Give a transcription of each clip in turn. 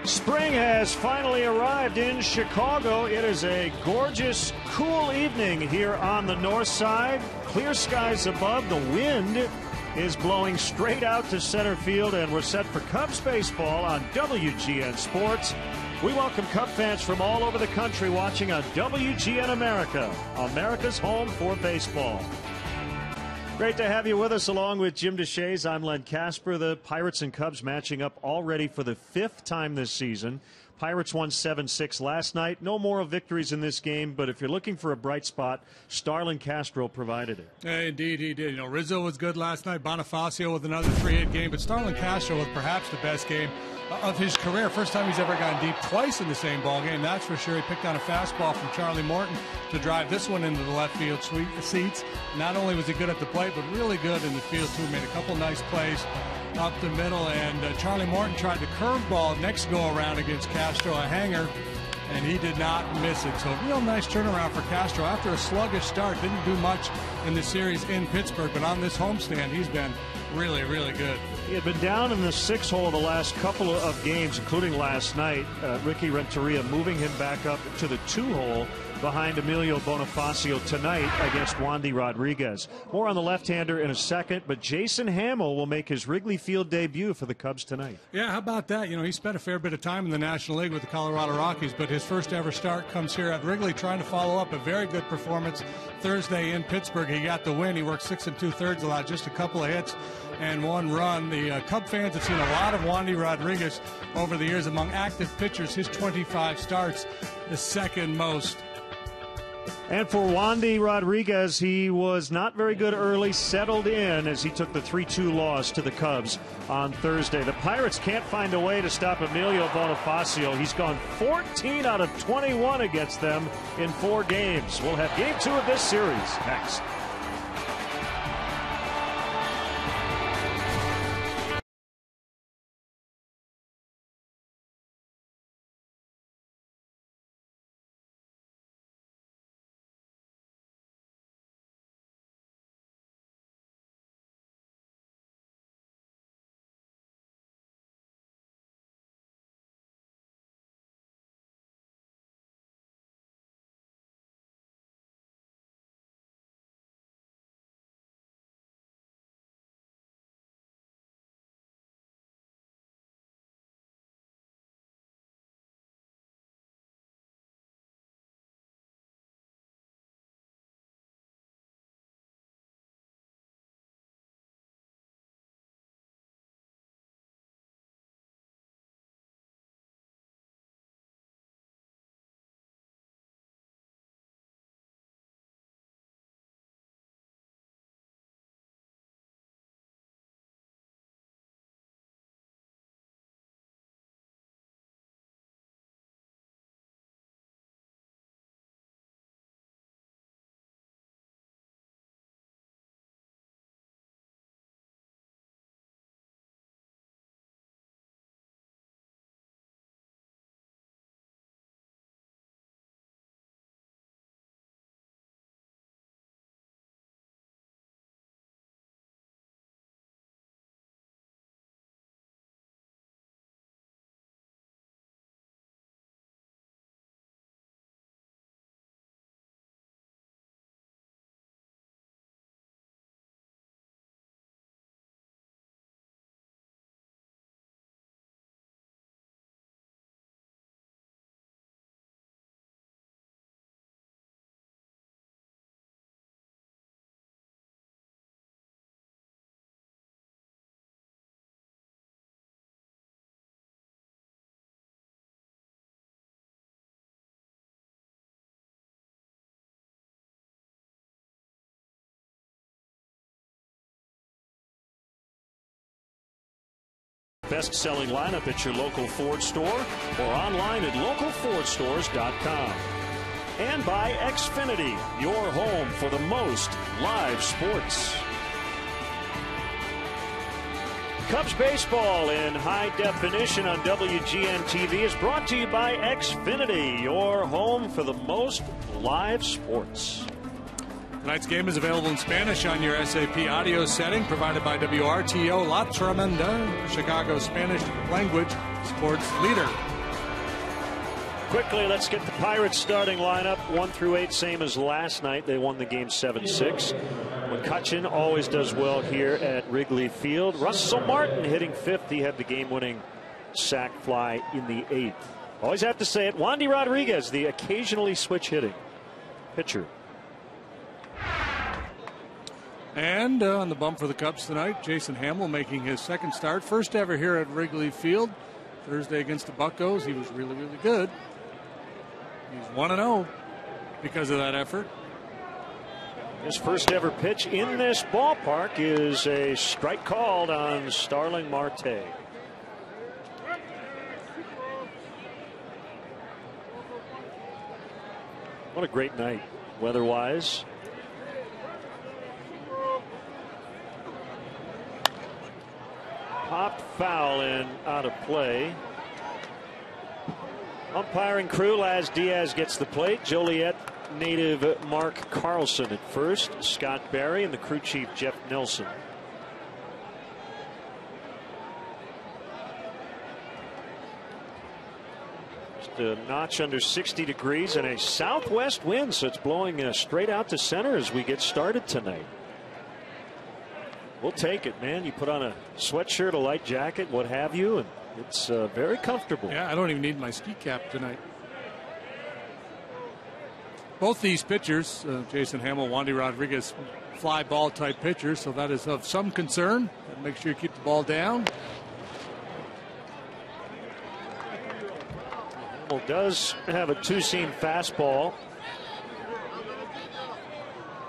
Spring has finally arrived in Chicago. It is a gorgeous, cool evening here on the north side. Clear skies above. The wind is blowing straight out to center field, and we're set for Cubs baseball on WGN Sports. We welcome Cub fans from all over the country watching on WGN America, America's home for baseball. Great to have you with us along with Jim Deshaies. I'm Len Casper. The Pirates and Cubs matching up already for the 5th time this season. Pirates won 7-6 last night. No moral victories in this game, but if you're looking for a bright spot, Starlin Castro provided it. Yeah, indeed, he did. Rizzo was good last night. Bonifacio with another 3-hit game, but Starlin Castro with perhaps the best game of his career. First time he's ever gone deep twice in the same ball game, that's for sure. He picked on a fastball from Charlie Morton to drive this one into the left field seats. Not only was he good at the plate, but really good in the field too. Made a couple nice plays up the middle, and Charlie Morton tried the curveball next go around against Castro, a hanger, and he did not miss it. So a real nice turnaround for Castro after a sluggish start. Didn't do much in the series in Pittsburgh, but on this homestand he's been really, really good. He had been down in the 6 hole the last couple of games, including last night. Ricky Renteria moving him back up to the 2 hole behind Emilio Bonifacio tonight against Wandy Rodriguez. More on the left-hander in a second, but Jason Hamill will make his Wrigley Field debut for the Cubs tonight. Yeah, how about that? He spent a fair bit of time in the National League with the Colorado Rockies, but his first ever start comes here at Wrigley, trying to follow up a very good performance Thursday in Pittsburgh. He got the win. He worked 6 2/3, allowed just a couple of hits and 1 run. The Cub fans have seen a lot of Wandy Rodriguez over the years. Among active pitchers, his 25 starts, the second most. And for Wandy Rodriguez, he was not very good early, settled in as he took the 3-2 loss to the Cubs on Thursday. The Pirates can't find a way to stop Emilio Bonifacio. He's gone 14 out of 21 against them in 4 games. We'll have game 2 of this series next. Best-selling lineup at your local Ford store or online at localfordstores.com. And by Xfinity, your home for the most live sports. Cubs baseball in high definition on WGN TV is brought to you by Xfinity, your home for the most live sports. Tonight's game is available in Spanish on your SAP audio setting, provided by WRTO La Tremenda, Chicago's Spanish language sports leader. Quickly, let's get the Pirates starting lineup. 1 through 8, same as last night. They won the game 7-6. McCutchen always does well here at Wrigley Field. Russell Martin hitting 5th. He had the game-winning sac fly in the 8th. Always have to say it. Wandy Rodriguez, the occasionally switch hitting pitcher. And on the bump for the Cubs tonight, Jason Hammel making his second start. First ever here at Wrigley Field. Thursday against the Buccos. He was really, really good. He's 1-0 because of that effort. His first ever pitch in this ballpark is a strike called on Starling Marte. What a great night weather-wise. Popped foul and out of play. Umpiring crew, Laz Diaz gets the plate. Joliet native Mark Carlson at first. Scott Barry and the crew chief Jeff Nelson. Just a notch under 60 degrees and a southwest wind, so it's blowing straight out to center as we get started tonight. We'll take it, man. You put on a sweatshirt, a light jacket, what have you, and it's very comfortable. Yeah, I don't even need my ski cap tonight. Both these pitchers, Jason Hammel, Wandy Rodriguez, fly ball type pitchers, so that is of some concern. Make sure you keep the ball down. Hammel does have a two-seam fastball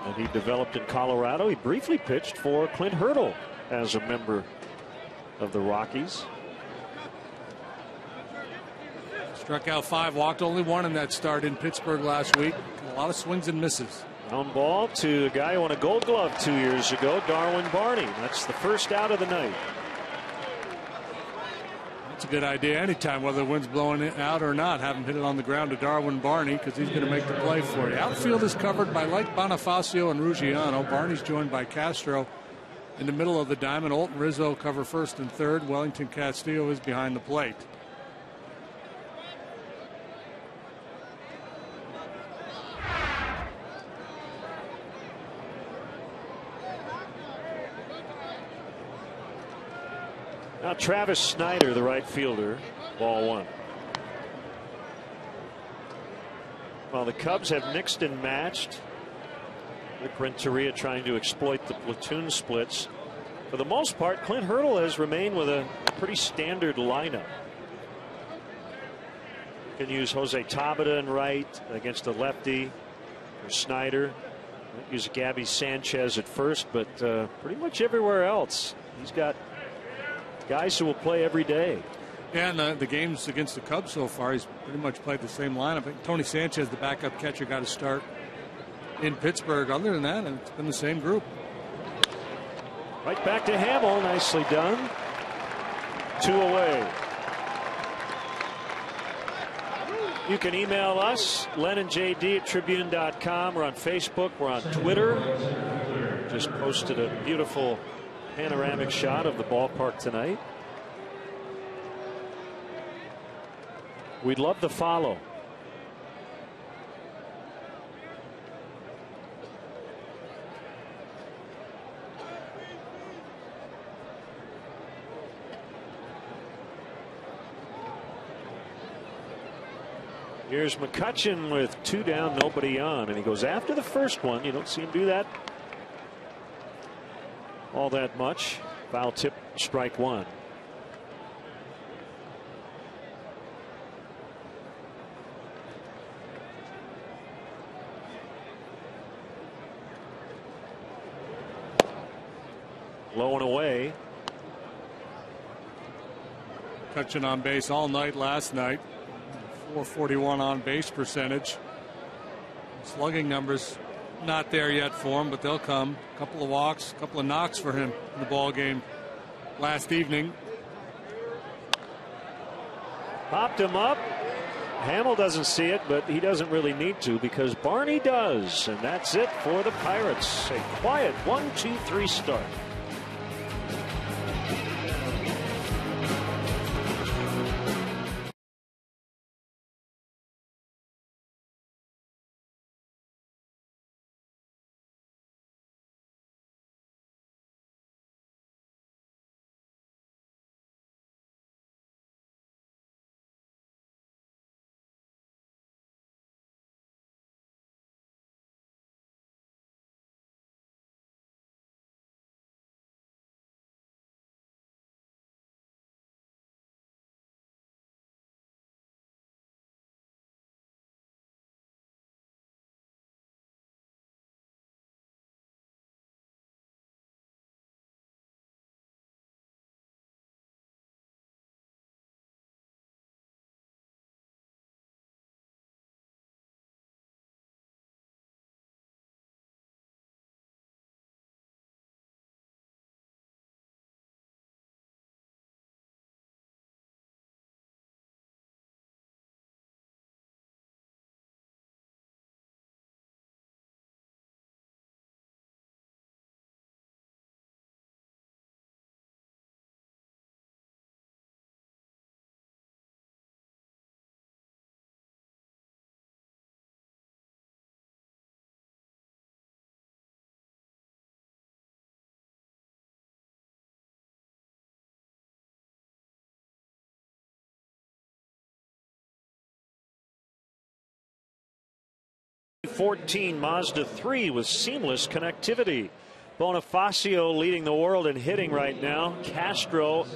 that he developed in Colorado. He briefly pitched for Clint Hurdle as a member of the Rockies. Struck out 5, walked only 1 in that start in Pittsburgh last week. A lot of swings and misses. Ground ball to a guy who won a Gold Glove 2 years ago, Darwin Barney. That's the first out of the night. That's a good idea anytime, whether the wind's blowing it out or not. Have him hit it on the ground to Darwin Barney because he's going to make the play for you. Outfield is covered by Like Bonifacio and Ruggiano. Barney's joined by Castro in the middle of the diamond. Olton Rizzo cover first and third. Wellington Castillo is behind the plate. Now Travis Snyder, the right fielder, ball 1. Well, the Cubs have mixed and matched. Rick Renteria trying to exploit the platoon splits. For the most part, Clint Hurdle has remained with a pretty standard lineup. You can use Jose Tabata in right against a lefty for Snyder. Use Gabby Sanchez at first, but pretty much everywhere else he's got guys who will play every day. Yeah, and the games against the Cubs so far, he's pretty much played the same lineup. Tony Sanchez, the backup catcher, got a start in Pittsburgh. Other than that, it's been the same group. Right back to Hammel. Nicely done. 2 away. You can email us, LennonJD@Tribune.com. We're on Facebook. We're on Twitter. Just posted a beautiful panoramic shot of the ballpark tonight. We'd love the follow. Here's McCutchen with 2 down, nobody on, and he goes after the first one. You don't see him do that all that much. Foul tip, strike 1. Low and away. McCutchen on base all night last night. 441 on base percentage. Slugging numbers not there yet for him, but they'll come. A couple of walks, a couple of knocks for him in the ball game last evening. Popped him up. Hammel doesn't see it, but he doesn't really need to because Barney does, and that's it for the Pirates. A quiet 1-2-3 start. 2014 Mazda 3 with seamless connectivity. Bonifacio leading the world in hitting right now. Castro,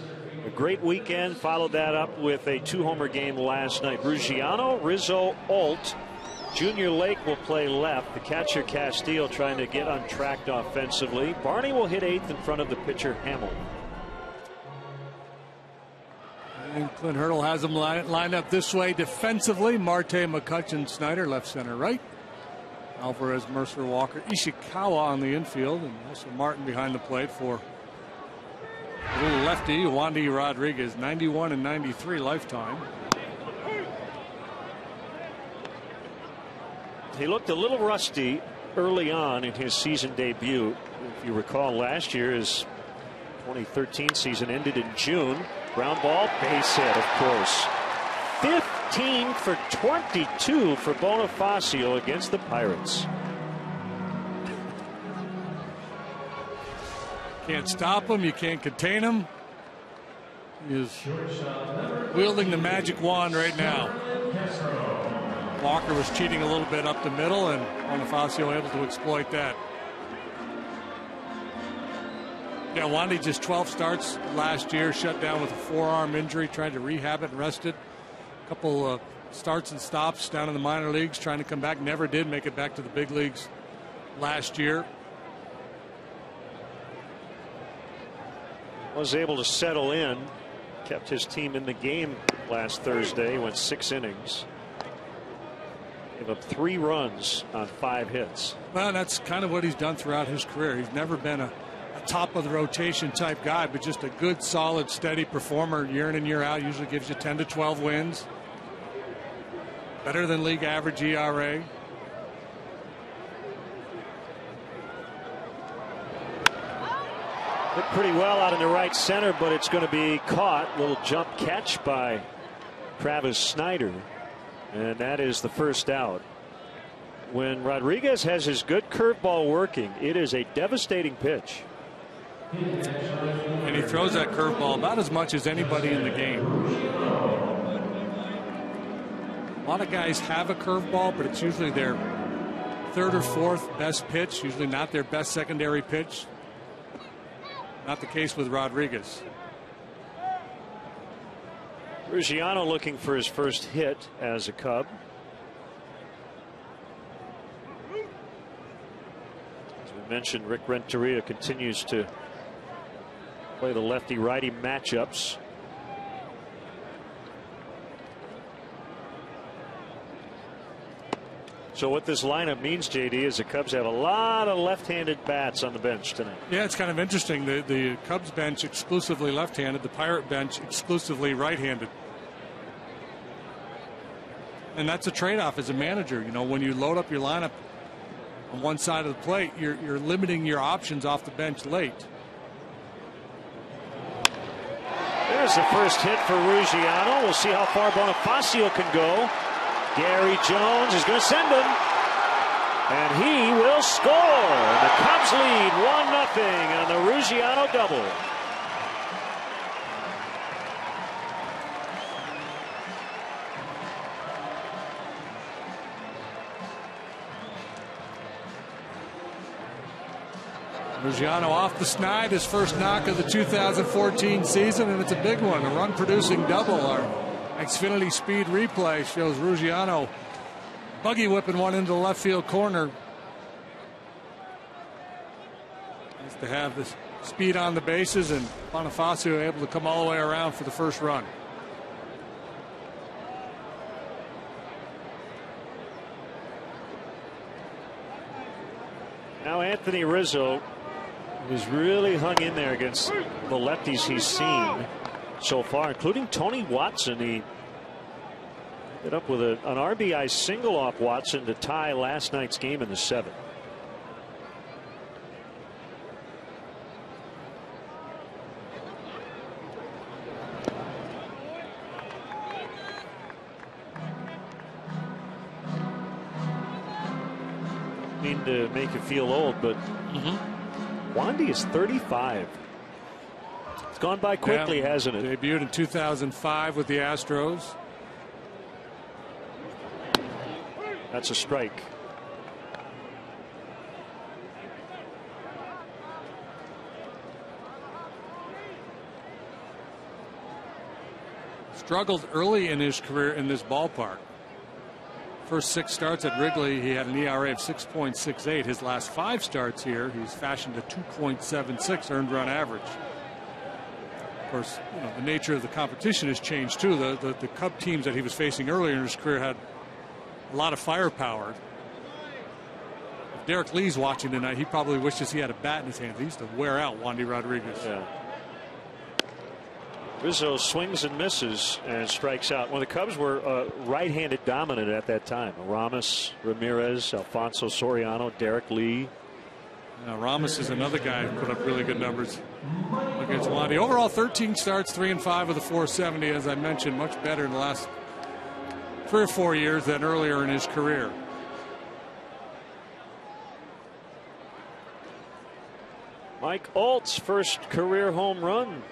a great weekend, followed that up with a 2-homer game last night. Ruggiano, Rizzo, Alt. Junior Lake will play left. The catcher Castillo trying to get untracked offensively. Barney will hit 8th in front of the pitcher Hamill. And Clint Hurdle has them lined up this way defensively. Marte, McCutcheon, Snyder, left, center, right. Alvarez, Mercer, Walker, Ishikawa on the infield, and also Martin behind the plate for a little lefty, Wandy Rodriguez, 91 and 93 lifetime. He looked a little rusty early on in his season debut. If you recall, last year his 2013 season ended in June. Ground ball, base hit, of course. 15 for 22 for Bonifacio against the Pirates. Can't stop him. You can't contain him. He is wielding the magic wand right now. Walker was cheating a little bit up the middle, and Bonifacio able to exploit that. Yeah, Wandy just 12 starts last year, shut down with a forearm injury, tried to rehab it and rest it. A couple starts and stops down in the minor leagues, trying to come back. Never did make it back to the big leagues last year. Was able to settle in, kept his team in the game last Thursday, went 6 innings. Gave up 3 runs on 5 hits. Well, that's kind of what he's done throughout his career. He's never been a top of the rotation type guy, but just a good, solid, steady performer year in and year out. Usually gives you 10 to 12 wins. Better than league average ERA. Hit pretty well out in the right center, but it's going to be caught. Little jump catch by Travis Snyder. And that is the first out. When Rodriguez has his good curveball working, it is a devastating pitch. And he throws that curveball about as much as anybody in the game. A lot of guys have a curveball, but it's usually their 3rd or 4th best pitch, usually not their best secondary pitch. Not the case with Rodriguez. Ruggiano looking for his first hit as a Cub. As we mentioned, Rick Renteria continues to play the lefty-righty matchups. So what this lineup means, JD, is the Cubs have a lot of left-handed bats on the bench tonight. Yeah, it's kind of interesting. The Cubs bench exclusively left-handed, the Pirate bench exclusively right-handed. And that's a trade-off as a manager. You know, when you load up your lineup on one side of the plate, you're limiting your options off the bench late. There's the first hit for Ruggiano. We'll see how far Bonifacio can go. Gary Jones is going to send him. And he will score. The Cubs lead 1-0 on the Ruggiano double. Ruggiano off the snide, his first knock of the 2014 season, and it's a big one, a run-producing double. Our Xfinity Speed replay shows Ruggiano buggy whipping one into the left field corner. Nice to have this speed on the bases, and Bonifacio able to come all the way around for the first run. Now Anthony Rizzo has really hung in there against the lefties he's seen so far, including Tony Watson. He ended up with an RBI single off Watson to tie last night's game in the 7th. Mean to make you feel old, but Wandy is 35. It's gone by quickly, hasn't it? Debuted in 2005 with the Astros. That's a strike. struggled early in his career in this ballpark. First 6 starts at Wrigley, he had an ERA of 6.68. His last 5 starts here, he's fashioned a 2.76 earned run average. Of course, the nature of the competition has changed too. The Cub teams that he was facing earlier in his career had a lot of firepower. If Derek Lee's watching tonight, he probably wishes he had a bat in his hand. He used to wear out Wandy Rodriguez. Yeah. Rizzo swings and misses and strikes out. Well, the Cubs were right-handed dominant at that time. Ramos, Ramirez, Alfonso Soriano, Derek Lee. Ramos is another guy who put up really good numbers against Wandy. Overall, 13 starts, 3-5 with a 470. As I mentioned, much better in the last 3 or 4 years than earlier in his career. Mike Alt's first career home run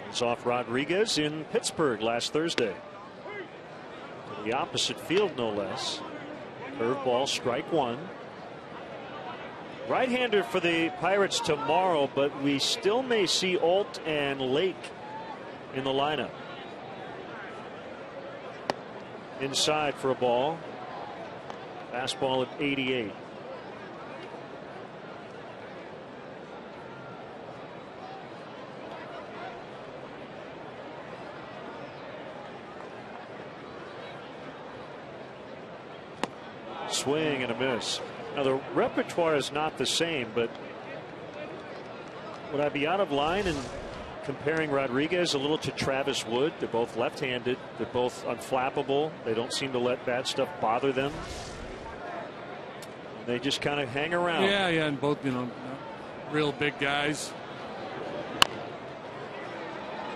was off Rodriguez in Pittsburgh last Thursday. To the opposite field, no less. Curveball, strike one. Right-hander for the Pirates tomorrow, but we still may see Alt and Lake in the lineup. Inside for a ball. Fastball at 88. Swing and a miss. Now the repertoire is not the same, but would I be out of line in comparing Rodriguez a little to Travis Wood? They're both left-handed. They're both unflappable. They don't seem to let bad stuff bother them. They just kind of hang around. Yeah, and both, real big guys.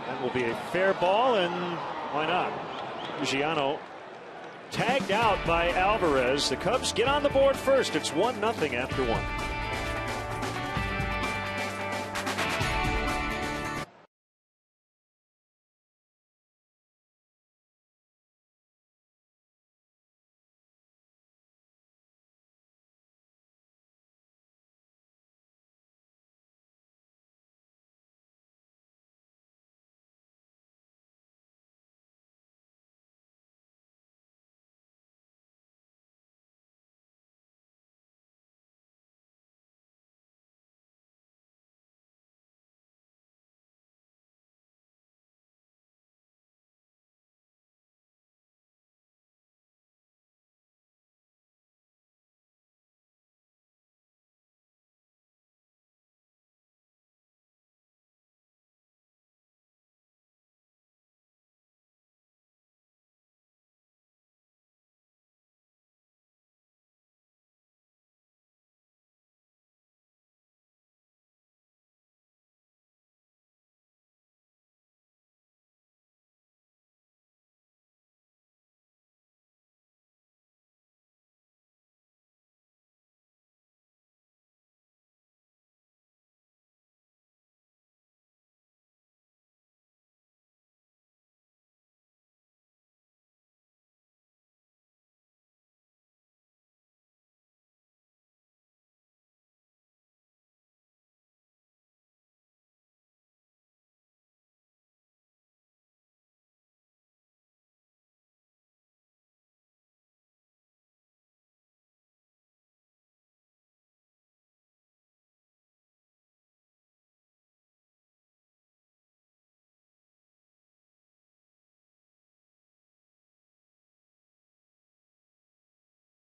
That will be a fair ball, and why not? Giano tagged out by Alvarez. The Cubs get on the board first. It's 1-0 after 1.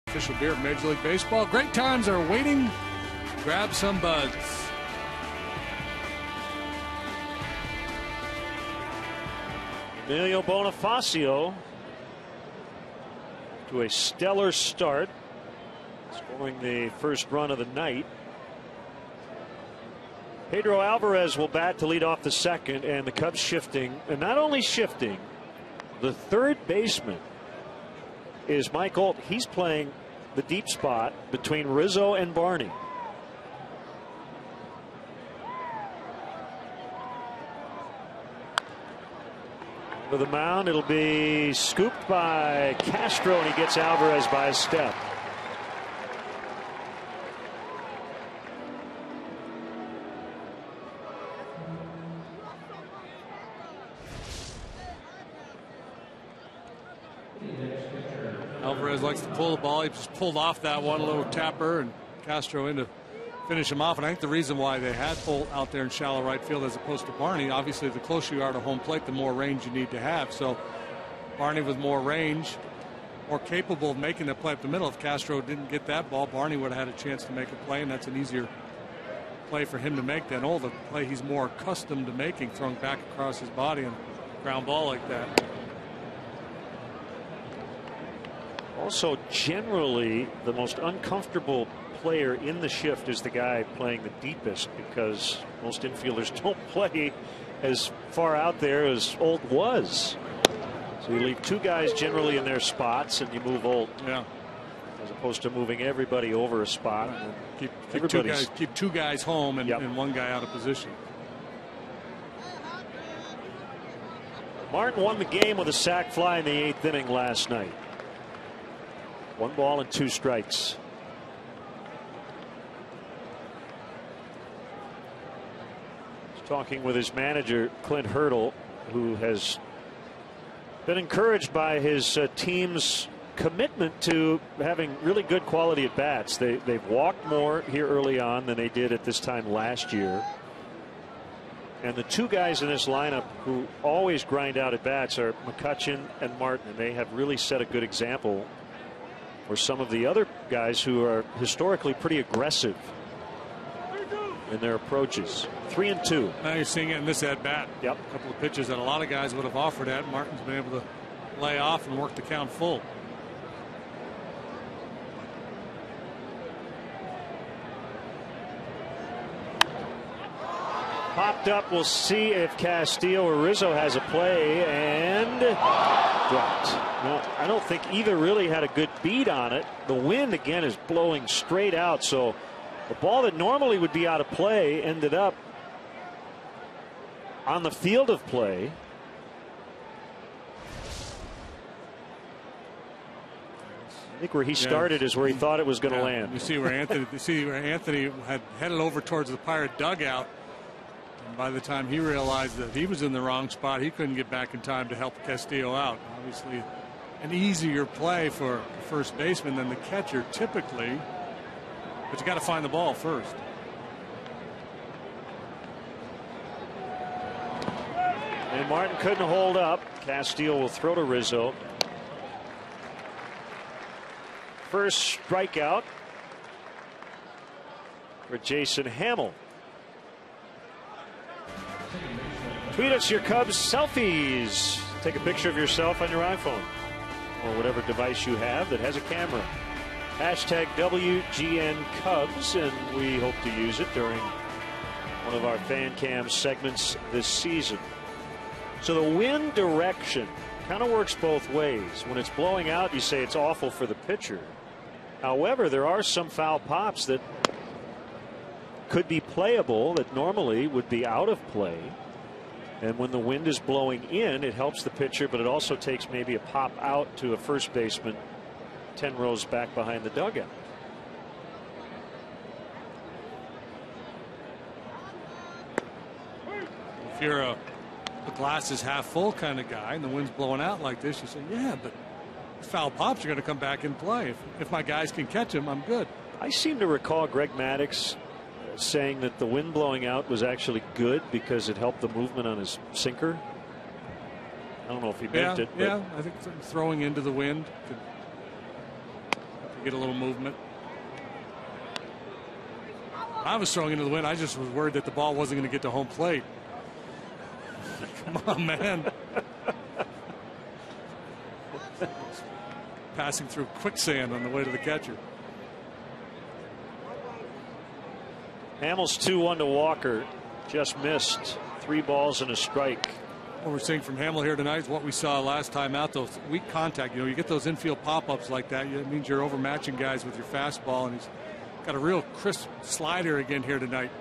Official beer of Major League Baseball. Great times are waiting. Grab some buds. Emilio Bonifacio to a stellar start, scoring the first run of the night. Pedro Alvarez will bat to lead off the second, and the Cubs shifting, and not only shifting, the third baseman is Mike Alt. He's playing the deep spot between Rizzo and Barney. To the mound, it'll be scooped by Castro, and he gets Alvarez by a step. Alvarez likes to pull the ball. He just pulled off that one, a little tapper, and Castro in to finish him off. And I think the reason why they had Holt out there in shallow right field as opposed to Barney, obviously the closer you are to home plate, the more range you need to have. So Barney with more range, more capable of making the play up the middle. If Castro didn't get that ball, Barney would have had a chance to make a play, and that's an easier play for him to make than the play he's more accustomed to making, throwing back across his body and ground ball like that. Also, generally, the most uncomfortable player in the shift is the guy playing the deepest, because most infielders don't play as far out there as Holt was. So you leave two guys generally in their spots, and you move Holt. Yeah. As opposed to moving everybody over a spot. Keep two guys home and one guy out of position. Martin won the game with a sac fly in the 8th inning last night. 1 ball and 2 strikes. He's talking with his manager, Clint Hurdle, who has been encouraged by his team's commitment to having really good quality at bats. They've walked more here early on than they did at this time last year. And the two guys in this lineup who always grind out at bats are McCutchen and Martin. And they have really set a good example for some of the other guys who are historically pretty aggressive in their approaches. 3-2. Now you're seeing it in this at bat. Yep. A couple of pitches that a lot of guys would have offered at. Martin's been able to lay off and work the count full. Popped up. We'll see if Castillo or Rizzo has a play, and dropped. No, I don't think either really had a good beat on it. The wind again is blowing straight out, so the ball that normally would be out of play ended up on the field of play. I think where he started is where he thought it was going to land. You see where Anthony had headed over towards the Pirate dugout. And by the time he realized that he was in the wrong spot, he couldn't get back in time to help Castillo out. Obviously, an easier play for first baseman than the catcher typically, but you got to find the ball first. And Martin couldn't hold up. Castillo will throw to Rizzo. First strikeout for Jason Hammel. Tweet us your Cubs selfies. Take a picture of yourself on your iPhone or whatever device you have that has a camera. Hashtag WGN Cubs, and we hope to use it during one of our fan cam segments this season. So the wind direction kind of works both ways. When it's blowing out, you say it's awful for the pitcher. However, there are some foul pops that could be playable that normally would be out of play. And when the wind is blowing in, it helps the pitcher, but it also takes maybe a pop out to a first baseman 10 rows back behind the dugout. If you're a glass is half full kind of guy and the wind's blowing out like this, you say, yeah, but foul pops are going to come back in play. If my guys can catch him, I'm good. I seem to recall Greg Maddux saying that the wind blowing out was actually good because it helped the movement on his sinker. I don't know if he meant it. Yeah, I think throwing into the wind could get a little movement. I was throwing into the wind. I just was worried that the ball wasn't going to get to home plate. Come on, man. Passing through quicksand on the way to the catcher. Hamels 2-1 to Walker. Just missed. 3 balls and a strike. What we're seeing from Hamel here tonight is what we saw last time out. Those weak contact. You get those infield pop-ups like that. It means you're overmatching guys with your fastball, and he's got a real crisp slider again here tonight.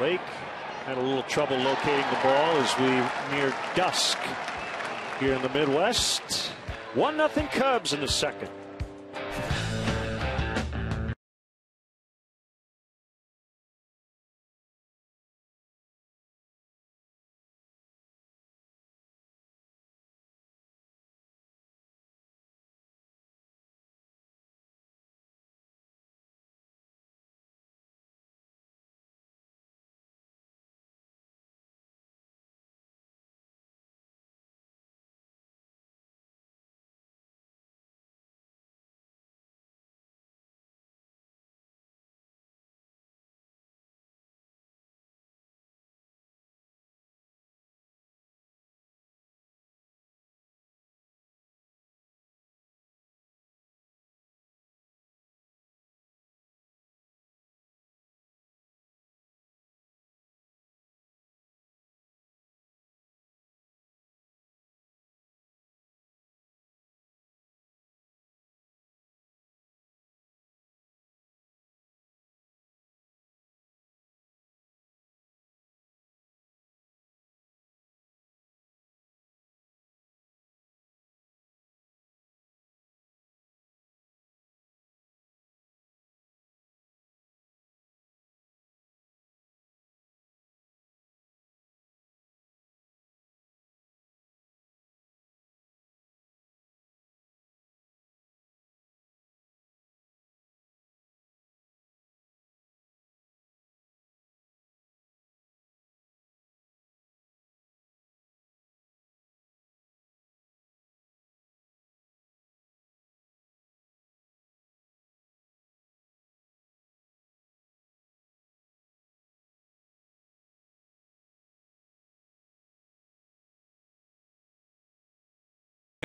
Lake had a little trouble locating the ball as we near dusk here in the Midwest. 1-0 Cubs in the second.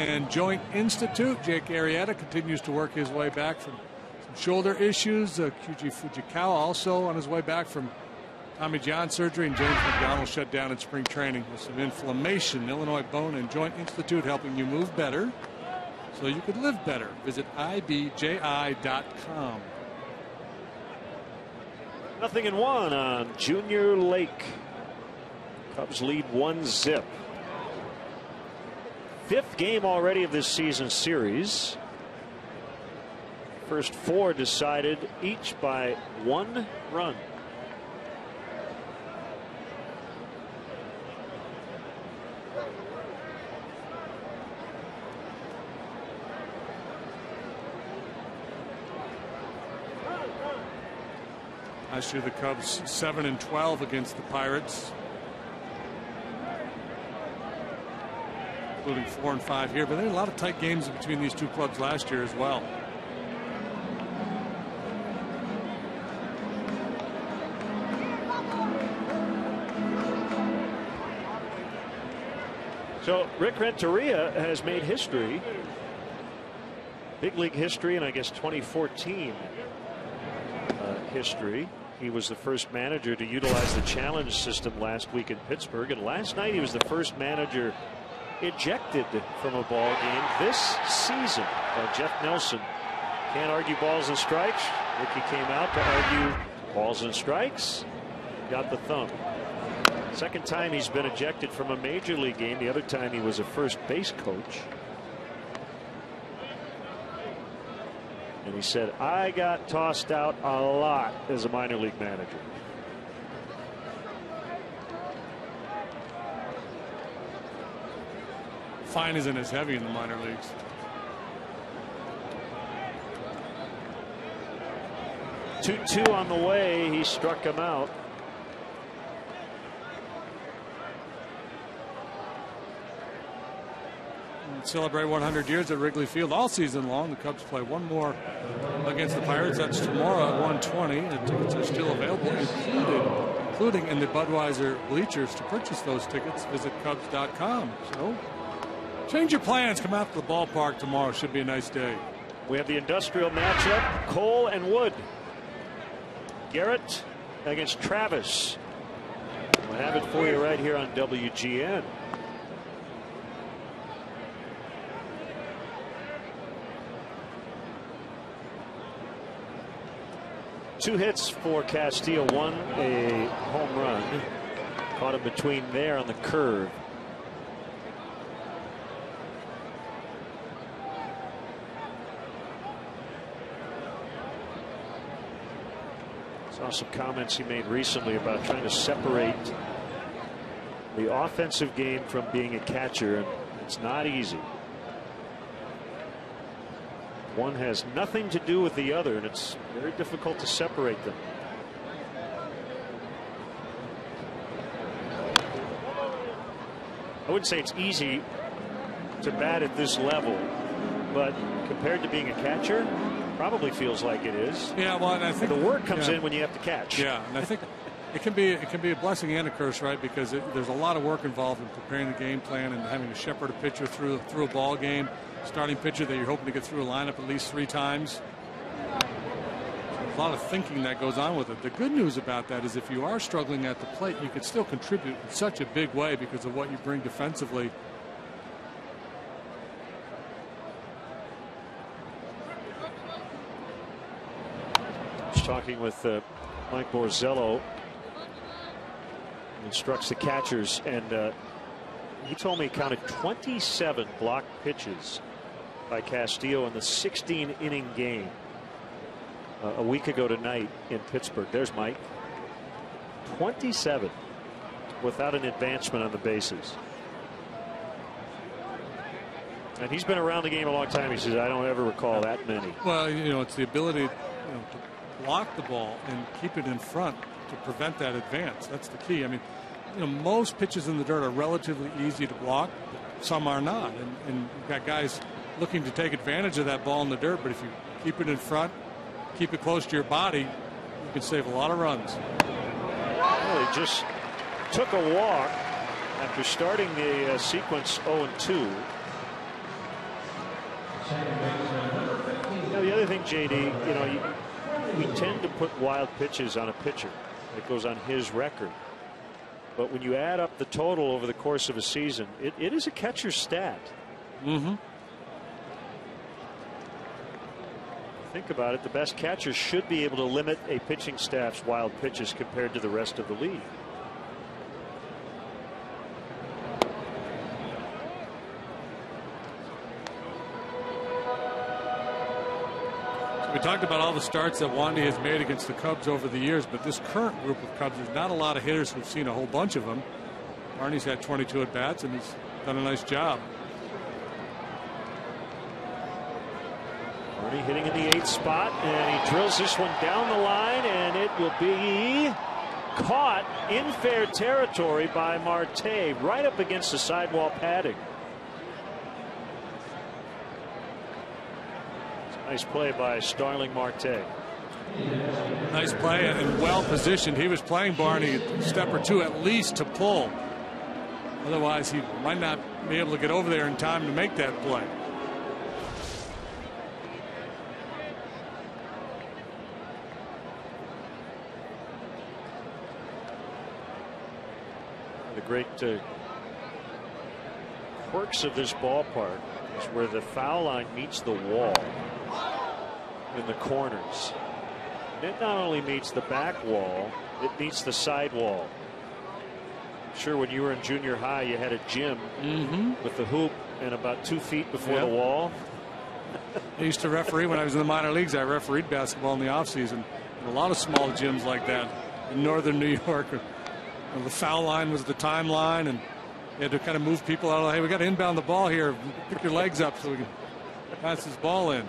and Joint Institute. Jake Arrieta continues to work his way back from some shoulder issues. Kyuji Fujikawa also on his way back from Tommy John surgery, and James McDonald shut down in spring training with some inflammation. Illinois Bone and Joint Institute helping you move better so you could live better. Visit ibji.com. 0-1 on Junior Lake. Cubs lead 1-0. 5th game already of this season's series. First 4 decided each by 1 run. Last year the Cubs 7-12 against the Pirates, including 4-5 here. But there were a lot of tight games between these two clubs last year as well. So Rick Renteria has made history, big league history, and I guess 2014 history. He was the first manager to utilize the challenge system last week in Pittsburgh, and last night he was the first manager ejected from a ball game this season. Jeff Nelson can't argue balls and strikes. Ricky came out to argue balls and strikes, got the thumb. Second time he's been ejected from a major league game. The other time he was a first base coach. And he said, I got tossed out a lot as a minor league manager. Fine isn't as heavy in the minor leagues. Two on the way. He struck him out. Celebrate 100 years at Wrigley Field all season long. The Cubs play one more against the Pirates. That's tomorrow at 1:20. The tickets are still available, including in the Budweiser bleachers. To purchase those tickets, visit Cubs.com. So change your plans. Come out to the ballpark tomorrow. Should be a nice day. We have the industrial matchup, Cole and Wood. Garrett against Travis. We'll have it for you right here on WGN. Two hits for Castillo, one a home run. Caught him between there on the curve. Saw some comments he made recently about trying to separate the offensive game from being a catcher, and it's not easy. One has nothing to do with the other, and it's very difficult to separate them. I wouldn't say it's easy to bat at this level, but compared to being a catcher, probably feels like it is. Yeah, well, and I think the work comes in when you have to catch. Yeah, and I think it can be a blessing and a curse, right? Because there's a lot of work involved in preparing the game plan and having to shepherd a pitcher through a ball game. Starting pitcher that you're hoping to get through a lineup at least 3 times. A lot of thinking that goes on with it. The good news about that is if you are struggling at the plate, you can still contribute in such a big way because of what you bring defensively. Just talking with Mike Borzello, instructs the catchers, and he told me he counted 27 blocked pitches by Castillo in the 16-inning game a week ago tonight in Pittsburgh. There's Mike. 27 without an advancement on the bases. And he's been around the game a long time. He says, I don't ever recall that many. Well, it's the ability to block the ball and keep it in front to prevent that advance. That's the key. I mean, most pitches in the dirt are relatively easy to block. Some are not. And you've got guys looking to take advantage of that ball in the dirt. But if you keep it in front, keep it close to your body, you can save a lot of runs. Well, he just took a walk after starting the sequence 0-2. Now, the other thing, JD, we tend to put wild pitches on a pitcher. It goes on his record. But when you add up the total over the course of a season, it is a catcher's stat. Mm-hmm. Think about it. The best catchers should be able to limit a pitching staff's wild pitches compared to the rest of the league. We talked about all the starts that Wandy has made against the Cubs over the years, but this current group of Cubs, there's not a lot of hitters. We've seen a whole bunch of them. Barney's had 22 at-bats, and he's done a nice job. Barney hitting in the 8th spot, and he drills this one down the line, and it will be caught in fair territory by Marte, right up against the sidewall padding. Nice play by Starling Marte. Nice play and well positioned. He was playing Barney a step or two at least to pull. Otherwise, he might not be able to get over there in time to make that play. The great quirks of this ballpark is where the foul line meets the wall in the corners. It not only meets the back wall, it meets the side wall. I'm sure when you were in junior high, you had a gym with the hoop and about 2 feet before the wall. I used to referee when I was in the minor leagues. I refereed basketball in the offseason. A lot of small gyms like that in northern New York. The foul line was the timeline, and you had to kind of move people out. Hey, we got to inbound the ball here. Pick your legs up so we can pass this ball in.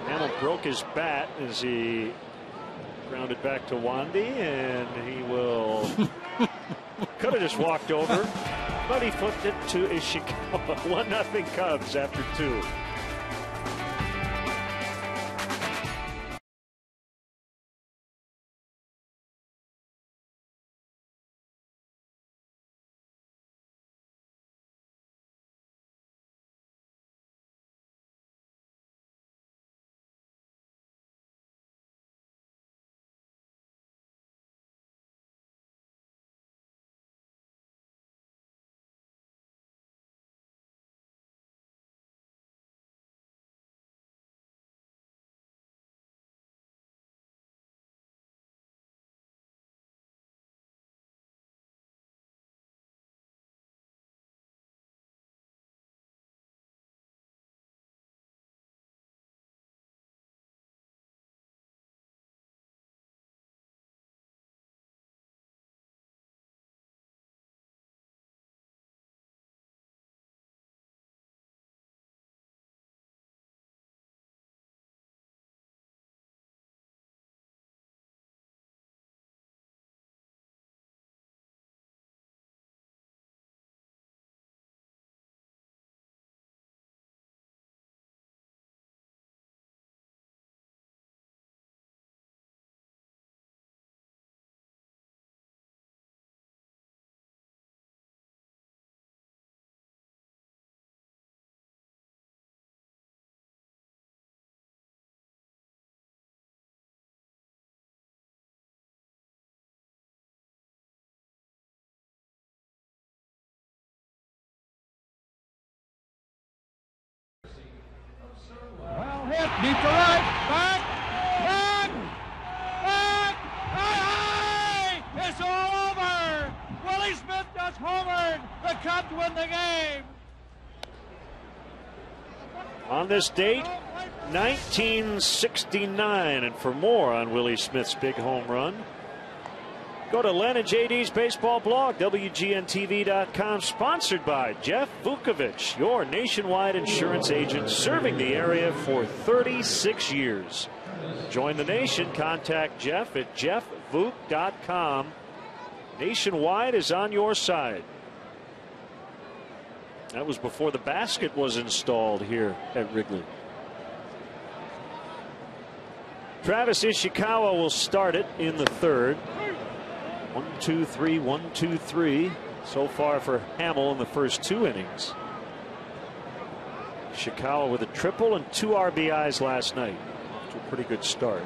Hamel broke his bat as he grounded back to Wandy, and he will could have just walked over, but he flipped it to Ishikawa. 1-0 Cubs after 2. Well hit, deep to right, back, high, it's all over. Willie Smith just homered. The Cubs win the game. On this date, 1969, and for more on Willie Smith's big home run, go to Len and JD's baseball blog, WGNTV.com, sponsored by Jeff Vukovich, your nationwide insurance agent serving the area for 36 years. Join the nation. Contact Jeff at jeffvuk.com. Nationwide is on your side. That was before the basket was installed here at Wrigley. Travis Ishikawa will start it in the third. 1-2-3, 1-2-3. so far for Hamill in the first 2 innings. Ishikawa with a triple and 2 RBIs last night. Off to a pretty good start.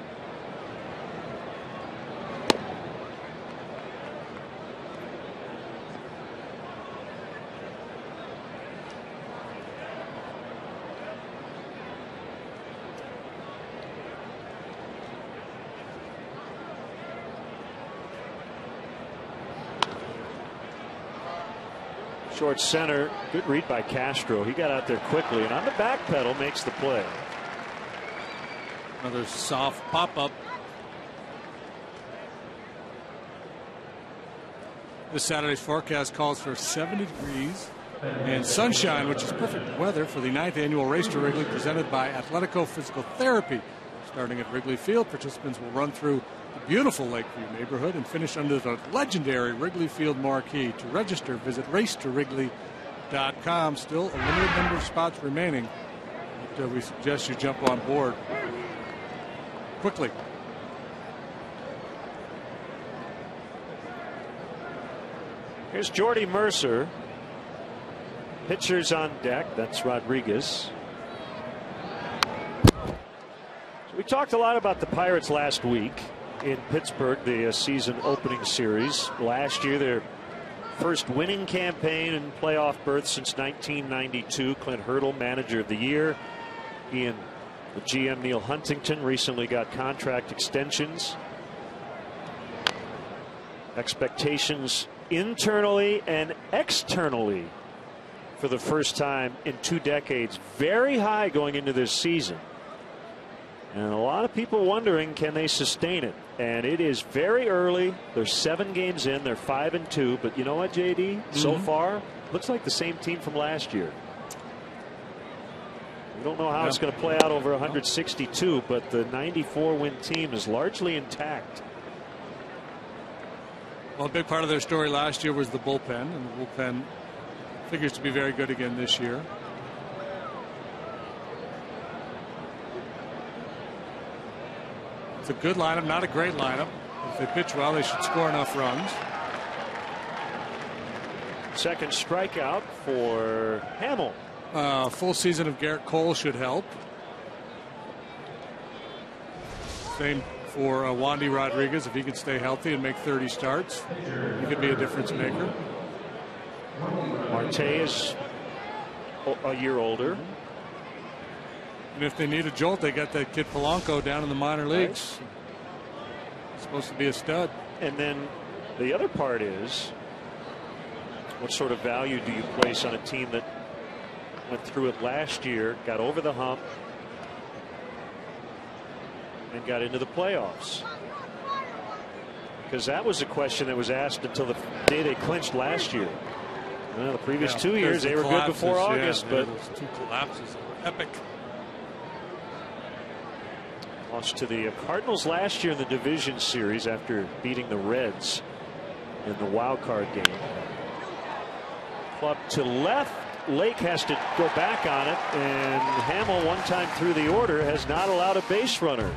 Short center, good read by Castro. He got out there quickly and on the back pedal makes the play. Another soft pop up. This Saturday's forecast calls for 70 degrees and sunshine, which is perfect weather for the 9th annual Race to Wrigley presented by Athletico Physical Therapy. Starting at Wrigley Field, participants will run through the beautiful Lakeview neighborhood and finish under the legendary Wrigley Field marquee. To register, visit racetorwrigley.com. Still a limited number of spots remaining, but we suggest you jump on board quickly. Here's Jordy Mercer. Pitchers on deck. That's Rodriguez. So we talked a lot about the Pirates last week in Pittsburgh, the season opening series. Last year, their first winning campaign and playoff berth since 1992. Clint Hurdle, manager of the year. He and the GM Neil Huntington recently got contract extensions. Expectations internally and externally for the first time in 2 decades very high going into this season. And a lot of people wondering, can they sustain it? And it is very early. They're 7 games in. They're 5-2. But you know what, JD? So far, looks like the same team from last year. We don't know how it's going to play out over 162, but the 94-win team is largely intact. Well, a big part of their story last year was the bullpen, and the bullpen figures to be very good again this year. It's a good lineup, not a great lineup. If they pitch well, they should score enough runs. Second strikeout for Hamill. Full season of Garrett Cole should help. Same for Wandy Rodriguez. If he could stay healthy and make 30 starts, he could be a difference maker. Marte is a year older. And if they need a jolt, they got that kid Polanco down in the minor leagues. He's supposed to be a stud. And then the other part is, what sort of value do you place on a team that went through it last year, got over the hump, and got into the playoffs? Because that was a question that was asked until the day they clinched last year. Well, the previous 2 years they were good before August, but those 2 collapses were epic. Lost to the Cardinals last year in the division series after beating the Reds in the wild card game. Club to left. Lake has to go back on it, and Hamill, one time through the order, has not allowed a base runner.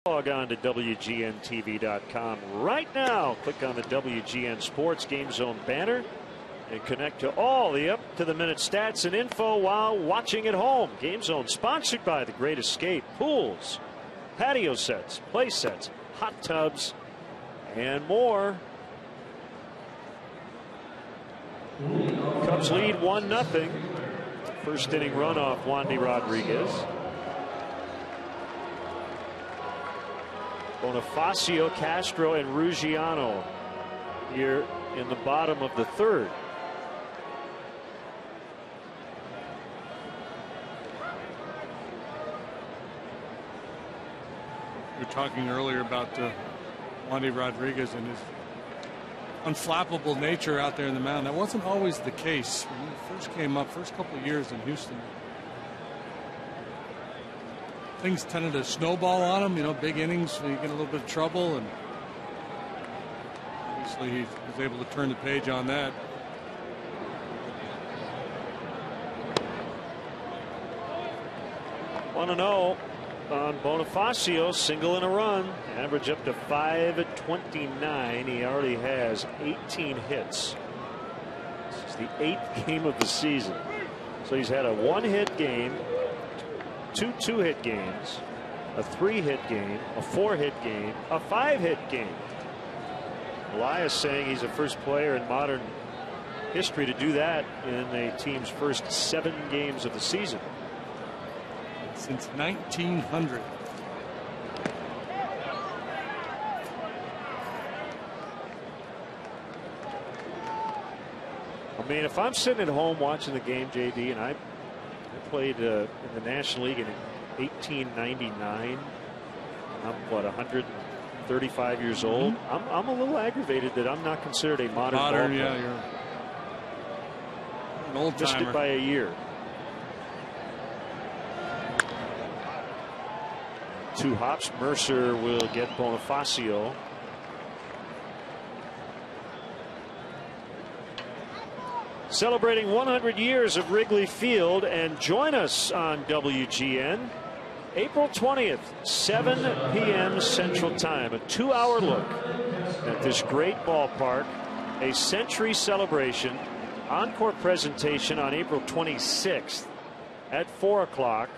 Log on to WGNTV.com right now. Click on the WGN Sports Game Zone banner and connect to all the up-to-the-minute stats and info while watching at home. Game Zone sponsored by The Great Escape, pools, patio sets, play sets, hot tubs, and more. Cubs lead 1-0. First inning run off Wandy Rodriguez. Bonifacio, Castro, and Ruggiano here in the bottom of the third. We were talking earlier about Wandy Rodriguez and his unflappable nature out there in the mound. That wasn't always the case when he first came up, first couple of years in Houston. Things tended to snowball on him, you know, big innings, so you get a little bit of trouble, and obviously he was able to turn the page on that. Want to know on Bonifacio, single and a run, average up to 5.29. He already has 18 hits. This is the 8th game of the season. So he's had a 1-hit game, 2 2-hit games, a 3-hit game, a 4-hit game, a 5-hit game. Elias saying he's the first player in modern history to do that in a team's first 7 games of the season. Since 1900. I mean, if I'm sitting at home watching the game, JD, and I played in the National League in 1899. I'm what, 135 years old. I'm a little aggravated that I'm not considered a modern ball player. Yeah, you're an old timer. Missed it by a year. 2 hops. Mercer will get Bonifacio. Celebrating 100 years of Wrigley Field, and join us on WGN April 20th, 7 p.m. Central Time. A 2-hour look at this great ballpark, a century celebration, encore presentation on April 26th at 4 o'clock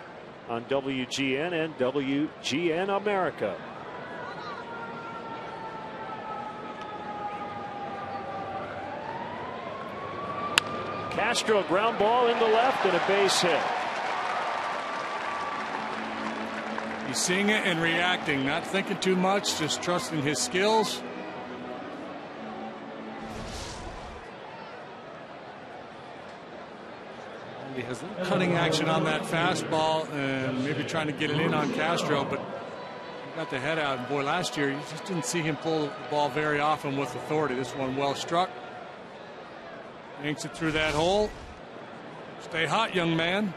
on WGN and WGN America. Castro, ground ball into left and a base hit. He's seeing it and reacting, not thinking too much, just trusting his skills. And he has a little cutting action on that fastball and maybe trying to get it in on Castro, but he got the head out. And boy, last year you just didn't see him pull the ball very often with authority. This one well struck. Yanks it through that hole. Stay hot, young man.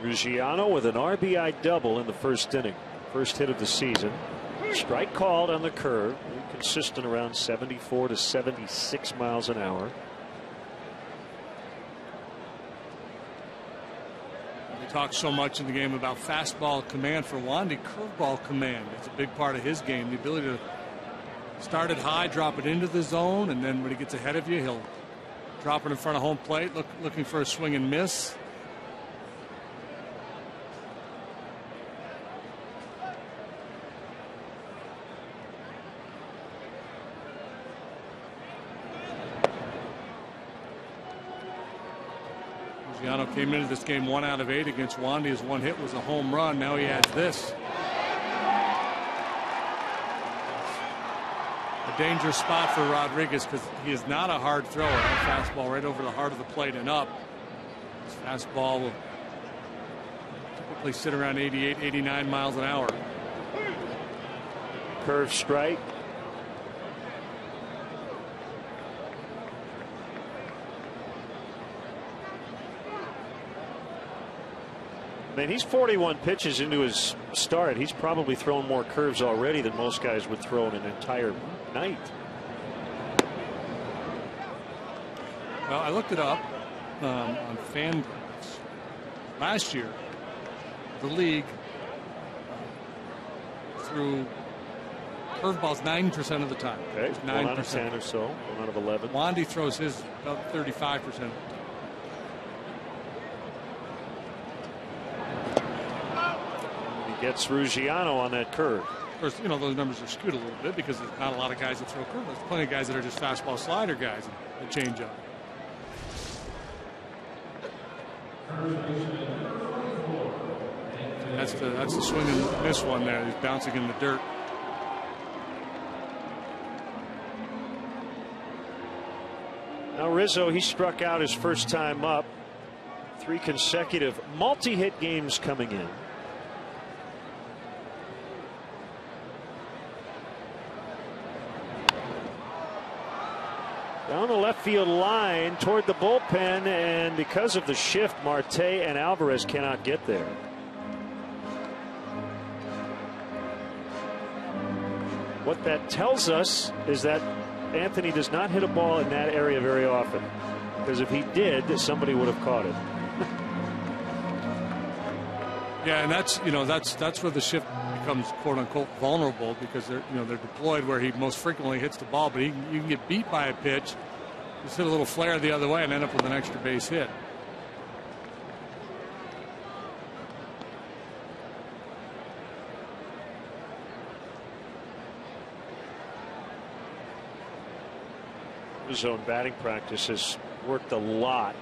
Ruggiano with an RBI double in the first inning. First hit of the season. Strike called on the curve. Consistent around 74 to 76 miles an hour. We talk so much in the game about fastball command for Wandy. Curveball command is a big part of his game. The ability to start it high, drop it into the zone, and then when he gets ahead of you, he'll drop it in front of home plate, looking for a swing and miss. Ruggiano came into this game 1 out of 8 against Wandy. His 1 hit was a home run. Now he adds this. A dangerous spot for Rodriguez because he is not a hard thrower. That fastball right over the heart of the plate and up. This fastball will typically sit around 88, 89 miles an hour. Curve strike. I mean, he's 41 pitches into his start. He's probably thrown more curves already than most guys would throw in an entire night. Well, I looked it up on FanGraphs. Last year, the league through curveballs 9% of the time. Okay, 9%. 1 out of 10 or so, 1 out of 11. Wandy throws his about 35%. He gets Ruggiano on that curve. Of course, those numbers are skewed a little bit because there's not a lot of guys that throw curveballs. There's plenty of guys that are just fastball slider guys that change up. That's the swing and miss one there. He's bouncing in the dirt. Now Rizzo, he struck out his first time up. 3 consecutive multi-hit games coming in. Down the left field line toward the bullpen, and because of the shift, Marte and Alvarez cannot get there. What that tells us is that Anthony does not hit a ball in that area very often, because if he did, somebody would have caught it. Yeah, and that's where the shift becomes quote unquote vulnerable, because they're deployed where he most frequently hits the ball, but you can get beat by a pitch, just hit a little flare the other way and end up with an extra base hit. His own batting practice has worked a lot.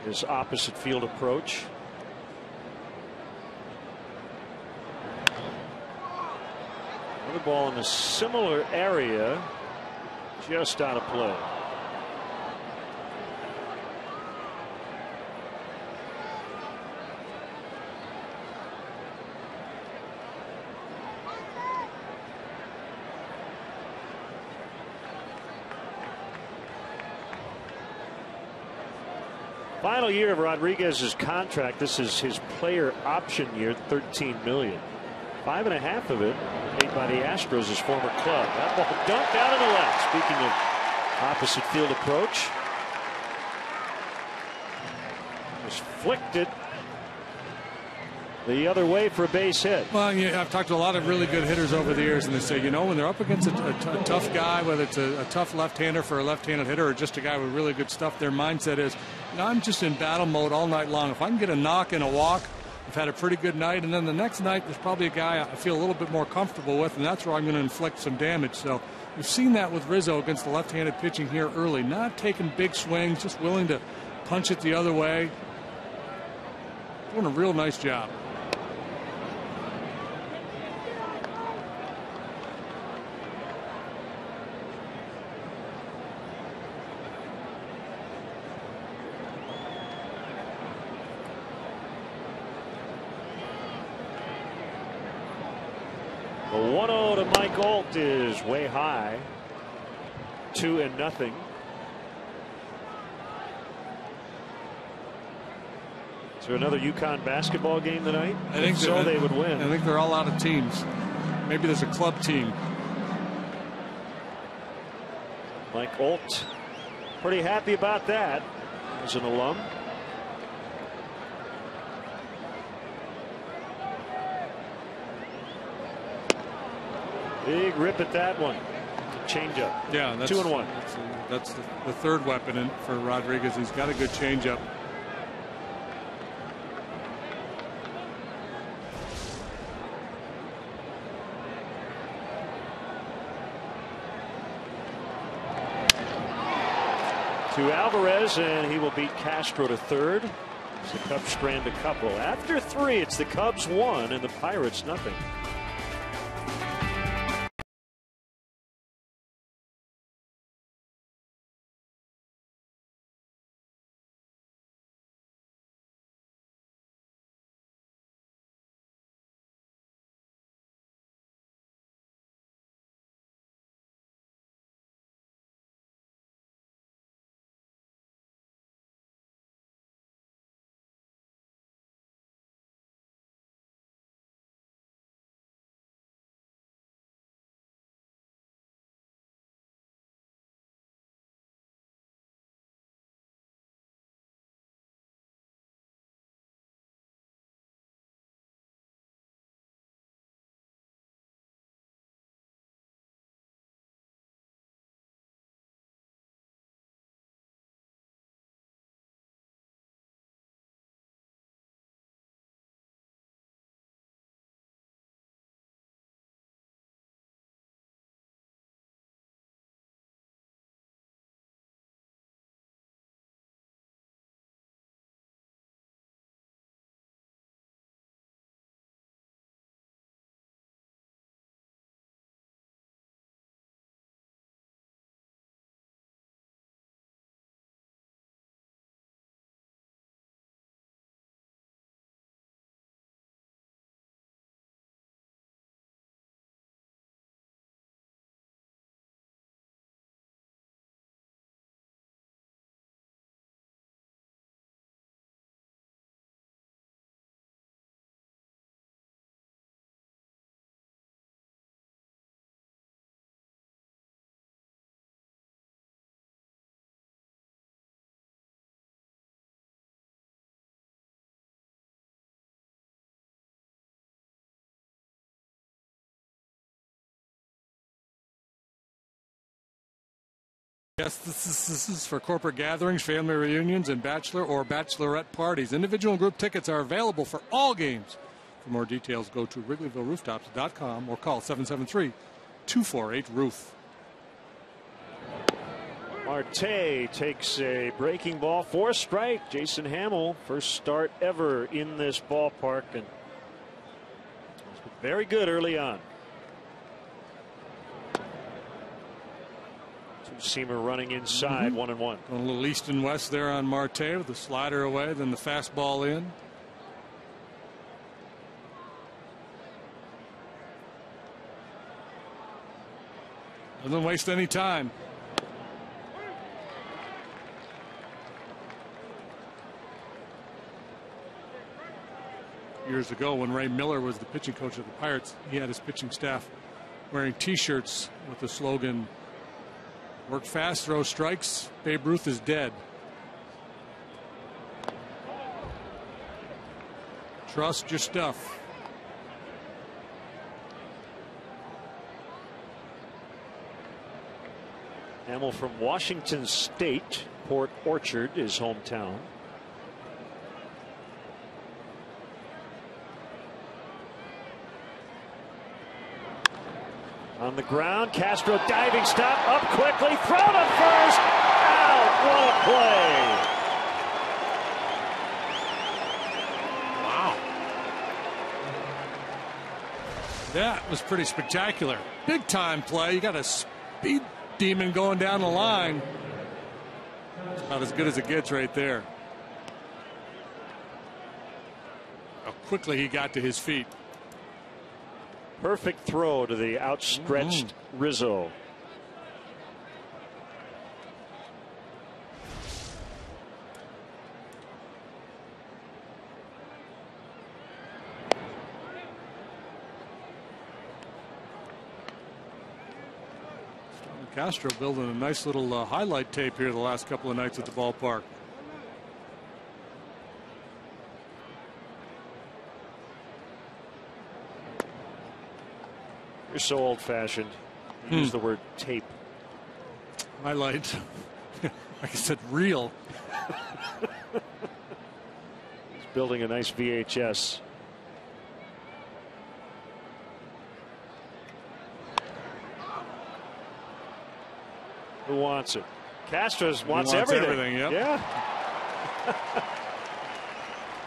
His opposite field approach. Another ball in a similar area, just out of play. Final year of Rodriguez's contract. This is his player option year, $13 million. 5.5 of it made by the Astros, his former club. That ball dunked out in the left. Speaking of opposite field approach, just flicked it the other way for a base hit. Well, I've talked to a lot of really good hitters over the years, and they say, when they're up against a tough guy, whether it's a tough left-hander for a left-handed hitter or just a guy with really good stuff, their mindset is, I'm just in battle mode all night long. If I can get a knock and a walk, I've had a pretty good night, and then the next night there's probably a guy I feel a little bit more comfortable with, and that's where I'm going to inflict some damage. So we've seen that with Rizzo against the left-handed pitching here early, not taking big swings, just willing to punch it the other way. Doing a real nice job. The 1-0 to Mike Alt is way high. 2-0. Is there another UConn basketball game tonight? I think so. They would win. I think they're all out of teams. Maybe there's a club team. Mike Alt, pretty happy about that as an alum. Big rip at that one. Changeup. Yeah, that's 2-1. That's the third weapon for Rodriguez. He's got a good changeup. To Alvarez, and he will beat Castro to third. As the Cubs strand a couple. After 3, it's the Cubs 1 and the Pirates nothing. Yes, this is for corporate gatherings, family reunions, and bachelor or bachelorette parties. Individual and group tickets are available for all games. For more details, go to WrigleyvilleRooftops.com or call 773-248-ROOF. Marte takes a breaking ball for a strike. Jason Hammel, first start ever in this ballpark, and it's been very good early on. Two-seamer running inside, 1-1. Going a little east and west there on Marte with the slider away, then the fastball in. Doesn't waste any time. Years ago, when Ray Miller was the pitching coach of the Pirates, he had his pitching staff wearing T-shirts with the slogan, "Work fast, throw strikes, Babe Ruth is dead." Trust your stuff. Hammel from Washington State, Port Orchard, his hometown. On the ground, Castro diving stop, up quickly, throw to first, out, what a play. Wow. That was pretty spectacular. Big time play. You got a speed demon going down the line. It's about as good as it gets right there. How quickly he got to his feet. Perfect throw to the outstretched Rizzo. Castro building a nice little highlight tape here the last couple of nights at the ballpark. You're so old-fashioned. Use the word tape. Highlight. Like I said, real. He's building a nice VHS. Who wants it? Castros wants everything. Yep. Yeah.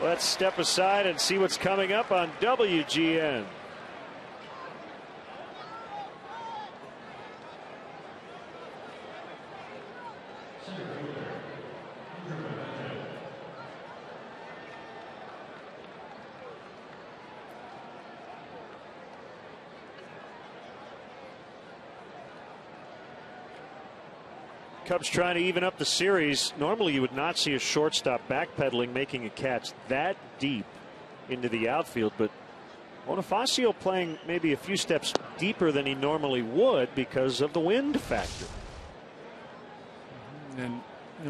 Let's step aside and see what's coming up on WGN. Cubs trying to even up the series. Normally you would not see a shortstop backpedaling, making a catch that deep into the outfield, but Bonifacio playing maybe a few steps deeper than he normally would because of the wind factor. And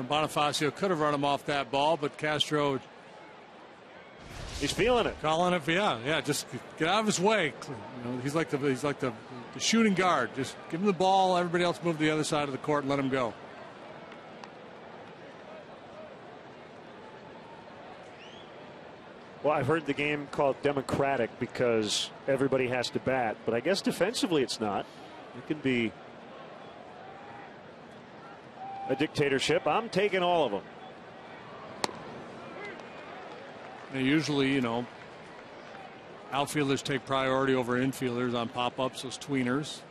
Bonifacio could have run him off that ball, but Castro, he's feeling it. Calling it, yeah. Just get out of his way. He's like the shooting guard. Just give him the ball. Everybody else move to the other side of the court and let him go. Well, I've heard the game called democratic because everybody has to bat, but I guess defensively it's not. It can be a dictatorship. I'm taking all of them. Now, usually, outfielders take priority over infielders on pop-ups, those tweeners.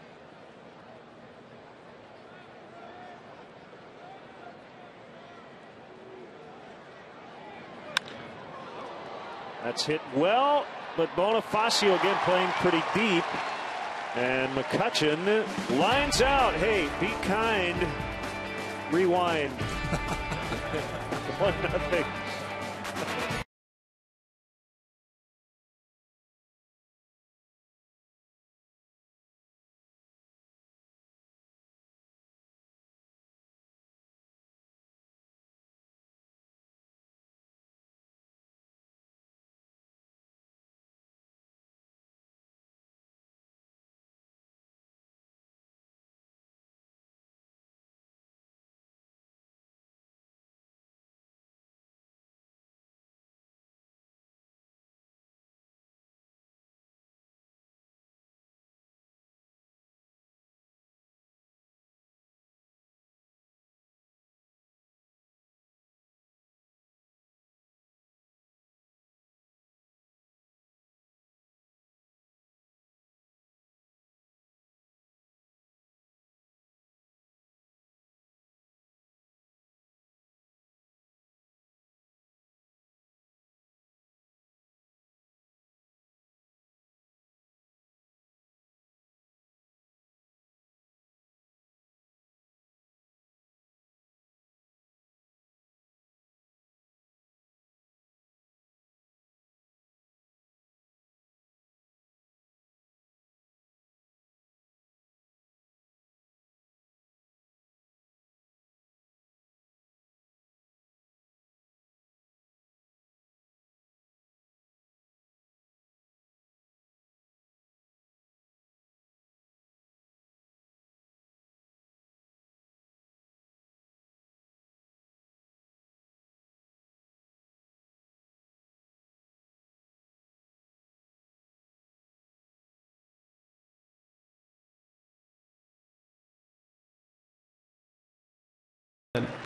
That's hit well, but Bonifacio again playing pretty deep. And McCutchen lines out. Hey, be kind. Rewind. 1-0.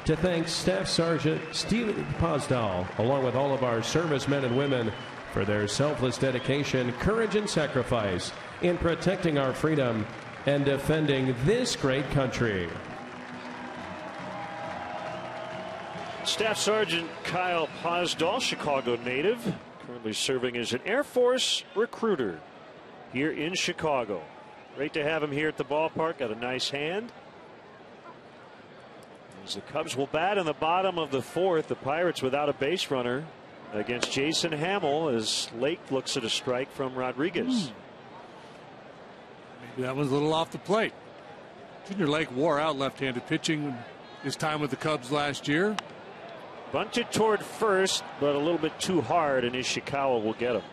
to thank Staff Sergeant Stephen Posdal, along with all of our servicemen and women, for their selfless dedication, courage, and sacrifice in protecting our freedom and defending this great country. Staff Sergeant Kyle Posdal, Chicago native, currently serving as an Air Force recruiter here in Chicago. Great to have him here at the ballpark. Got a nice hand. As the Cubs will bat in the bottom of the fourth, the Pirates without a base runner against Jason Hamill as Lake looks at a strike from Rodriguez. Maybe that one's a little off the plate. Junior Lake wore out left-handed pitching his time with the Cubs last year. Bunted toward first, but a little bit too hard, and Ishikawa will get him.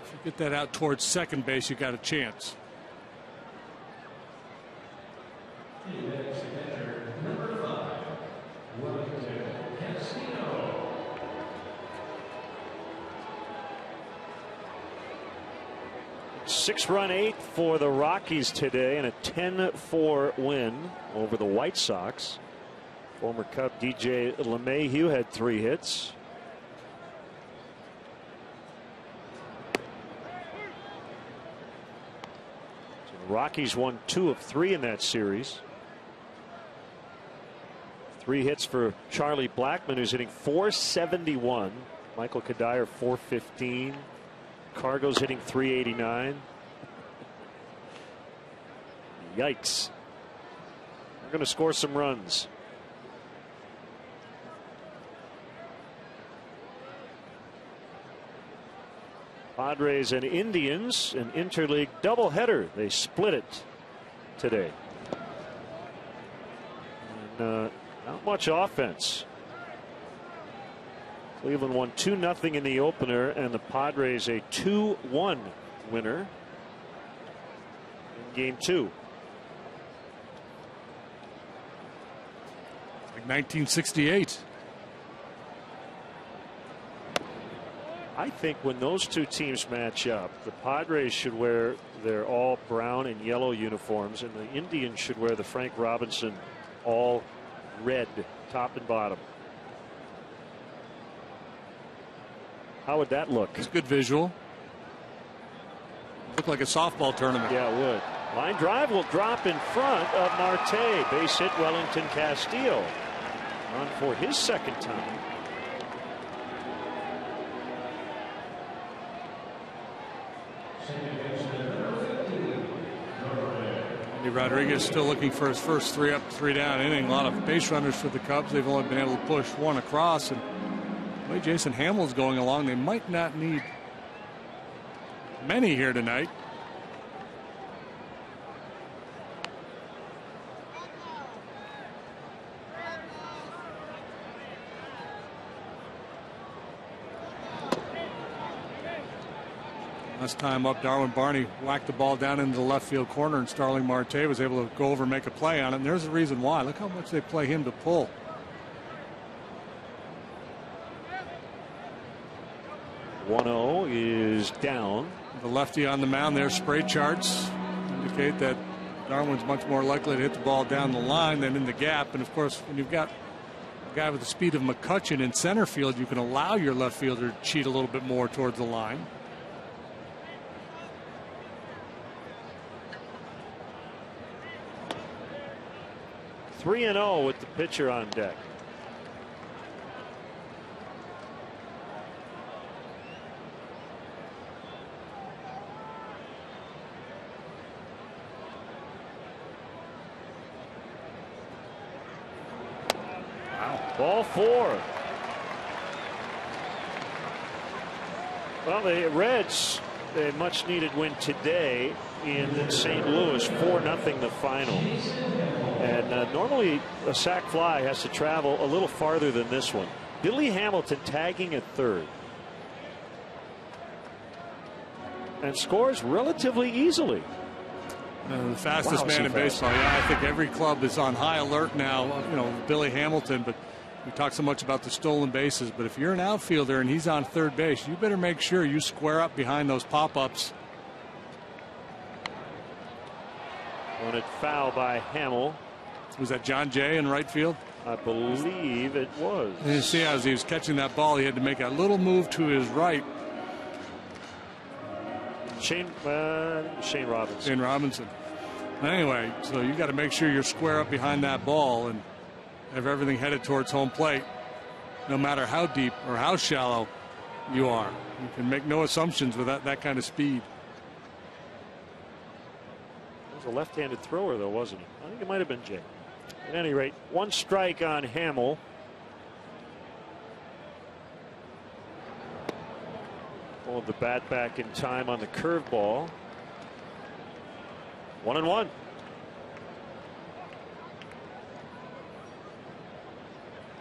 If you get that out towards second base, you got a chance. Six-run eighth for the Rockies today, and a 10-4 win over the White Sox. Former Cub DJ LeMahieu had 3 hits. So the Rockies won 2 of 3 in that series. 3 hits for Charlie Blackmon, who's hitting .471. Michael Kadire .415. Cargo's hitting .389. Yikes. We're going to score some runs. Padres and Indians, an interleague doubleheader. They split it today. And, not much offense. Cleveland won 2-0 in the opener, and the Padres a 2-1 winner in game 2. 1968. I think when those two teams match up, the Padres should wear their all brown and yellow uniforms, and the Indians should wear the Frank Robinson all red top and bottom. How would that look? It's a good visual. Look like a softball tournament. Yeah, it would. Line drive will drop in front of Marte. Base hit Wellington Castillo. On for his second time. Andy Rodriguez still looking for his first 3 up, 3 down inning. A lot of base runners for the Cubs. They've only been able to push 1 across, and the way Jason Hamill's going along, they might not need many here tonight. Last time up, Darwin Barney whacked the ball down into the left field corner, and Starling Marte was able to go over and make a play on it. And there's the reason why. Look how much they play him to pull. .10 is down. The lefty on the mound there. Spray charts indicate that Darwin's much more likely to hit the ball down the line than in the gap. And of course, when you've got a guy with the speed of McCutchen in center field, you can allow your left fielder to cheat a little bit more towards the line. .3-0 with the pitcher on deck. Wow. Ball 4. Well, the Reds, a much needed win today in St. Louis, 4-0 the final. And normally a sac fly has to travel a little farther than this one. Billy Hamilton tagging at third. And scores relatively easily. The fastest man in baseball. Yeah, I think every club is on high alert now. You know, Billy Hamilton, but we talk so much about the stolen bases. But if you're an outfielder and he's on third base, you better make sure you square up behind those pop-ups. Wanted foul by Hamill. Was that John Jay in right field? I believe it was. And you see, as he was catching that ball, he had to make a little move to his right. Shane Robinson. Shane Robinson. Anyway, so you got to make sure you're square up behind that ball and have everything headed towards home plate, no matter how deep or how shallow you are. You can make no assumptions with that kind of speed. It was a left-handed thrower, though, wasn't it? I think it might have been Jay. At any rate, 1 strike on Hamill. Pulled the bat back in time on the curveball. 1-1.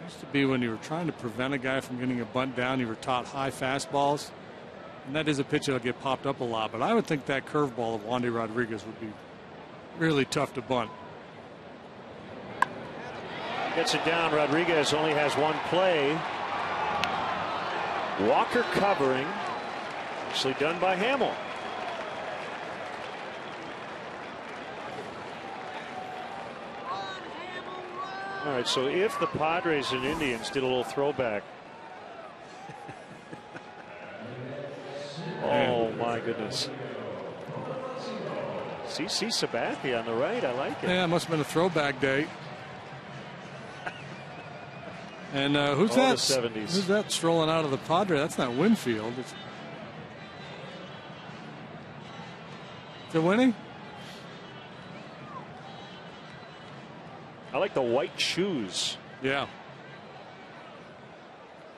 Used to be when you were trying to prevent a guy from getting a bunt down, you were taught high fastballs. And that is a pitch that'll get popped up a lot. But I would think that curveball of Wandy Rodriguez would be really tough to bunt. Gets it down. Rodriguez only has 1 play. Walker covering. Actually done by Hamill. All right, so if the Padres and Indians did a little throwback. Oh, my goodness. CC Sabathia on the right. I like it. Yeah, it must have been a throwback day. And who's that? The 70s. Who's that strolling out of the Padre? That's not Winfield. Is it Winnie? I like the white shoes. Yeah.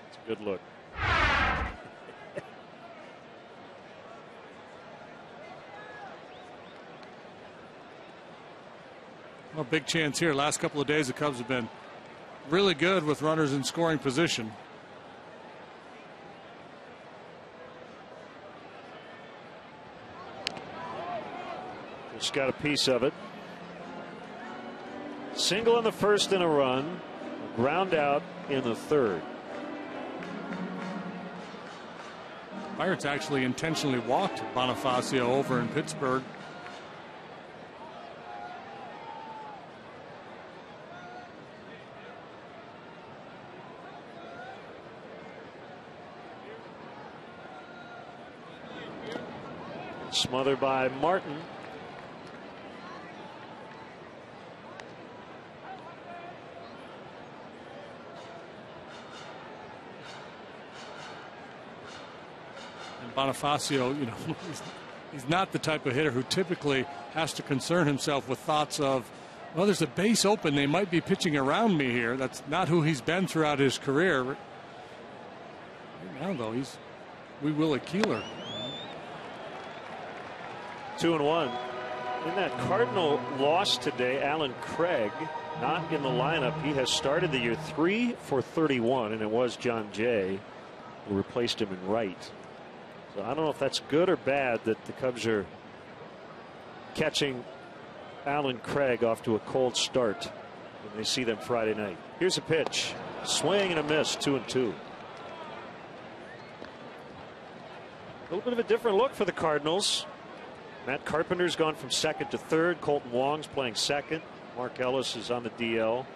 It's a good look. Well, big chance here. Last couple of days, the Cubs have been really good with runners in scoring position. Just got a piece of it. Single in the first and a run. Ground out in the third. Pirates actually intentionally walked Bonifacio over in Pittsburgh. Smothered by Martin. And Bonifacio, you know, he's not the type of hitter who typically has to concern himself with thoughts of, well, there's a base open, they might be pitching around me here. That's not who he's been throughout his career. Right now, though, we will a Keeler. 2-1. In that Cardinal loss today, Alan Craig not in the lineup. He has started the year 3 for 31, and it was John Jay who replaced him in right. So I don't know if that's good or bad that the Cubs are catching Alan Craig off to a cold start when they see them Friday night. Here's a pitch. Swing and a miss. 2-2. A little bit of a different look for the Cardinals. Matt Carpenter's gone from second to third. Colton Wong's playing second. Mark Ellis is on the DL.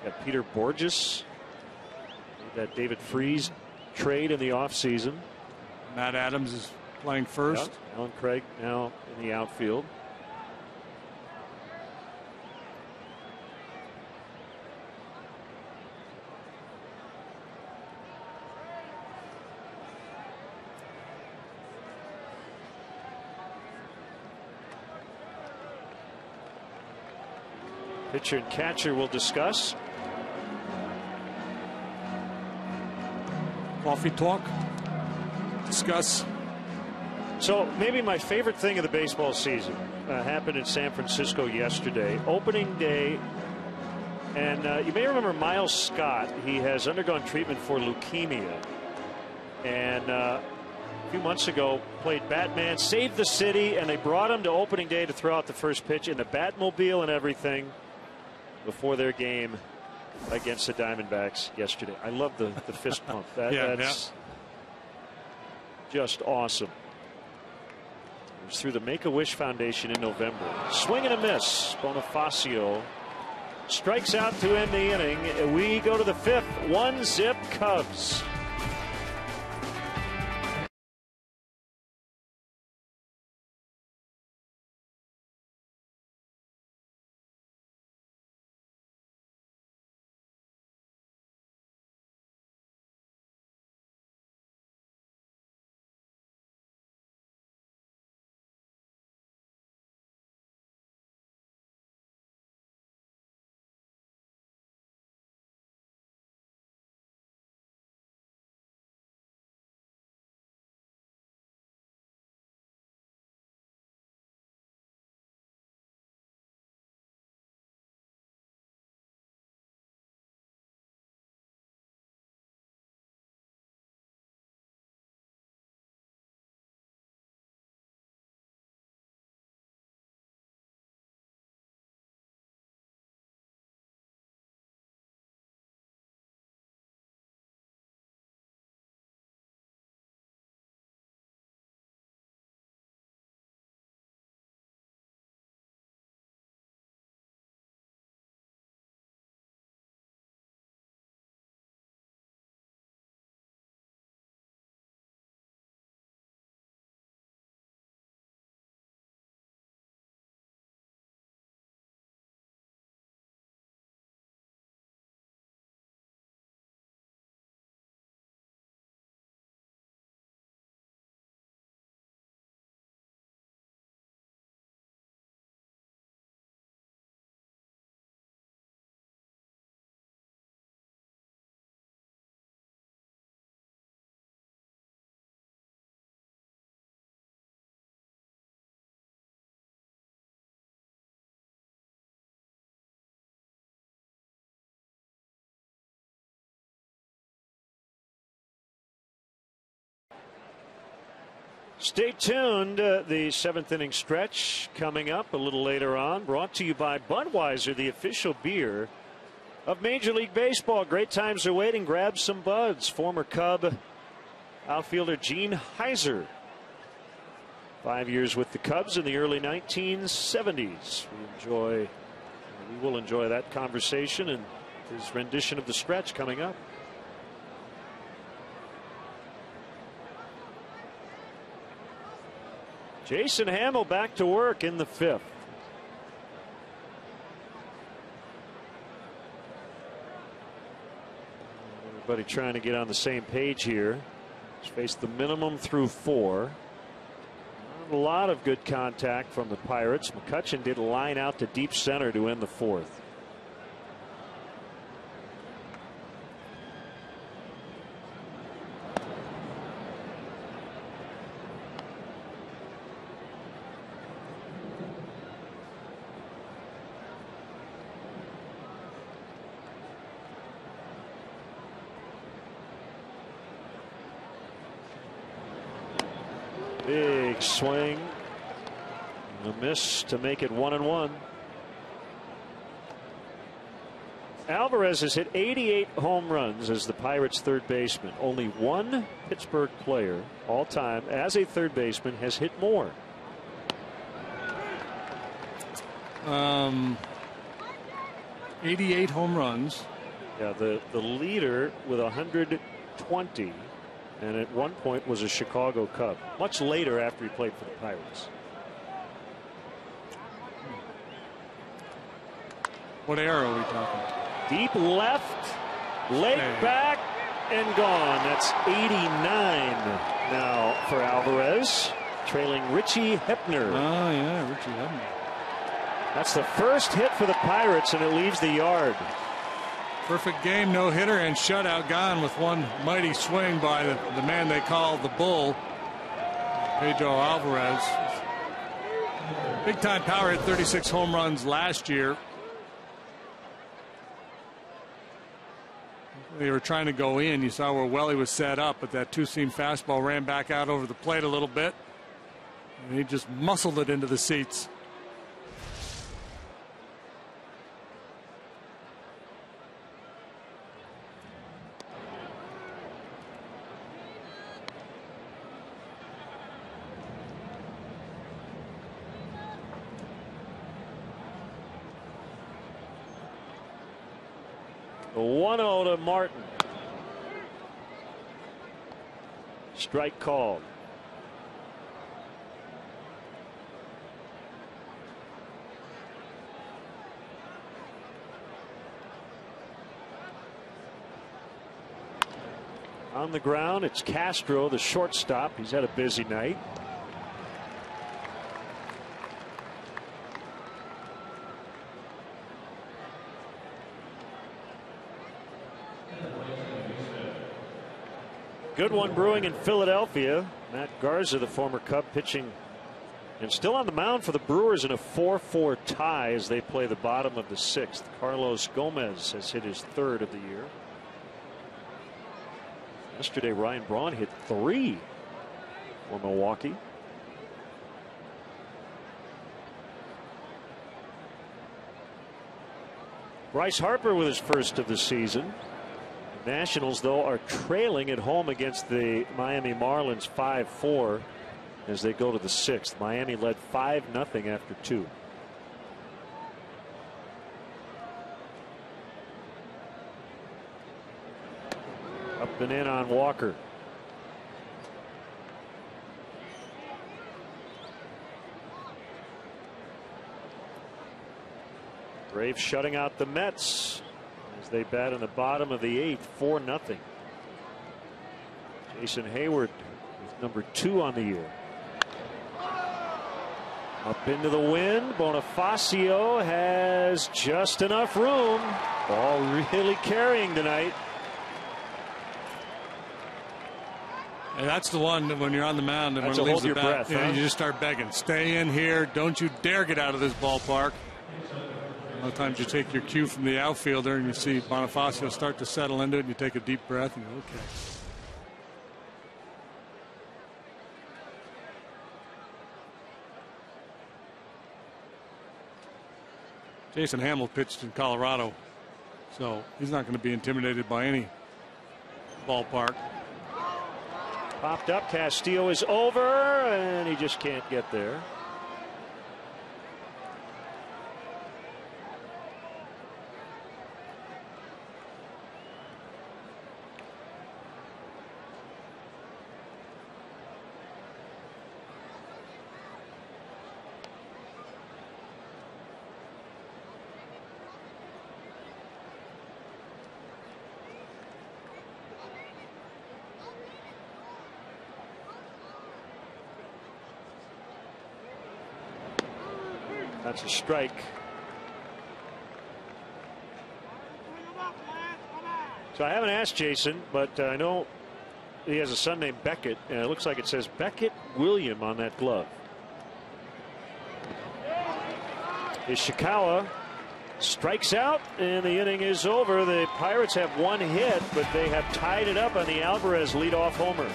Got Peter Borges. That David Freese trade in the offseason. Matt Adams is playing first. Yep. Alan Craig now in the outfield. Pitcher and catcher will discuss. Coffee talk. Discuss. So maybe my favorite thing of the baseball season happened in San Francisco yesterday. Opening day. And you may remember Miles Scott. He has undergone treatment for leukemia. And a few months ago played Batman, saved the city, and they brought him to opening day to throw out the first pitch in the Batmobile and everything before their game against the Diamondbacks yesterday. I love the fist pump. That's just awesome. It was through the Make-A-Wish Foundation in November. Swing and a miss. Bonifacio strikes out to end the inning. We go to the 5th. 1-zip Cubs. Stay tuned. The 7th inning stretch coming up a little later on. Brought to you by Budweiser, the official beer of Major League Baseball. Great times are waiting. Grab some buds. Former Cub outfielder Gene Heiser. 5 years with the Cubs in the early 1970s. We will enjoy that conversation and his rendition of the stretch coming up. Jason Hamill back to work in the 5th. Everybody trying to get on the same page here. He's faced the minimum through 4. Not a lot of good contact from the Pirates. McCutchen did line out to deep center to end the 4th. Big swing. A miss to make it 1-1. Alvarez has hit 88 home runs as the Pirates' third baseman. Only one Pittsburgh player all time as a third baseman has hit more. 88 home runs. Yeah, the leader with 120. And at one point was a Chicago Cub. Much later after he played for the Pirates. What era are we talking? Deep left, leg back, and gone. That's 89 now for Alvarez, trailing Richie Hepner. Oh, yeah, Richie Hepner. That's the first hit for the Pirates, and it leaves the yard. Perfect game, no hitter and shutout gone with one mighty swing by the man they call the Bull, Pedro Alvarez. Big time power, hit 36 home runs last year. They were trying to go in. You saw where Welly was set up, but that two-seam fastball ran back out over the plate a little bit, and he just muscled it into the seats. 1-0 to Martin. Strike called. On the ground, it's Castro, the shortstop. He's had a busy night. Good one brewing in Philadelphia. Matt Garza, the former Cub, pitching and still on the mound for the Brewers in a 4-4 tie as they play the bottom of the 6th. Carlos Gomez has hit his 3rd of the year. Yesterday, Ryan Braun hit 3 for Milwaukee. Bryce Harper with his 1st of the season. The Nationals, though, are trailing at home against the Miami Marlins 5-4 as they go to the 6th. Miami led 5-0 after 2. Up and in on Walker. Braves shutting out the Mets as they bat in the bottom of the 8th, 4-0. Jason Hayward with number 2 on the year. Up into the wind. Bonifacio has just enough room. Ball really carrying tonight. And that's the one that when you're on the mound and That's when it a leaves hold the your bat, breath, huh? you just start begging, stay in here. Don't you dare get out of this ballpark. A lot of times you take your cue from the outfielder and you see Bonifacio start to settle into it and you take a deep breath and you go, okay. Jason Hamill pitched in Colorado, so he's not going to be intimidated by any ballpark. Popped up. Castillo is over, and he just can't get there. That's a strike. So I haven't asked Jason, but I know he has a son named Beckett, and it looks like it says Beckett William on that glove. Ishikawa strikes out, and the inning is over. The Pirates have 1 hit, but they have tied it up on the Alvarez leadoff homer.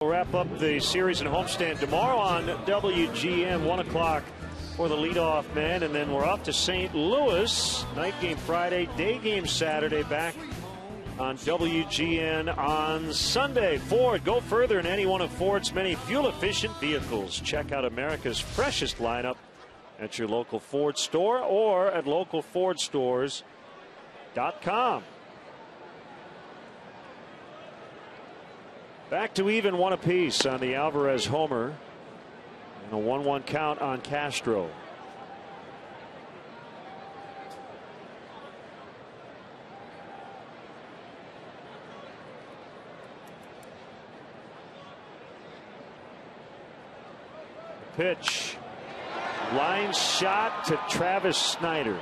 We'll wrap up the series in homestand tomorrow on WGN, 1 o'clock for the leadoff man, and then we're off to St. Louis. Night game Friday, day game Saturday, back on WGN on Sunday. Ford, go further in any one of Ford's many fuel-efficient vehicles. Check out America's freshest lineup at your local Ford store or at localfordstores.com. Back to even one apiece on the Alvarez homer. And a 1-1 count on Castro. Pitch. Line shot to Travis Snider.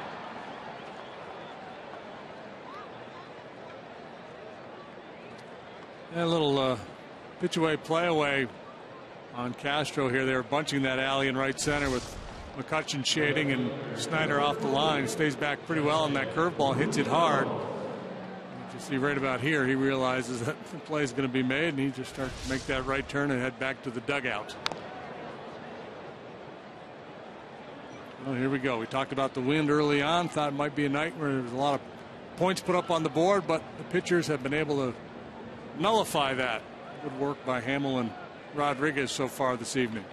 A little pitch away, play away on Castro here. They were bunching that alley in right center with McCutchen shading and Snider off the line. Stays back pretty well on that curveball, hits it hard. You see right about here, he realizes that the play is going to be made, and he just starts to make that right turn and head back to the dugout. Well, here we go. We talked about the wind early on. Thought it might be a night where there was a lot of points put up on the board, but the pitchers have been able to nullify that. Good work by Hamill and Rodriguez so far this evening.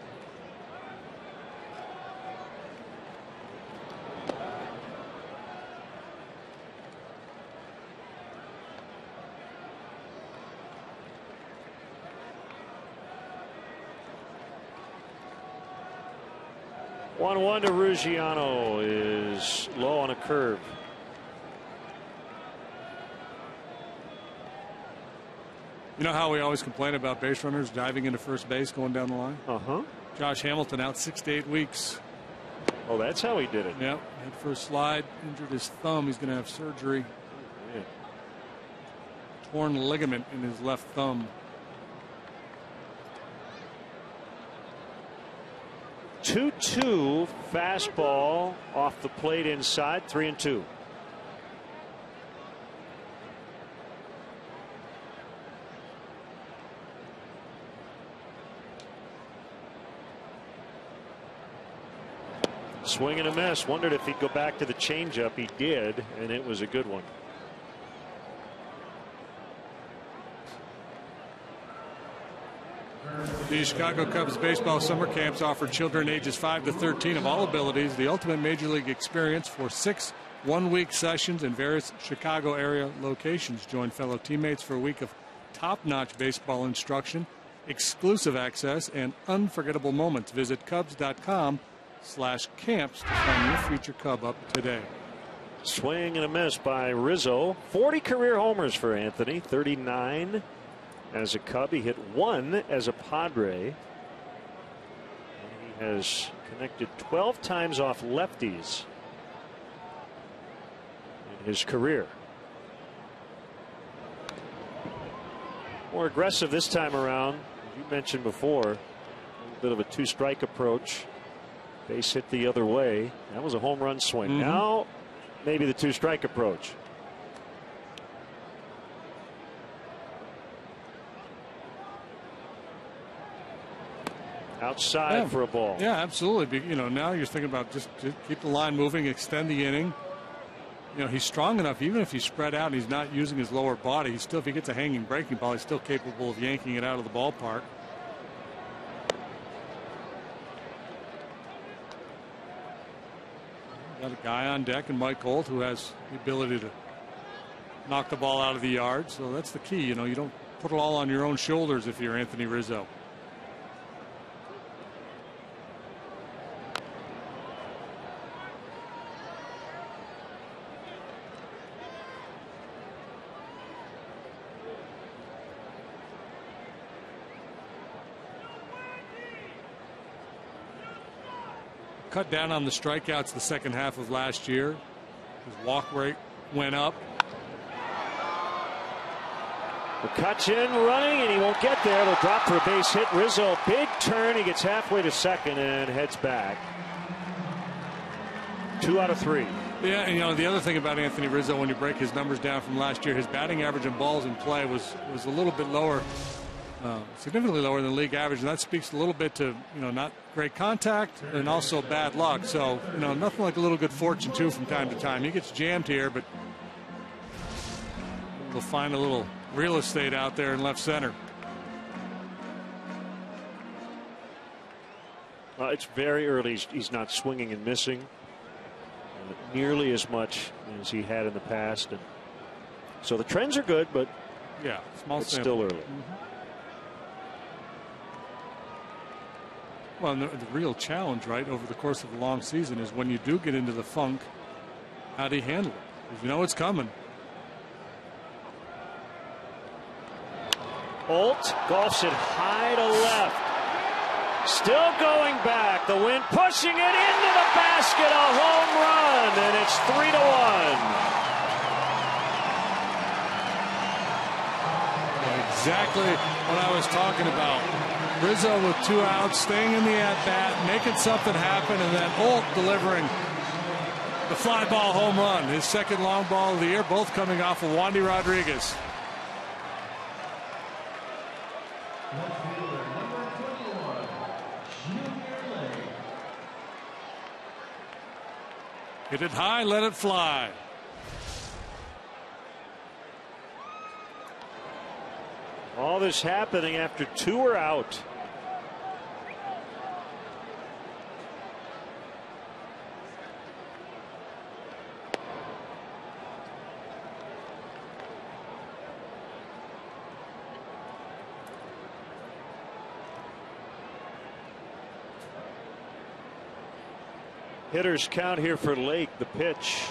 One to Ruggiano is low on a curve. You know how we always complain about base runners diving into first base going down the line? Josh Hamilton out 6 to 8 weeks. Oh, that's how he did it. Yep. Head first slide, injured his thumb. He's going to have surgery. Yeah. Torn ligament in his left thumb. 2-2 fastball off the plate inside, 3-2. Swing and a miss. Wondered if he'd go back to the changeup. He did, and it was a good one. The Chicago Cubs baseball summer camps offer children ages 5 to 13 of all abilities the ultimate major league experience for 6 one-week sessions in various Chicago area locations. Join fellow teammates for a week of top-notch baseball instruction, exclusive access, and unforgettable moments. Visit Cubs.com/camps to find your future Cub up today. Swing and a miss by Rizzo. 40 career homers for Anthony. 39 as a Cub. He hit 1 as a Padre. And he has connected 12 times off lefties in his career. More aggressive this time around. As you mentioned before, a little bit of a two-strike approach. Base hit the other way. That was a home run swing. Now maybe the two-strike approach. Outside for a ball. Yeah, absolutely. You know, now you're thinking about just keep the line moving, extend the inning. You know, he's strong enough, even if he's spread out and he's not using his lower body, he's still, if he gets a hanging breaking ball, he's still capable of yanking it out of the ballpark. Got a guy on deck and Mike Holt who has the ability to knock the ball out of the yard. So that's the key. You know, you don't put it all on your own shoulders if you're Anthony Rizzo. Cut down on the strikeouts the second half of last year. His walk rate went up. McCutchen running, and he won't get there. It'll drop for a base hit. Rizzo, big turn. He gets halfway to second and heads back. 2 out of 3. Yeah, and you know, the other thing about Anthony Rizzo, when you break his numbers down from last year, his batting average and balls in play was a little bit lower significantly lower than league average, and that speaks a little bit to, not great contact and also bad luck. So, nothing like a little good fortune too from time to time. He gets jammed here, but we'll find a little real estate out there in left center. It's very early. He's not swinging and missing nearly as much as he had in the past, and so the trends are good, but yeah, it's still early. Well, the real challenge, right, over the course of a long season is when you do get into the funk, how do you handle it? Because you know it's coming. Holt golfs it high to left. Still going back. The wind pushing it into the basket. A home run, and it's 3-1. Exactly what I was talking about. Rizzo with 2 outs, staying in the at-bat, making something happen, and then Holt delivering the fly ball home run. His second long ball of the year, both coming off of Wandy Rodriguez. Hit it high, let it fly. All this happening after 2 are out. Hitters count here for Lake. The pitch.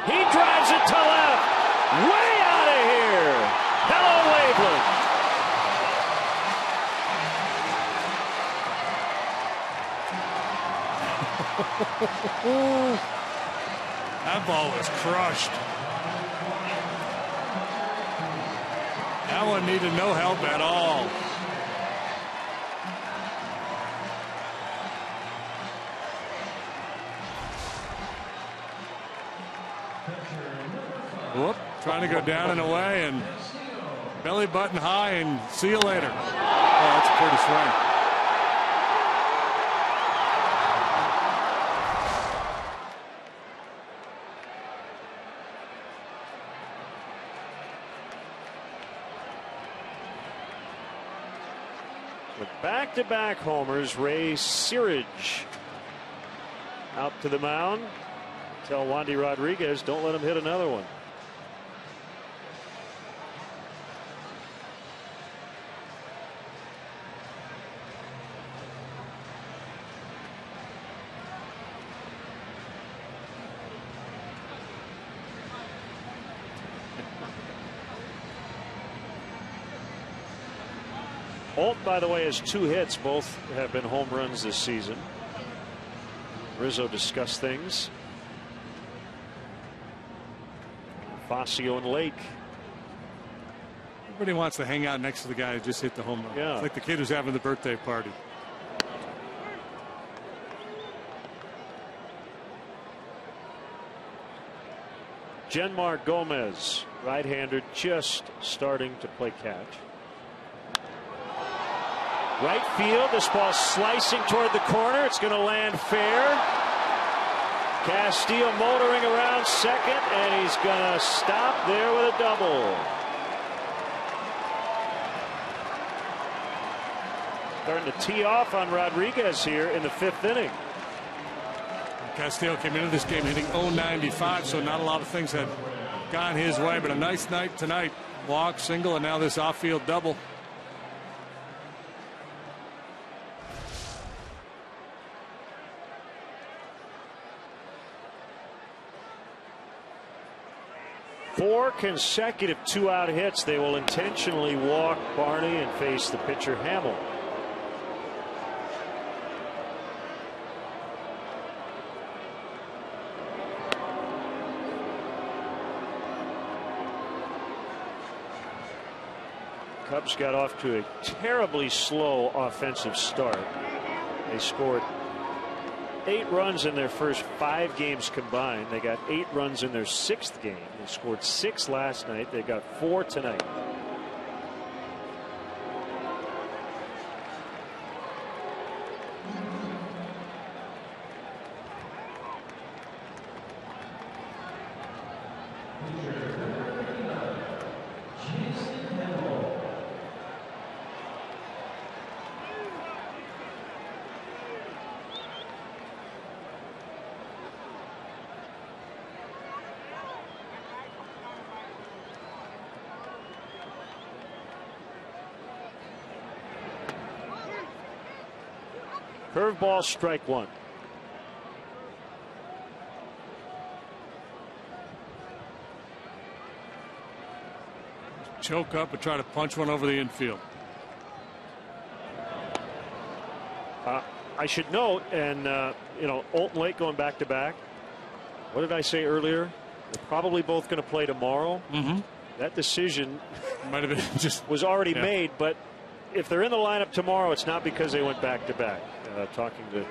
He drives it to left. Way out of here. Hello, Waveland. That ball was crushed. That one needed no help at all. Whoop, trying to go down and away, and belly button high, and see you later. Oh, that's a pretty swing. With back-to-back homers, Ray Searage out to the mound. Tell Wandy Rodriguez, don't let him hit another one. Holt, by the way, has 2 hits. Both have been home runs this season. Rizzo discussed things. Fascio and Lake. Everybody wants to hang out next to the guy who just hit the home run. Yeah. It's like the kid who's having the birthday party. Genmar Gomez, right-hander, just starting to play catch. Right field, this ball slicing toward the corner. It's going to land fair. Castillo motoring around second, and he's going to stop there with a double. Starting to tee off on Rodriguez here in the 5th inning. Castillo came into this game hitting .095, so not a lot of things had gone his way, but a nice night tonight. Walk, single, and now this off-field double. Four consecutive 2-out hits. They will intentionally walk Barney and face the pitcher Hamill. Cubs got off to a terribly slow offensive start. They scored 8 runs in their first 5 games combined. They got 8 runs in their 6th game. They scored 6 last night. They got 4 tonight. Curveball, strike one. Choke up and try to punch one over the infield. I should note, and Olt and Lake going back to back. What did I say earlier? They're probably both going to play tomorrow. That decision might have been just was already made, but if they're in the lineup tomorrow, it's not because they went back to back. Talking to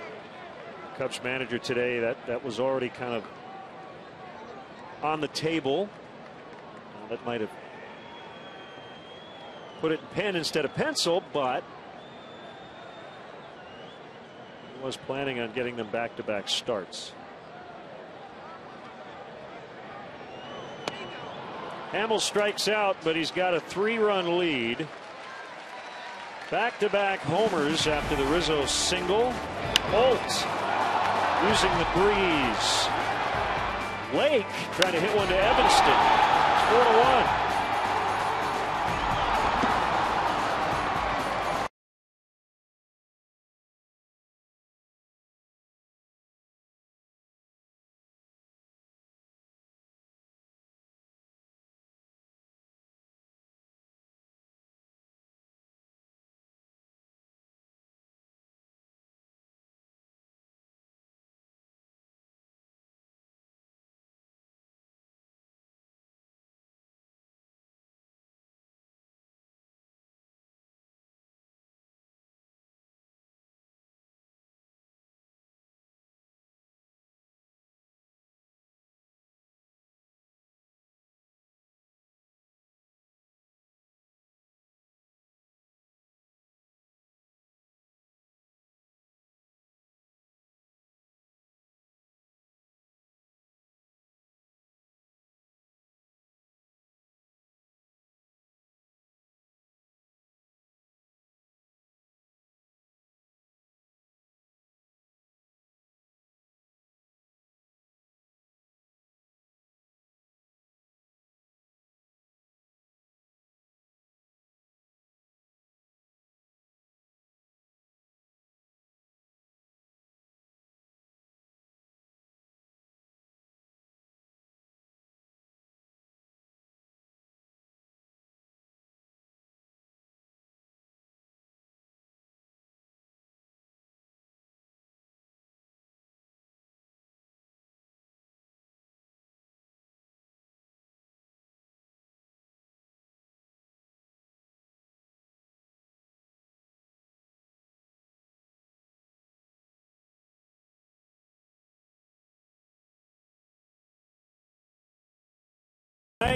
Cubs manager today, that was already kind of on the table. That might have put it in pen instead of pencil, but he was planning on getting them back-to-back starts. Hamel strikes out, but he's got a 3-run lead. Back-to-back homers after the Rizzo single. Olt using the breeze. Lake trying to hit one to Evanston. It's 4-1.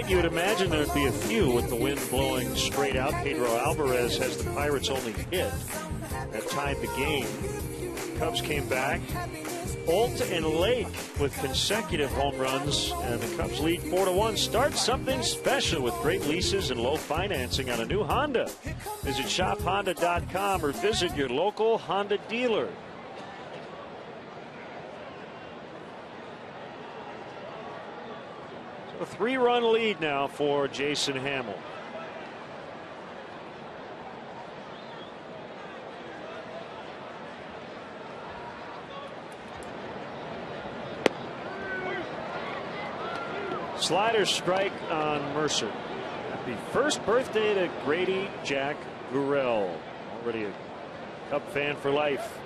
You would imagine there would be a few with the wind blowing straight out. Pedro Alvarez has the Pirates' only hit that tied the game. Cubs came back. Olt and Lake with consecutive home runs, and the Cubs lead 4-1. Start something special with great leases and low financing on a new Honda. Visit shophonda.com or visit your local Honda dealer. A 3-run lead now for Jason Hamel. Slider strike on Mercer. Happy first birthday to Grady Jack Gurrell. Already a Cub fan for life.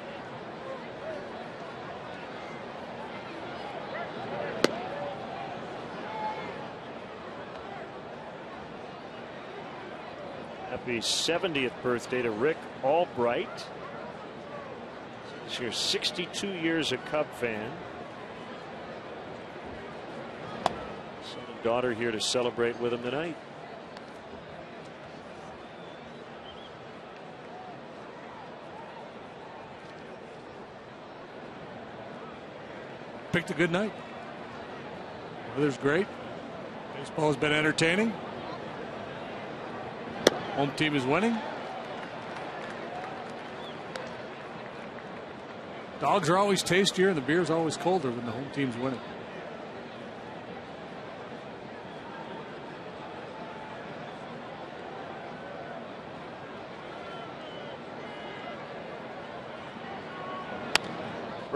Happy 70th birthday to Rick Albright. He's here 62 years a Cub fan. Son and daughter here to celebrate with him tonight. Picked a good night. Weather's great. Baseball has been entertaining. Home team is winning. Dogs are always tastier and the beer's always colder when the home team's winning.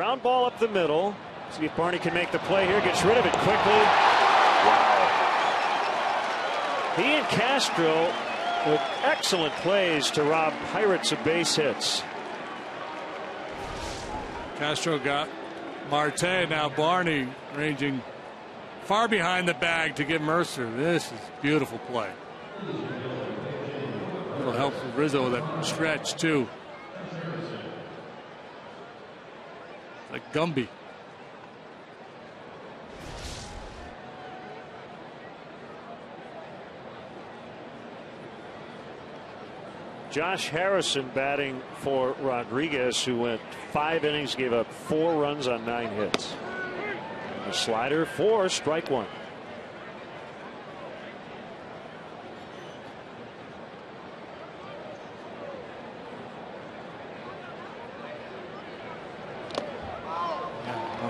Ground ball up the middle. See if Barney can make the play here. Gets rid of it quickly. Wow. He and Castro with excellent plays to rob Pirates of base hits. Castro got Marte. Now Barney ranging far behind the bag to get Mercer. This is beautiful play. A little help from Rizzo with that stretch too. Like Gumby. Josh Harrison batting for Rodriguez, who went 5 innings, gave up 4 runs on 9 hits. A slider for strike 1.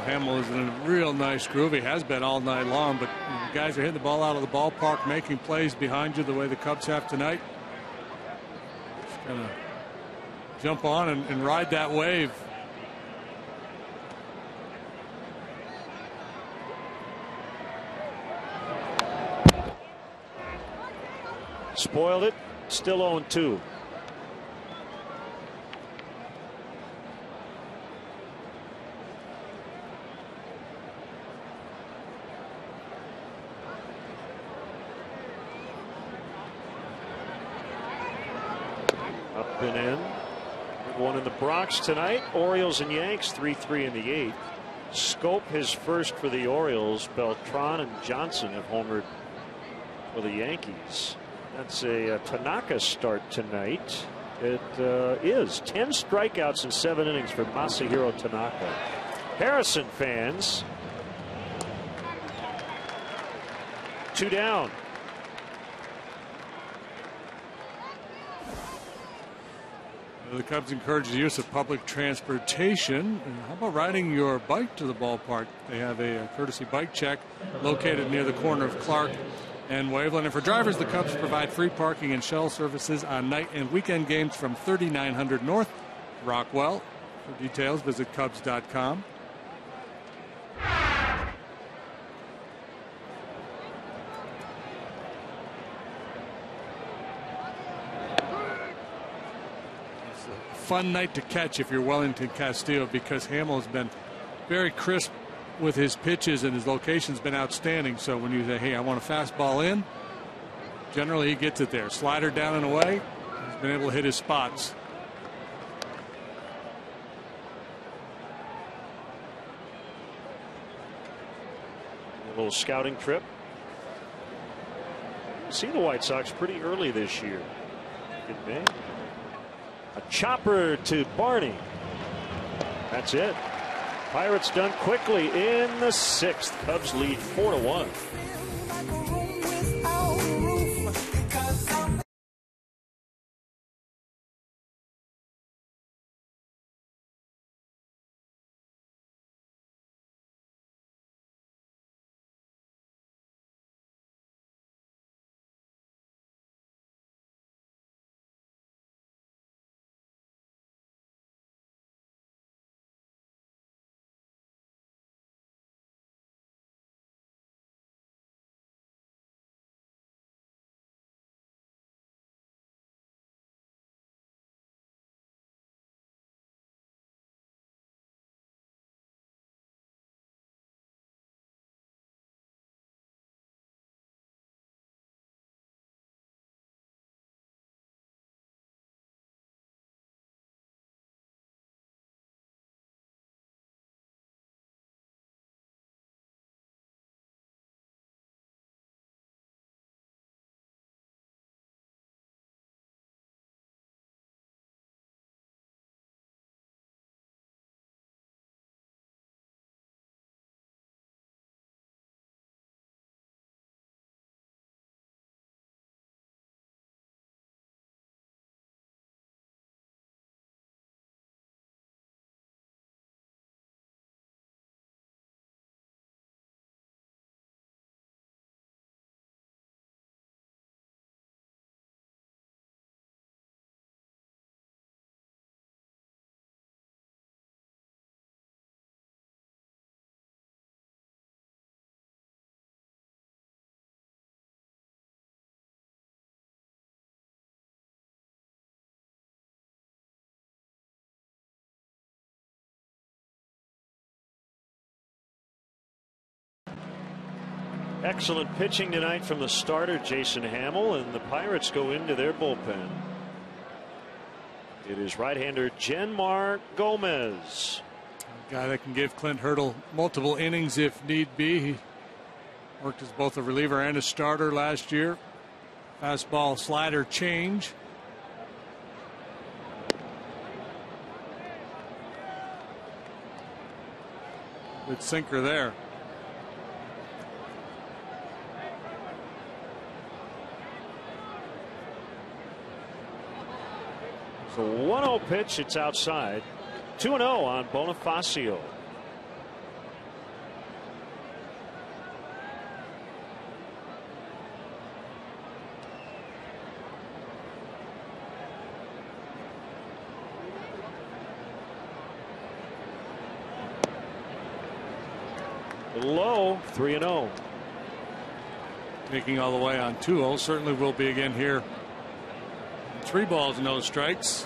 Hamill is in a real nice groove. He has been all night long, but the guys are hitting the ball out of the ballpark, making plays behind you the way the Cubs have tonight. Just gonna jump on and ride that wave. Spoiled it. Still 0-2. Up and in. One in the Bronx tonight. Orioles and Yanks 3-3 in the 8th. Scope his first for the Orioles. Beltran and Johnson have homered for the Yankees. That's a Tanaka start tonight. It is 10 strikeouts in 7 innings for Masahiro Tanaka. Harrison fans, 2 down. The Cubs encourage the use of public transportation. And how about riding your bike to the ballpark? They have a courtesy bike check located near the corner of Clark and Waveland. And for drivers, the Cubs provide free parking and shuttle services on night and weekend games from 3900 North Rockwell. For details, visit Cubs.com. Fun night to catch if you're Wellington Castillo, because Hamill has been very crisp with his pitches and his location's been outstanding. So when you say, hey, I want a fastball in, generally he gets it there. Slider down and away. He's been able to hit his spots. A little scouting trip. See the White Sox pretty early this year. In May. A chopper to Barney. That's it. Pirates done quickly in the 6th. Cubs lead 4-1. Excellent pitching tonight from the starter, Jason Hamill, and the Pirates go into their bullpen. It is right-hander Jenmar Gomez. A guy that can give Clint Hurdle multiple innings if need be. He worked as both a reliever and a starter last year. Fastball slider change. Good sinker there. So 1-0 pitch, it's outside. 2-0 on Bonifacio. Low, 3-0. Taking all the way on 2-0. Certainly will be again here. 3 balls, no strikes.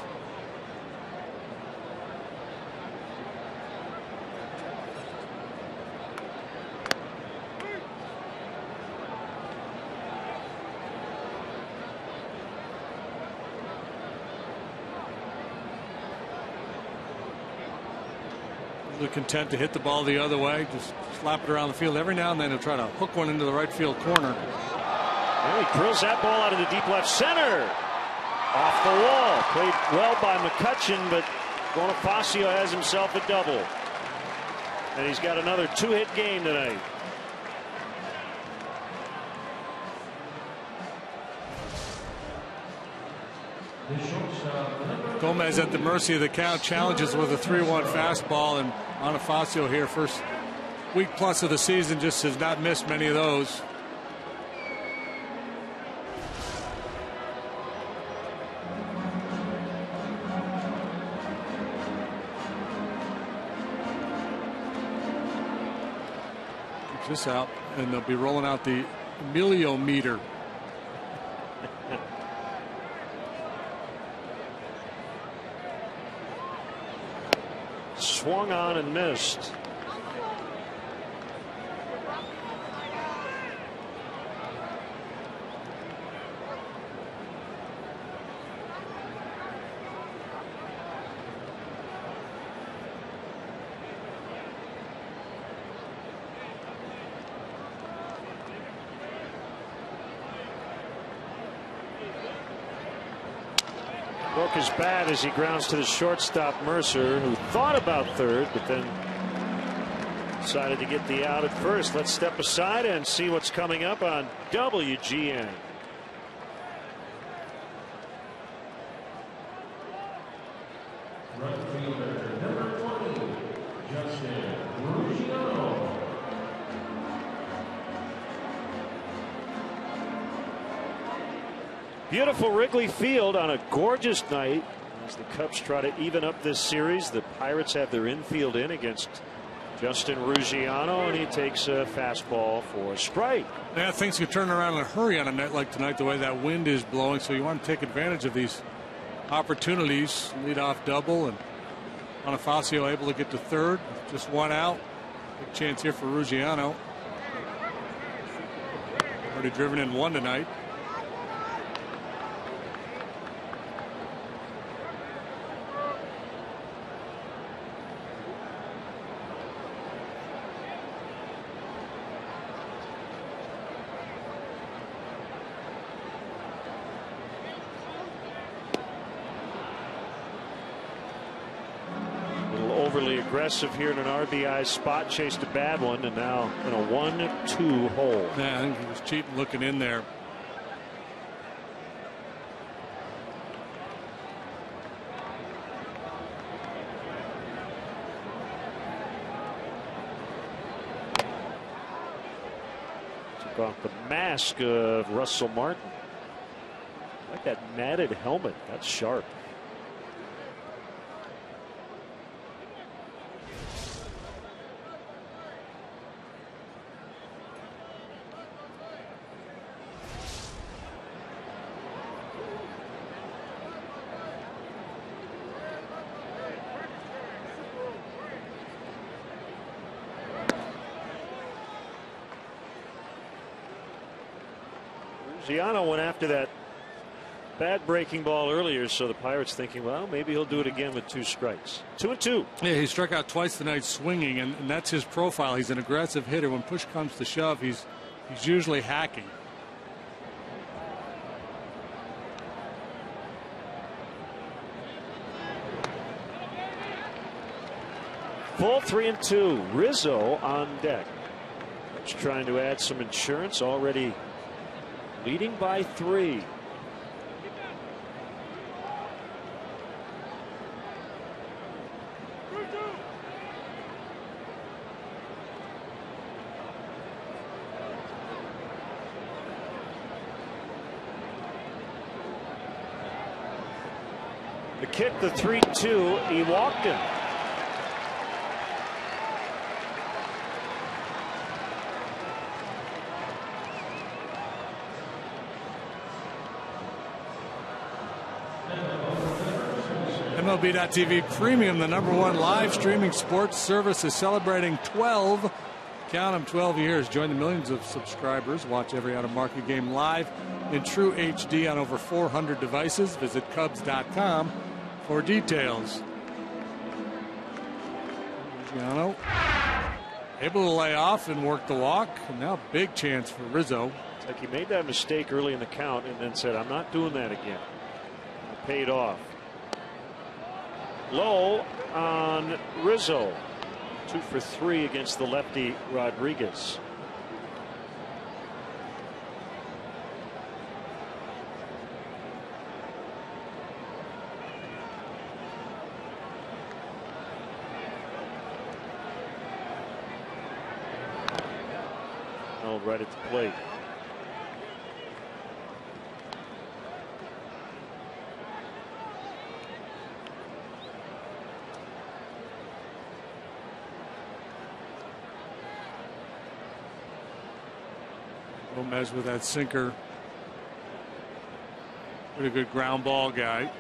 They're content to hit the ball the other way, just slap it around the field. Every now and then he'll try to hook one into the right field corner. Well, he drills that ball out of the deep left center. Off the wall. Played well by McCutchen, but Bonifacio has himself a double. And he's got another 2-hit game tonight. Gomez at the mercy of the count, challenges with a 3-1 fastball, and Bonifacio here, first week plus of the season, just has not missed many of those. Keeps this out, and they'll be rolling out the Emilio meter. Swung on and missed. Broke his bat as he grounds to the shortstop Mercer, who thought about third, but then decided to get the out at first. Let's step aside and see what's coming up on WGN. Right fielder, number 20, Justin Ruggiero. Beautiful Wrigley Field on a gorgeous night as the Cubs try to even up this series. The Pirates have their infield in against Justin Ruggiero, and he takes a fastball for a strike. Yeah, things can turn around in a hurry on a night like tonight, the way that wind is blowing. So you want to take advantage of these opportunities. Lead off double, and Bonifacio able to get to third. Just one out. Big chance here for Ruggiero. Already driven in one tonight. Overly aggressive here in an RBI spot, chased a bad one, and now in a 1-2 hole. Yeah, I think he was cheating looking in there. Took off the mask of Russell Martin. I like that matted helmet. That's sharp. Giano went after that bad breaking ball earlier, so the Pirates thinking, well, maybe he'll do it again with 2 strikes. 2-2. Yeah, he struck out twice tonight swinging, and that's his profile. He's an aggressive hitter. When push comes to shove, he's usually hacking. Full 3-2. Rizzo on deck. Just trying to add some insurance, already leading by 3. The kick, the 3-2, he walked him. MLB.TV Premium, the #1 live streaming sports service, is celebrating 12, count them, 12 years. Join the millions of subscribers. Watch every out-of-market game live in true HD on over 400 devices. Visit Cubs.com for details. Giano able to lay off and work the walk. And now big chance for Rizzo. It's like he made that mistake early in the count and then said, I'm not doing that again. It paid off. Low on Rizzo. 2 for 3 against the lefty Rodriguez. Oh, right at the plate. Gomez with that sinker. Pretty good ground ball guy.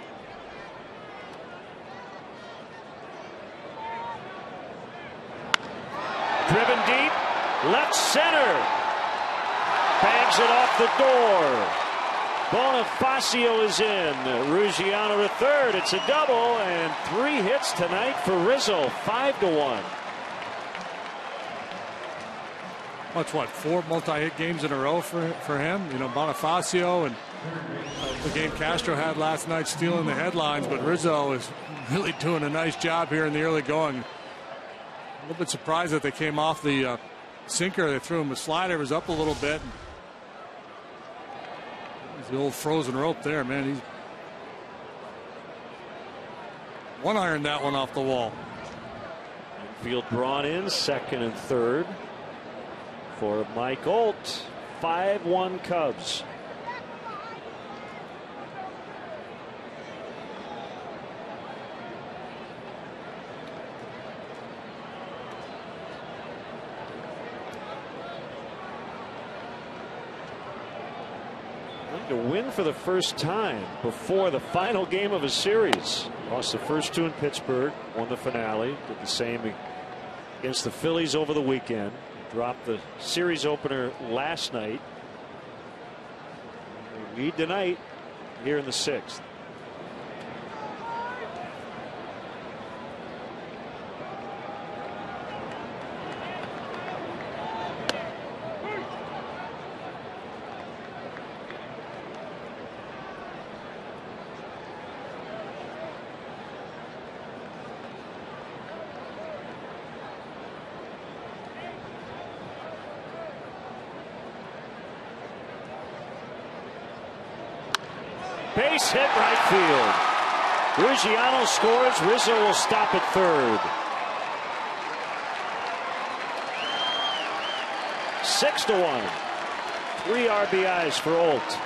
Driven deep, left center. Bangs it off the door. Bonifacio is in. Ruggiano to third. It's a double and 3 hits tonight for Rizzo. 5-1. What's 4 multi-hit games in a row for him? You know, Bonifacio and the game Castro had last night stealing the headlines, but Rizzo is really doing a nice job here in the early going. A little bit surprised that they came off the sinker. They threw him a slider, was up a little bit. He's the old frozen rope there, man. He's one-ironed that one off the wall. Infield brought in, second and third for Mike Olt. 5-1 Cubs. To win for the first time before the final game of a series. Lost the first 2 in Pittsburgh, won the finale, did the same against the Phillies over the weekend. Dropped the series opener last night. They lead tonight here in the 6th. Base hit right field. Ruggiano scores. Rizzo will stop at third. 6-1. 3 RBIs for Olt.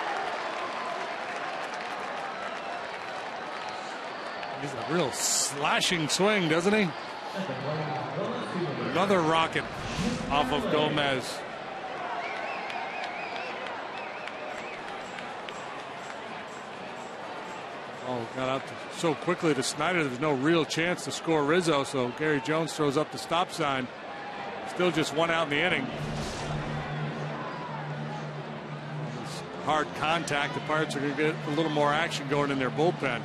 He's a real slashing swing, doesn't he? Another rocket off of Gomez. Oh, got out so quickly to Snyder. There's no real chance to score Rizzo, so Gary Jones throws up the stop sign. Still just 1 out in the inning. hard contact, the Pirates are going to get a little more action going in their bullpen.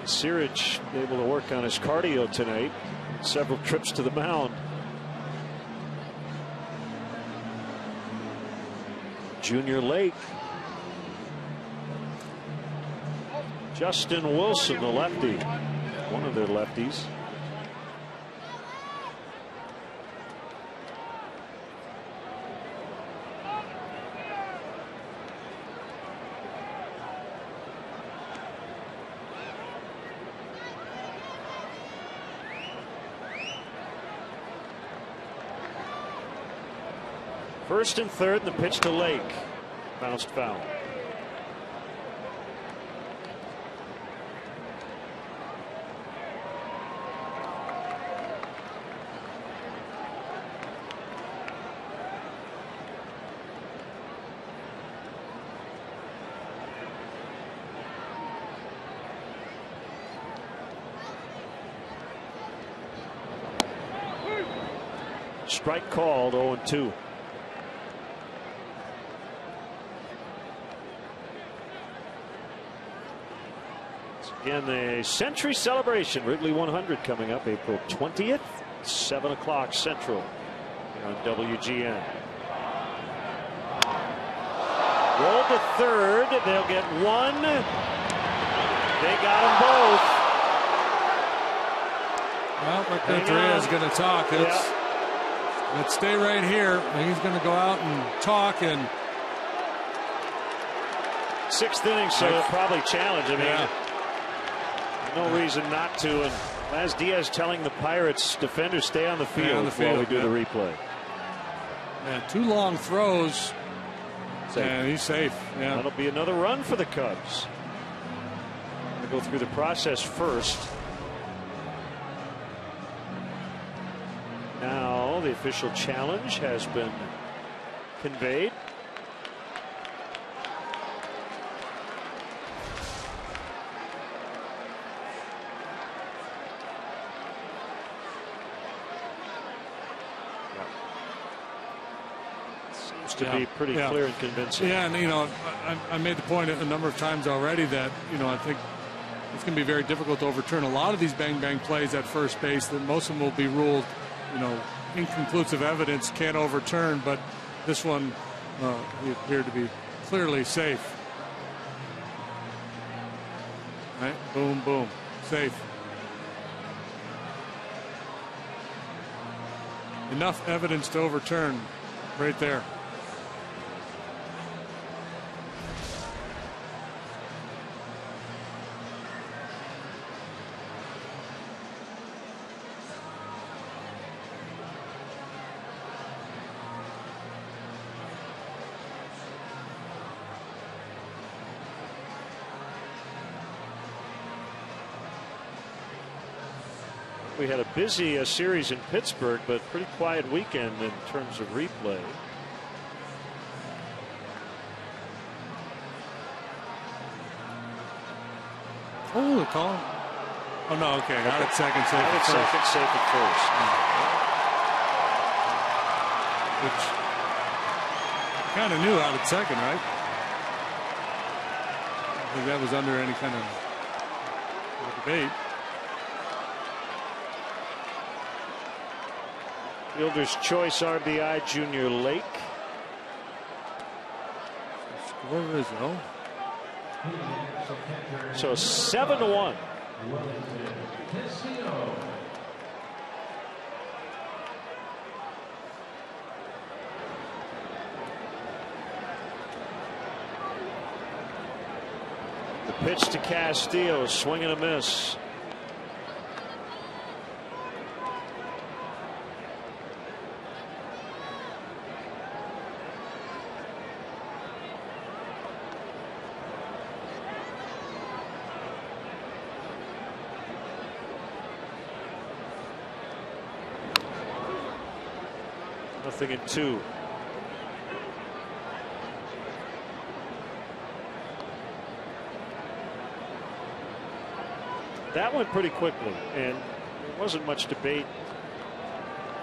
Sirich able to work on his cardio tonight. Several trips to the mound. Junior Lake. Justin Wilson, the lefty. One of their lefties. First and third, the pitch to Lake. Bounced foul. Strike called, 0-2. Again, the Century Celebration, Wrigley 100 coming up April 20th, 7 o'clock Central on WGN. Roll to third. They'll get one. They got them both. Well, Rick Renteria is going to talk. Let's stay right here. And he's going to go out and talk. And sixth inning, so they'll probably challenge. I mean, no reason not to. And Laz Diaz telling the Pirates defenders stay on the field, while we do the replay. Yeah, 2 long throws. Safe. And he's safe. Yeah. That'll be another run for the Cubs. We'll go through the process first. Now the official challenge has been conveyed. To be pretty clear and convincing. Yeah, and you know, I made the point a number of times already that, you know, I think it's going to be very difficult to overturn a lot of these bang plays at first base. That most of them will be ruled, you know, inconclusive evidence, can't overturn. But this one he appeared to be clearly safe. Right, boom, boom, safe. Enough evidence to overturn, right there. We had a busy series in Pittsburgh, but pretty quiet weekend in terms of replay. Oh, the call. Oh, no, okay. Out at second, safe at first. Second, safe at first. Which kind of knew out at second, right? I think that was under any kind of debate. Fielder's choice RBI, Junior Lake. Score Rizzo. So 7-1. The pitch to Castillo, swing and a miss. Nothing in 2. That went pretty quickly, and there wasn't much debate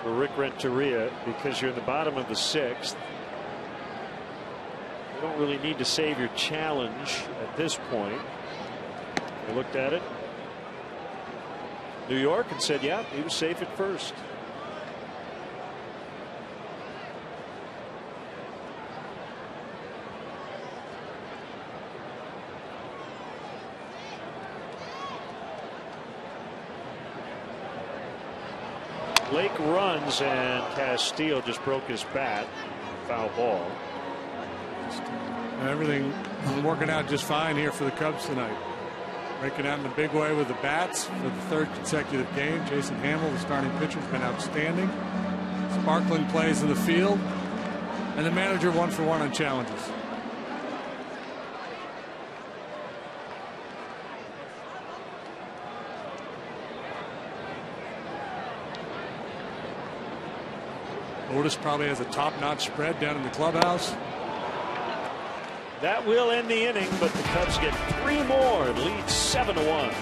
for Rick Renteria because you're in the bottom of the 6th. You don't really need to save your challenge at this point. They looked at it, New York, and said, yeah, he was safe at first. Blake runs, and Castillo just broke his bat. Foul ball. Everything working out just fine here for the Cubs tonight. Breaking out in a big way with the bats for the 3rd consecutive game. Jason Hammel, the starting pitcher, has been outstanding. Sparkling plays in the field. And the manager 1 for 1 on challenges. Otis probably has a top-notch spread down in the clubhouse. That will end the inning, but the Cubs get 3 more and lead 7-1.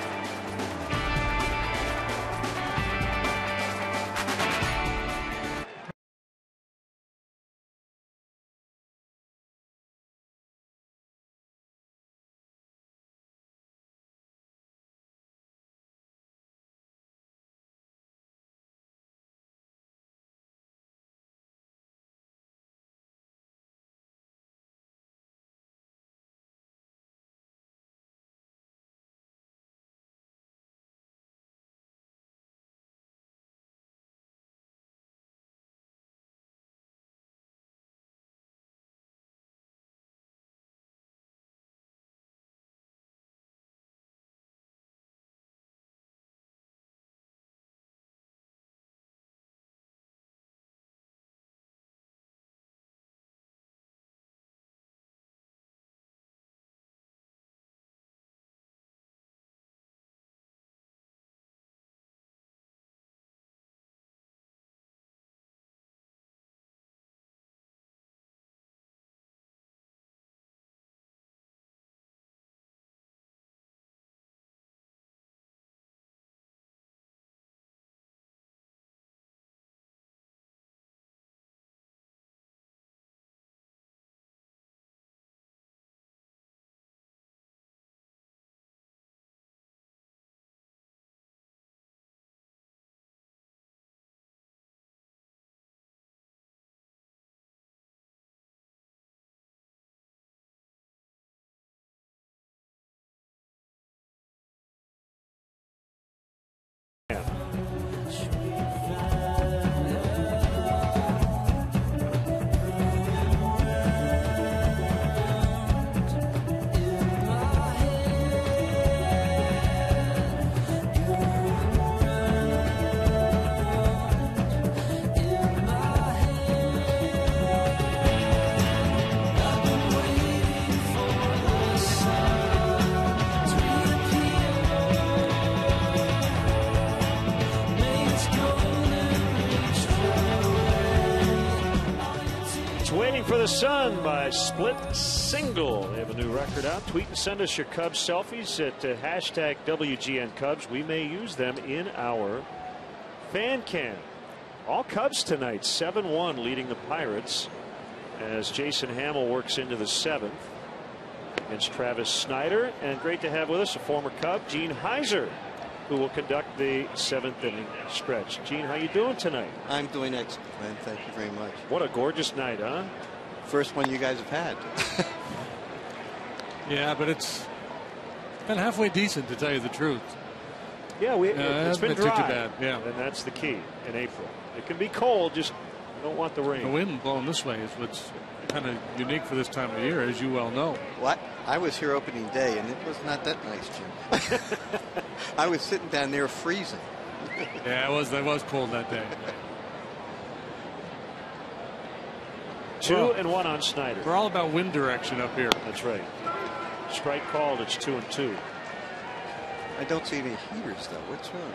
Waiting for the Sun by Split Single. They have a new record out. Tweet and send us your Cubs selfies at hashtag WGN Cubs. We may use them in our fan cam. All Cubs tonight, 7-1 leading the Pirates as Jason Hammel works into the 7th against Travis Snyder. And great to have with us a former Cub, Gene Heiser, who will conduct the 7th inning stretch. Gene, how you doing tonight? I'm doing excellent, man. Thank you very much. What a gorgeous night, huh? First one you guys have had. Yeah, but it's been halfway decent, to tell you the truth. Yeah, it's been dry. Too bad. Yeah, and that's the key in April. It can be cold, just don't want the rain. The wind blowing this way is what's kind of unique for this time of year, as you well know. What? I was here opening day, and it was not that nice, Jim. I was sitting down there freezing. Yeah, it was cold that day. 2-1 on Snyder. We're all about wind direction up here. That's right. Strike called. It's 2-2. I don't see any heaters though. What's wrong?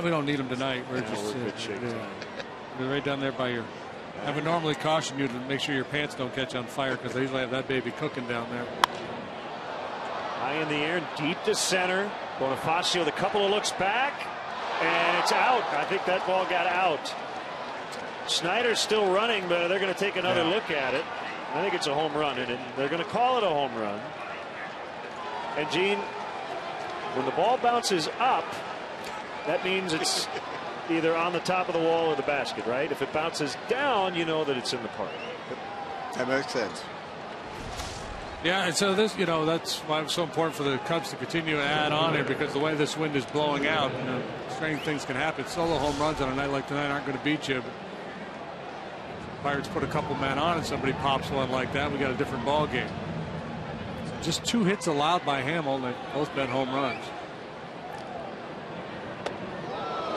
We don't need them tonight. We're good shape. We're right down there by your. I would normally caution you to make sure your pants don't catch on fire because they usually have that baby cooking down there. High in the air, deep to center. Bonifacio with a couple of looks back. And it's out. I think that ball got out. Snyder's still running, but they're going to take another look at it. I think it's a home run, and they're going to call it a home run. And Gene, when the ball bounces up, that means it's either on the top of the wall or the basket, right? If it bounces down, you know that it's in the park. That makes sense. Yeah, and so this, that's why it's so important for the Cubs to continue to add on here, because the way this wind is blowing out, strange things can happen. Solo home runs on a night like tonight aren't going to beat you. But Pirates put a couple men on and somebody pops one like that, we got a different ball game. Just 2 hits allowed by Hamill, and they've both been home runs.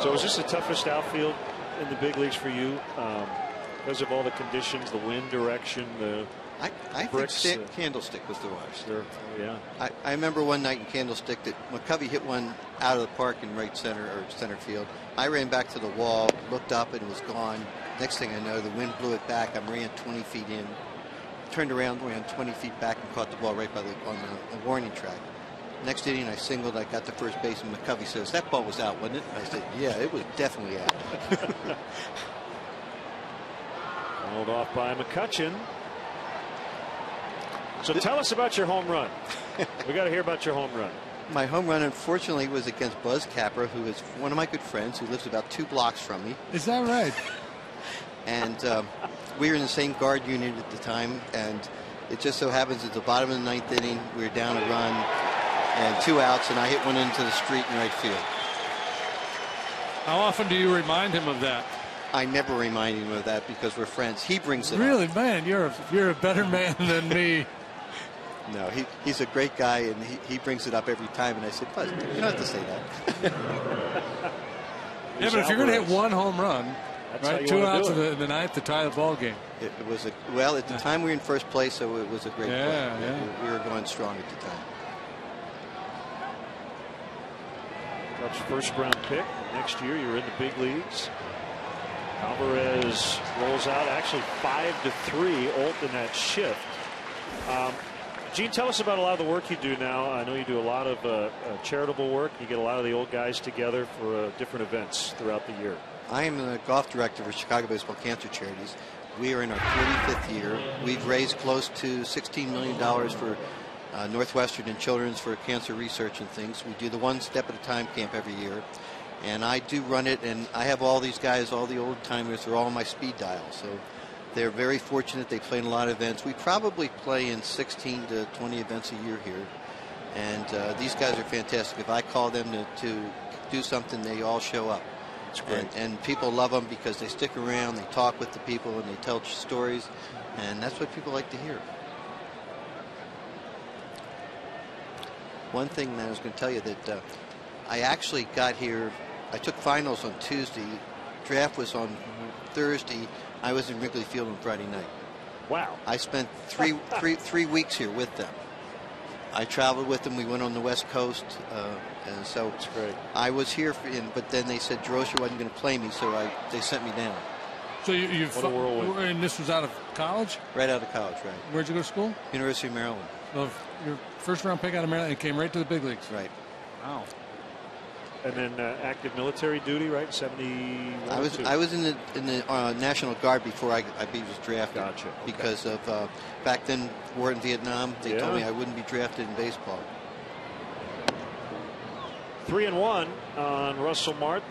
So is this the toughest outfield in the big leagues for you because of all the conditions, the wind direction, the I bricks, think Candlestick was the worst. Sure. Yeah. I remember one night in Candlestick that McCovey hit one out of the park in right center or center field. I ran back to the wall, looked up, and it was gone. Next thing I know, the wind blew it back. I ran 20 feet in, turned around, ran 20 feet back, and caught the ball right by on the warning track. Next inning, I singled. I got to first base, and McCovey says, "That ball was out, wasn't it?" I said, "Yeah, it was definitely out." Fouled off by McCutchen. So tell us about your home run. We got to hear about your home run. My home run, unfortunately, was against Buzz Capper, who is one of my good friends, who lives about 2 blocks from me. Is that right? And we were in the same guard unit at the time, and it just so happens at the bottom of the 9th inning, we were down a run and 2 outs, and I hit one into the street in right field. How often do you remind him of that? I never remind him of that because we're friends. He brings it really, up. Man, you're a better man than me. No, he's a great guy, and he brings it up every time. And I said, "Buzz, you don't have to say that." Yeah, but if you're going to hit one home run, right, 2 outs in the 9th to tie the ball game. It was at the time we were in first place, so it was a great play. Yeah. We were going strong at the time. Cubs' first-round pick. Next year, you're in the big leagues. Alvarez rolls out, actually 5-3. Olt in that shift. Gene, tell us about a lot of the work you do now. I know you do a lot of charitable work. You get a lot of the old guys together for different events throughout the year. I am the golf director for Chicago Baseball Cancer Charities. We are in our 45th year. We've raised close to $16 million for Northwestern and Children's for cancer research and things. We do the One Step at a Time camp every year. And I do run it, and I have all these guys, all the old timers, they're all on my speed dial. So they're very fortunate. They play in a lot of events. We probably play in 16 to 20 events a year here. And these guys are fantastic. If I call them to do something, they all show up. And people love them because they stick around, they talk with the people, and they tell stories. And that's what people like to hear. One thing that I was going to tell you that I actually got here. I took finals on Tuesday. Draft was on Thursday. I was in Wrigley Field on Friday night. Wow. I spent three weeks here with them. I traveled with them. We went on the West Coast. And so that's great. I was here, but then they said Durocher wasn't going to play me, so they sent me down. So and this was out of college? Right out of college, right. Where'd you go to school? University of Maryland. So your first-round pick out of Maryland and came right to the big leagues. Right. Wow. And then active military duty, right? 71. I was in the National Guard before I was drafted. Gotcha. Okay. Because of back then war in Vietnam, they told me I wouldn't be drafted in baseball. 3-1 on Russell Martin.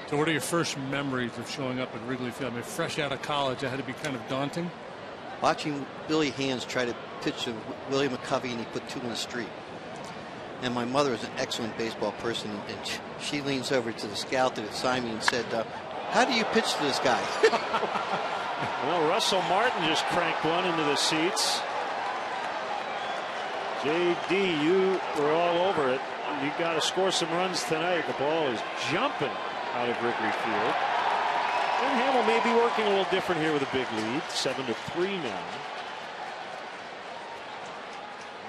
So what are your first memories of showing up at Wrigley Field? I mean, fresh out of college, that had to be kind of daunting. Watching Billy Hands try to pitch to Willie McCovey, and he put 2 in the street. And my mother is an excellent baseball person, and she leans over to the scout that assigned me and said, "How do you pitch to this guy?" Well, Russell Martin just cranked one into the seats. JD, you were all over it. You got to score some runs tonight. The ball is jumping out of Wrigley Field. And Hamill may be working a little different here with a big lead, 7-3 now.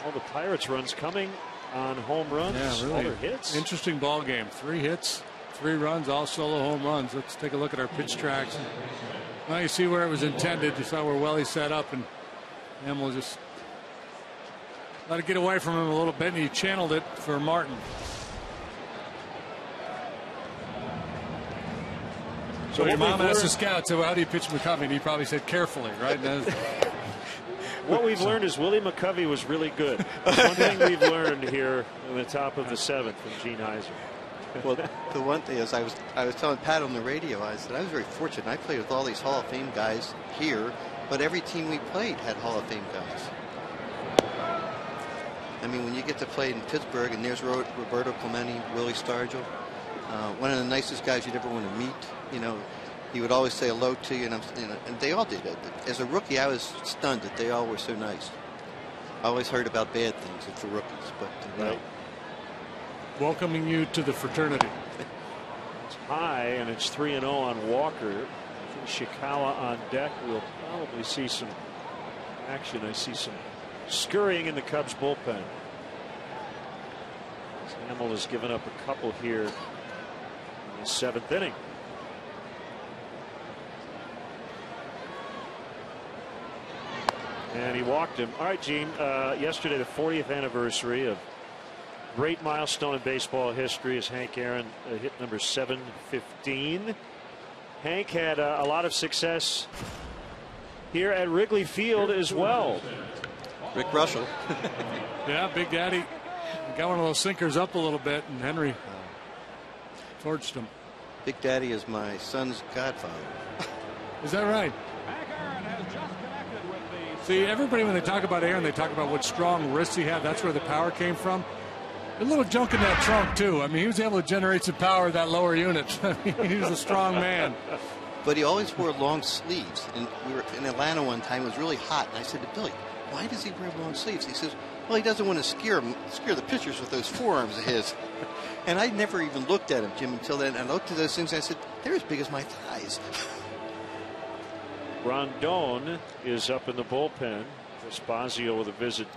All the Pirates runs coming on home runs. Yeah, really. All their hits. Interesting ball game. 3 hits, 3 runs, all solo home runs. Let's take a look at our pitch tracks. Now you see where it was intended. You saw where Welly set up, and Hamill just let it get away from him a little bit, and he channeled it for Martin. So your mom asked the scout, so how do you pitch McCovey? And he probably said carefully, right? What we've learned is Willie McCovey was really good. One thing we've learned here in the top of the 7th from Gene Heiser. Well, the one thing is, I was telling Pat on the radio, I said I was very fortunate. I played with all these Hall of Fame guys here, but every team we played had Hall of Fame guys. I mean, when you get to play in Pittsburgh, and there's Roberto Clemente, Willie Stargell, one of the nicest guys you'd ever want to meet. You know, he would always say hello to you, and they all did it. As a rookie, I was stunned that they all were so nice. I always heard about bad things for rookies, but right. Welcoming you to the fraternity. It's high, and it's 3-0 on Walker. I think Ishikawa on deck. We'll probably see some action. I see some scurrying in the Cubs bullpen. Hamill has given up a couple here in the 7th inning. And he walked him. All right, Gene. Yesterday, the 40th anniversary of great milestone in baseball history as Hank Aaron hit number 715. Hank had a lot of success here at Wrigley Field as well. Rick Russell. Yeah, Big Daddy got one of those sinkers up a little bit, and Henry torched him. Big Daddy is my son's godfather. Is that right? See, everybody, when they talk about Aaron, they talk about what strong wrists he had. That's where the power came from. A little junk in that trunk, too. I mean, he was able to generate some power in that lower unit. I mean, he was a strong man. But he always wore long sleeves. And we were in Atlanta one time. It was really hot. And I said to Billy, why does he wear long sleeves? He says, well, he doesn't want to scare the pitchers with those forearms of his. And I never even looked at him, Jim, until then. And I looked at those things and I said, they're as big as my thighs. Rondon is up in the bullpen. Espazio with a visit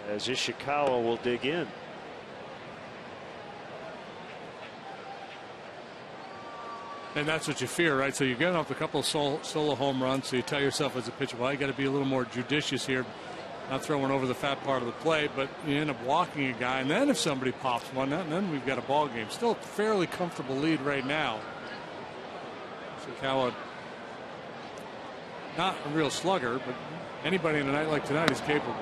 as Ishikawa will dig in. And that's what you fear, right? So you're getting off a couple of solo home runs, so you tell yourself as a pitcher, well, you got to be a little more judicious here, not throwing over the fat part of the plate, but you end up walking a guy, and then if somebody pops one, then we've got a ball game. Still a fairly comfortable lead right now. Ishikawa, not a real slugger, but anybody in a night like tonight is capable.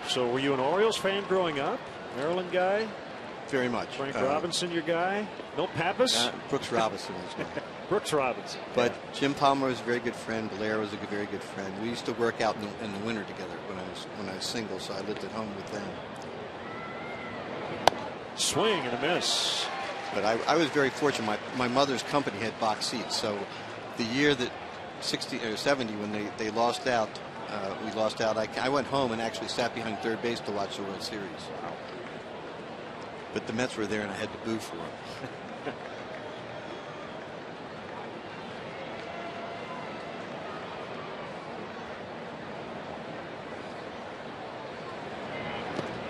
So were you an Orioles fan growing up? Maryland guy? Very much. Frank Robinson, your guy? No Pappas? Brooks Robinson was one. Brooks Robinson. But Jim Palmer was a very good friend. Blair was a very good friend. We used to work out in the winter together when I was single, so I lived at home with them. Swing and a miss. But I was very fortunate. My mother's company had box seats, so the year that 60 or 70 when they lost out, we lost out. I went home and actually sat behind third base to watch the World Series. But the Mets were there, and I had to boo for them.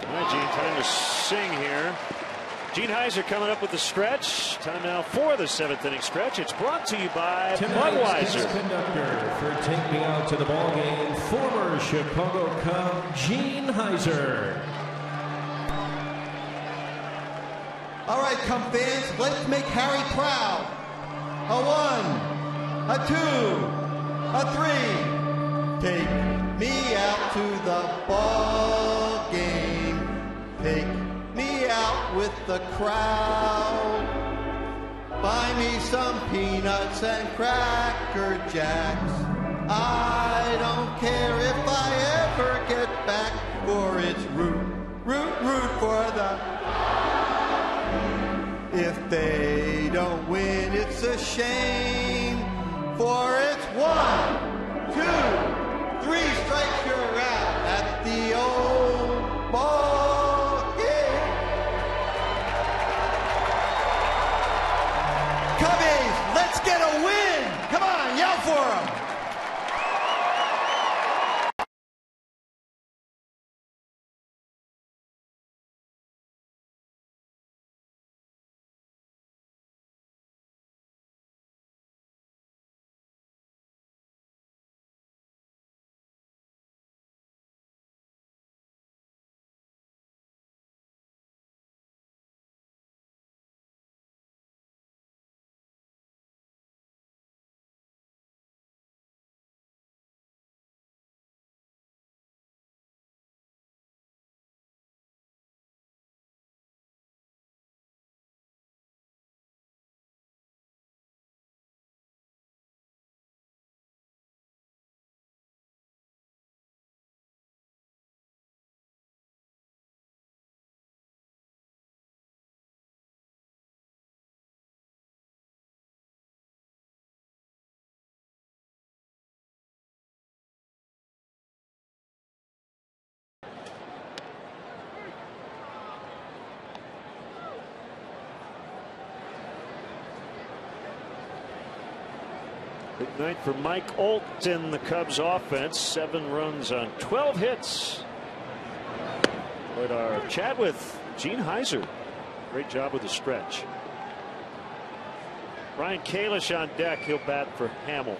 All right, Gene, time to sing here. Gene Heiser coming up with the stretch. Time now for the 7th inning stretch. It's brought to you by Budweiser. Conductor for Take Me Out to the Ball Game, former Chicago Cub Gene Heiser. All right, Cub fans, let's make Harry proud. A 1, a 2, a 3. Take me out to the ball game. Take me out with the crowd. Buy me some peanuts and Cracker Jacks. I don't care if I ever get back, for it's root for the. If they don't win, it's a shame, for it's 1, 2, 3 strikes, you're out at the old ball game. Cubbies, let's get a win. Come on, yell for them. Big night for Mike Olt in the Cubs offense. 7 runs on 12 hits. But our chat with Gene Heiser. Great job with the stretch. Ryan Kalish on deck. He'll bat for Hamill.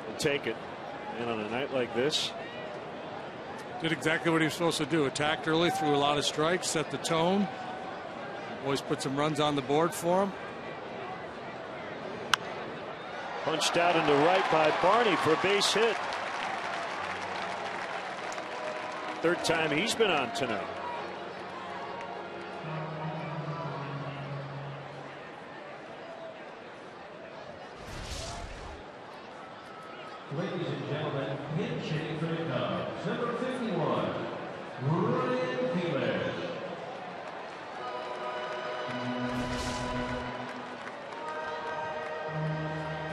We'll take it. And on a night like this, did exactly what he was supposed to do. Attacked early, threw a lot of strikes, set the tone. Boys put some runs on the board for him. Punched out into right by Barney for a base hit. Third time he's been on tonight. Ladies and gentlemen, pitching for the Cubs, number 51, Ryan Kalish.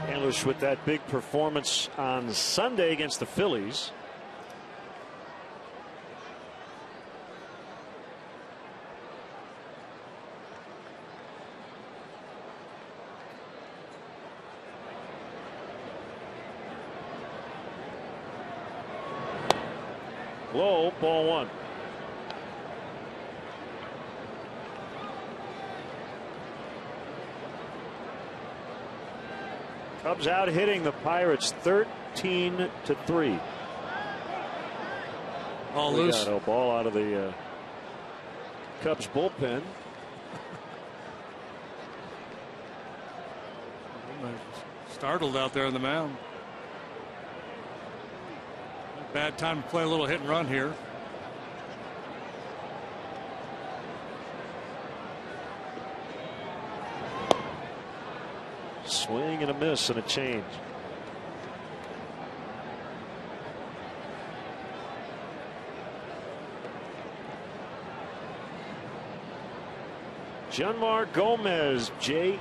Kalish with that big performance on Sunday against the Phillies. Low, ball 1. Cubs out hitting the Pirates 13-3. All loose. Got a ball out of the Cubs bullpen. Startled out there on the mound. Bad time to play a little hit and run here. Swing and a miss and a change. Jeanmar Gomez, Jeanmar.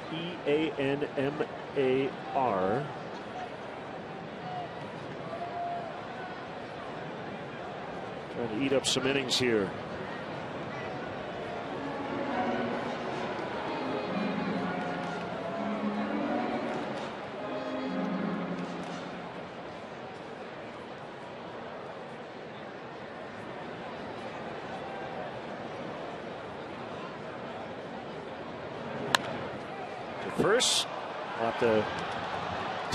Trying to eat up some innings here. First, we'll have to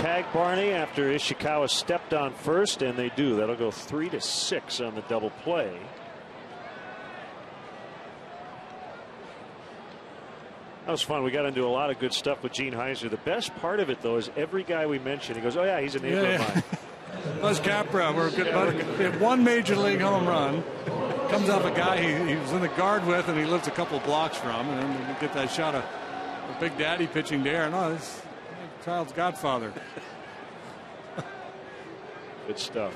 tag Barney after Ishikawa stepped on first, and they do. That'll go 3-6 on the double play. That was fun. We got into a lot of good stuff with Gene Heiser. The best part of it, though, is every guy we mention, he goes, "Oh yeah, he's a neighbor of mine." Buzz Capra, we're a good buddy. He had 1 major league home run. Comes off a guy he was in the guard with, and he lives a couple blocks from, and then you get that shot of Big Daddy pitching to Aaron. Oh, this child's godfather. Good stuff.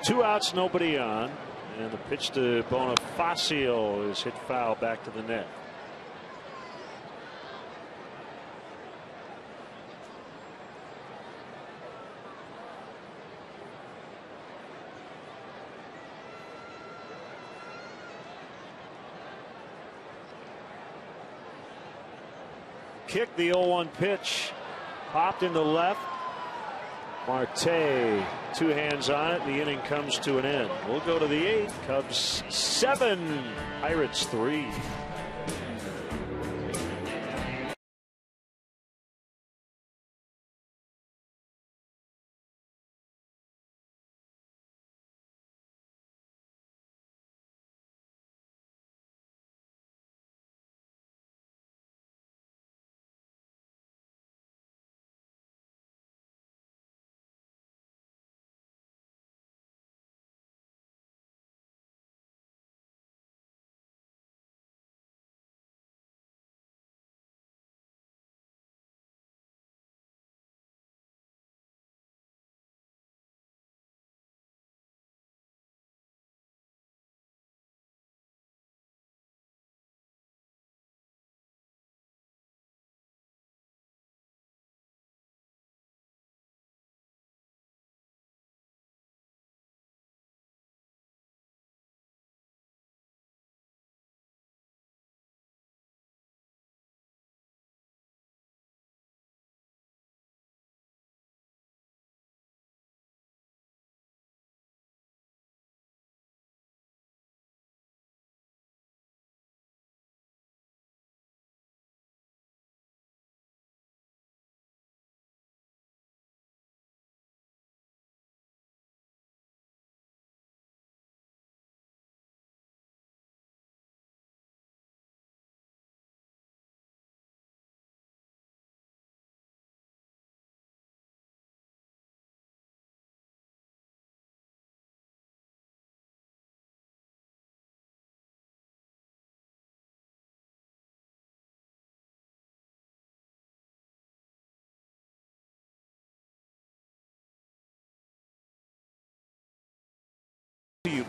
2 outs, nobody on, and the pitch to Bonifacio is hit foul back to the net. Kick, the 0-1 pitch, popped into left. Marte, 2 hands on it. The inning comes to an end. We'll go to the 8th. Cubs 7, Pirates 3.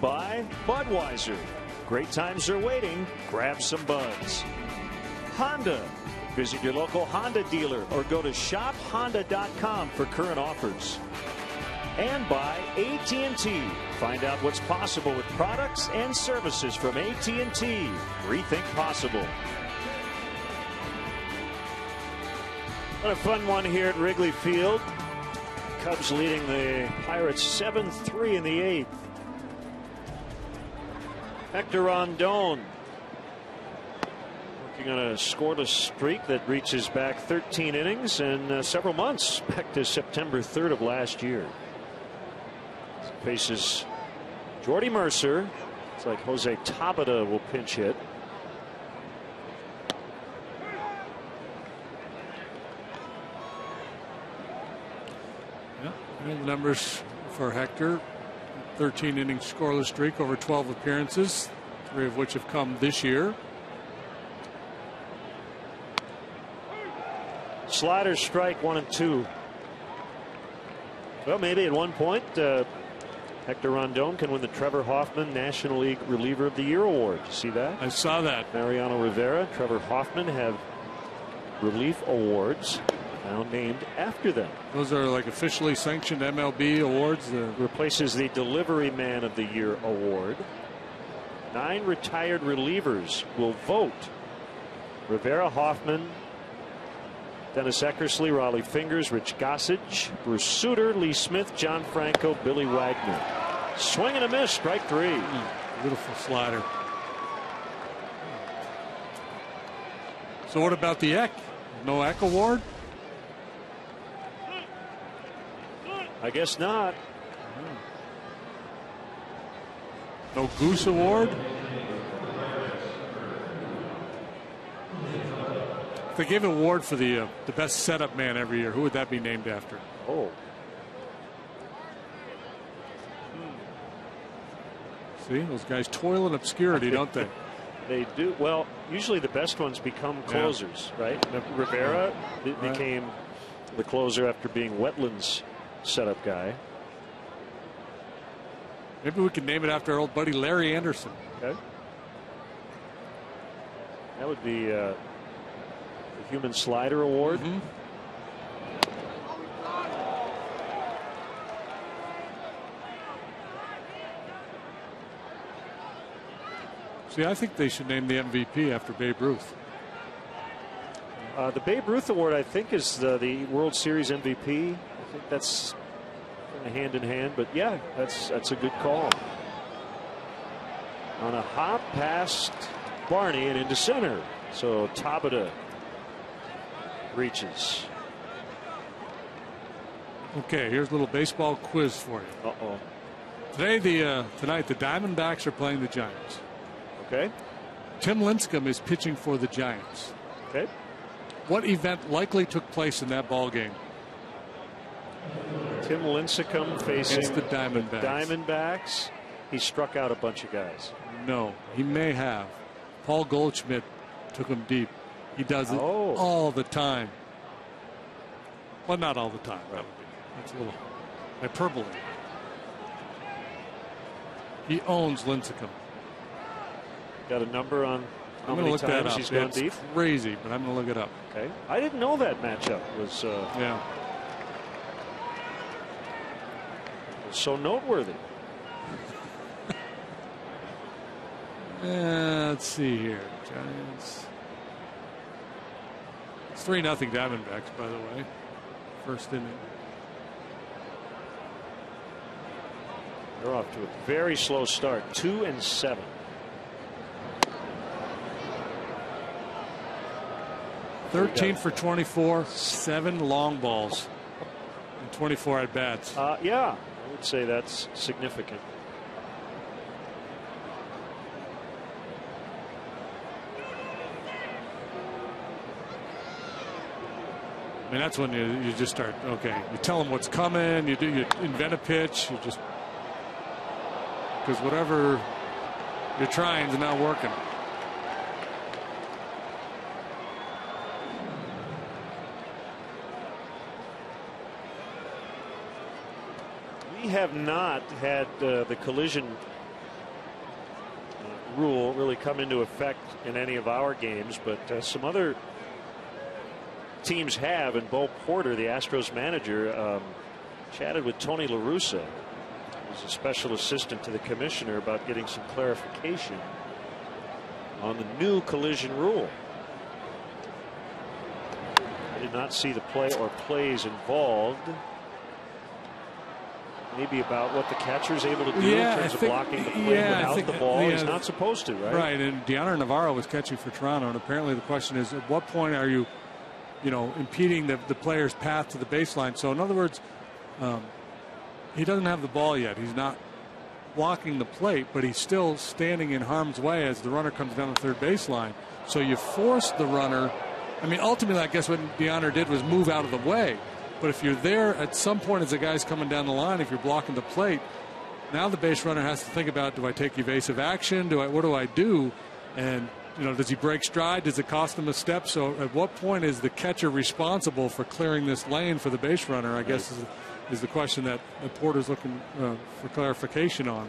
by Budweiser. Great times are waiting. Grab some buds. Honda. Visit your local Honda dealer or go to shophonda.com for current offers. And by AT&T. Find out what's possible with products and services from AT&T. Rethink possible. What a fun one here at Wrigley Field. Cubs leading the Pirates 7-3 in the 8th. Hector Rondon working on a scoreless streak that reaches back 13 innings and several months, back to September 3rd of last year. Faces Jordy Mercer. It's like Jose Tabata will pinch hit. The numbers for Hector: 13 inning scoreless streak over 12 appearances, 3 of which have come this year. Slider strike 1 and 2. Well, maybe at one point Hector Rondon can win the Trevor Hoffman National League Reliever of the Year award. You see that? I saw that. Mariano Rivera, Trevor Hoffman have relief awards now named after them. Those are like officially sanctioned MLB awards. Replaces the Delivery Man of the Year award. 9 retired relievers will vote. Rivera, Hoffman, Dennis Eckersley, Raleigh Fingers, Rich Gossage, Bruce Sutter, Lee Smith, John Franco, Billy Wagner. Swing and a miss, strike 3. Beautiful slider. So what about the Eck? No Eck award? I guess not. No Goose award? If they gave an award for the best setup man every year, who would that be named after? Oh. See, those guys toil in obscurity, don't they? They do. Well, usually the best ones become closers, right? Rivera became the closer after being Wetland's setup guy. Maybe we could name it after our old buddy Larry Anderson. Okay. That would be the Human Slider Award. Mm-hmm. See, I think they should name the MVP after Babe Ruth. The Babe Ruth Award, I think, is the World Series MVP. I think that's hand in hand, but yeah, that's a good call. On a hop past Barney and into center, so Tabata reaches. Okay, here's a little baseball quiz for you. Uh-oh. Tonight the Diamondbacks are playing the Giants. Okay. Tim Lincecum is pitching for the Giants. Okay. What event likely took place in that ball game? Tim Lincecum facing the Diamondbacks. He struck out a bunch of guys. No, he may have. Paul Goldschmidt took him deep. He does it all the time. Well, not all the time. Right. That's a little hyperbole. He owns Lincecum. Got a number on how I'm going many to look that times up. he's gone It's deep? crazy, but I'm going to look it up. Okay. I didn't know that matchup was so noteworthy. Let's see here. Giants. It's 3-0 Diamondbacks, by the way. First inning. They're off to a very slow start. 2-7. $13 for 24, 7 long balls, and 24 at bats. Yeah, I would say that's significant. I mean, that's when you just start. Okay, you tell them what's coming. You invent a pitch. You just because whatever you're trying is not working. We have not had the collision rule really come into effect in any of our games, but some other teams have. And Bo Porter, the Astros manager, chatted with Tony La Russa, who's a special assistant to the commissioner, about getting some clarification on the new collision rule. I did not see the play or plays involved. Maybe about what the catcher is able to do in terms of blocking the play without the ball. He's not supposed to, right? Right, and Deoner Navarro was catching for Toronto, and apparently the question is, at what point are you, impeding the player's path to the baseline? So in other words, he doesn't have the ball yet. He's not blocking the plate, but he's still standing in harm's way as the runner comes down the third baseline. So you force the runner. I mean, ultimately, I guess what Deoner did was move out of the way. But if you're there at some point as the guy's coming down the line, if you're blocking the plate, now the base runner has to think about, do I take evasive action? What do I do? And, does he break stride? Does it cost him a step? So at what point is the catcher responsible for clearing this lane for the base runner, I guess is the question that Porter's looking for clarification on.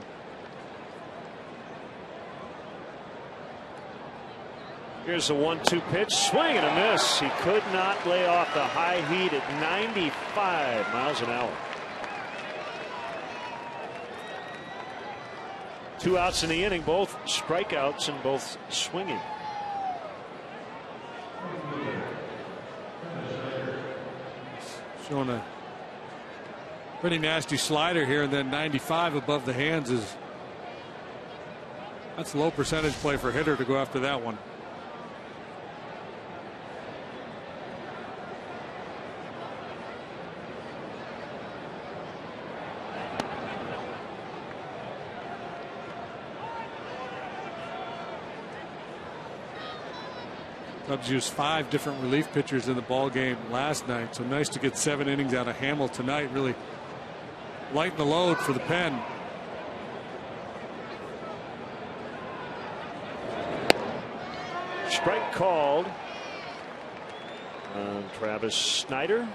Here's the 1-2 pitch, swing and a miss. He could not lay off the high heat at 95 miles an hour. 2 outs in the inning, both strikeouts and both swinging. Showing a pretty nasty slider here, and then 95 above the hands that's low percentage play for a hitter to go after that one. Cubs used 5 different relief pitchers in the ball game last night, so nice to get 7 innings out of Hamill tonight. Really lighten the load for the pen. Strike called on Travis Snider.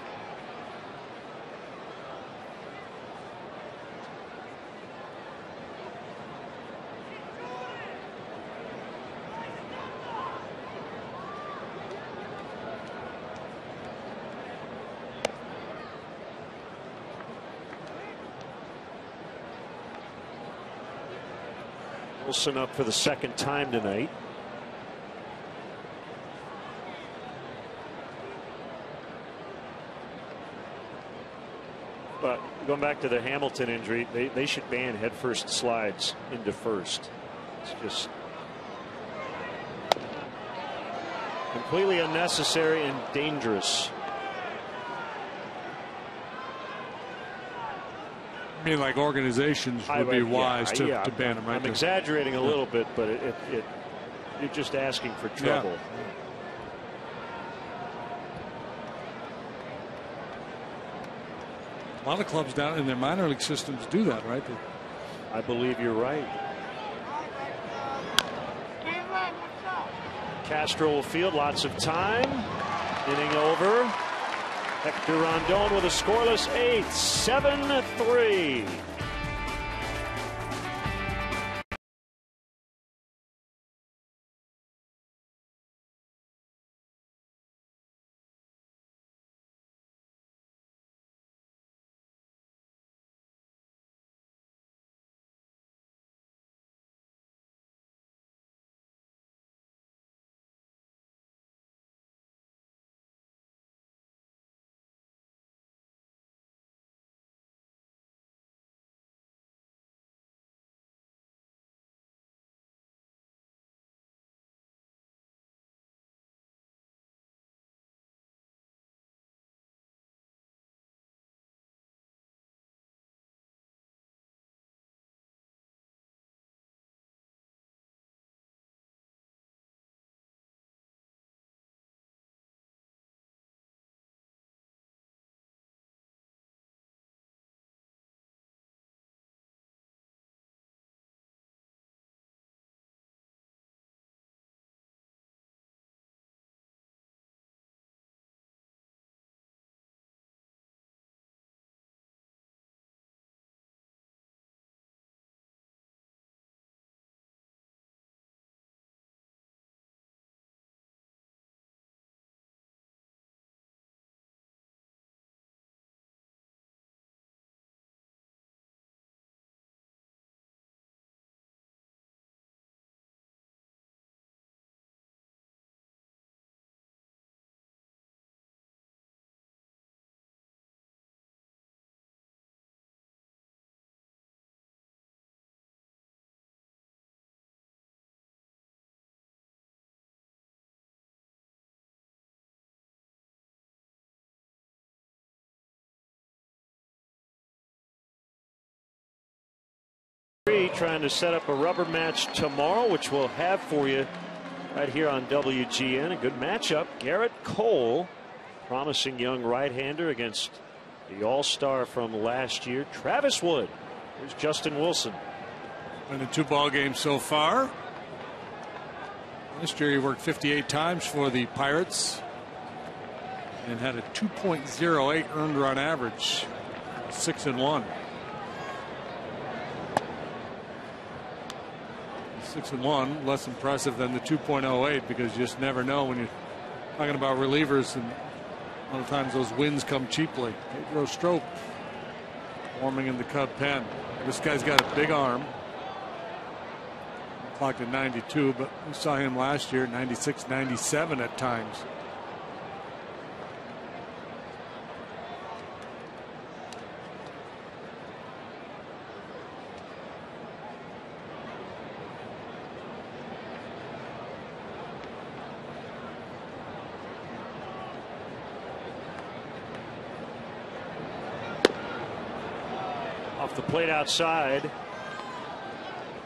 Wilson up for the second time tonight. But going back to the Hamilton injury, they should ban headfirst slides into first. It's just completely unnecessary and dangerous. I mean, like organizations would be wise to ban them, right? I'm exaggerating a little bit, but you're just asking for trouble. Yeah. A lot of clubs down in their minor league systems do that, right? I believe you're right. Castro will field, lots of time. Inning over. Hector Rondon with a scoreless 8th, 7-3. trying to set up a rubber match tomorrow, which we'll have for you right here on WGN. A good matchup. Garrett Cole, promising young right-hander, against the all-star from last year, Travis Wood. Here's Justin Wilson. In the 2 ball games so far. Last year he worked 58 times for the Pirates and had a 2.08 earned run average. 6-1. 6-1, less impressive than the 2.08, because you just never know when you're talking about relievers, and a lot of times those wins come cheaply. Pedro Strop warming in the Cub pen. This guy's got a big arm. Clocked at 92, but we saw him last year at 96, 97 at times. Off the plate outside.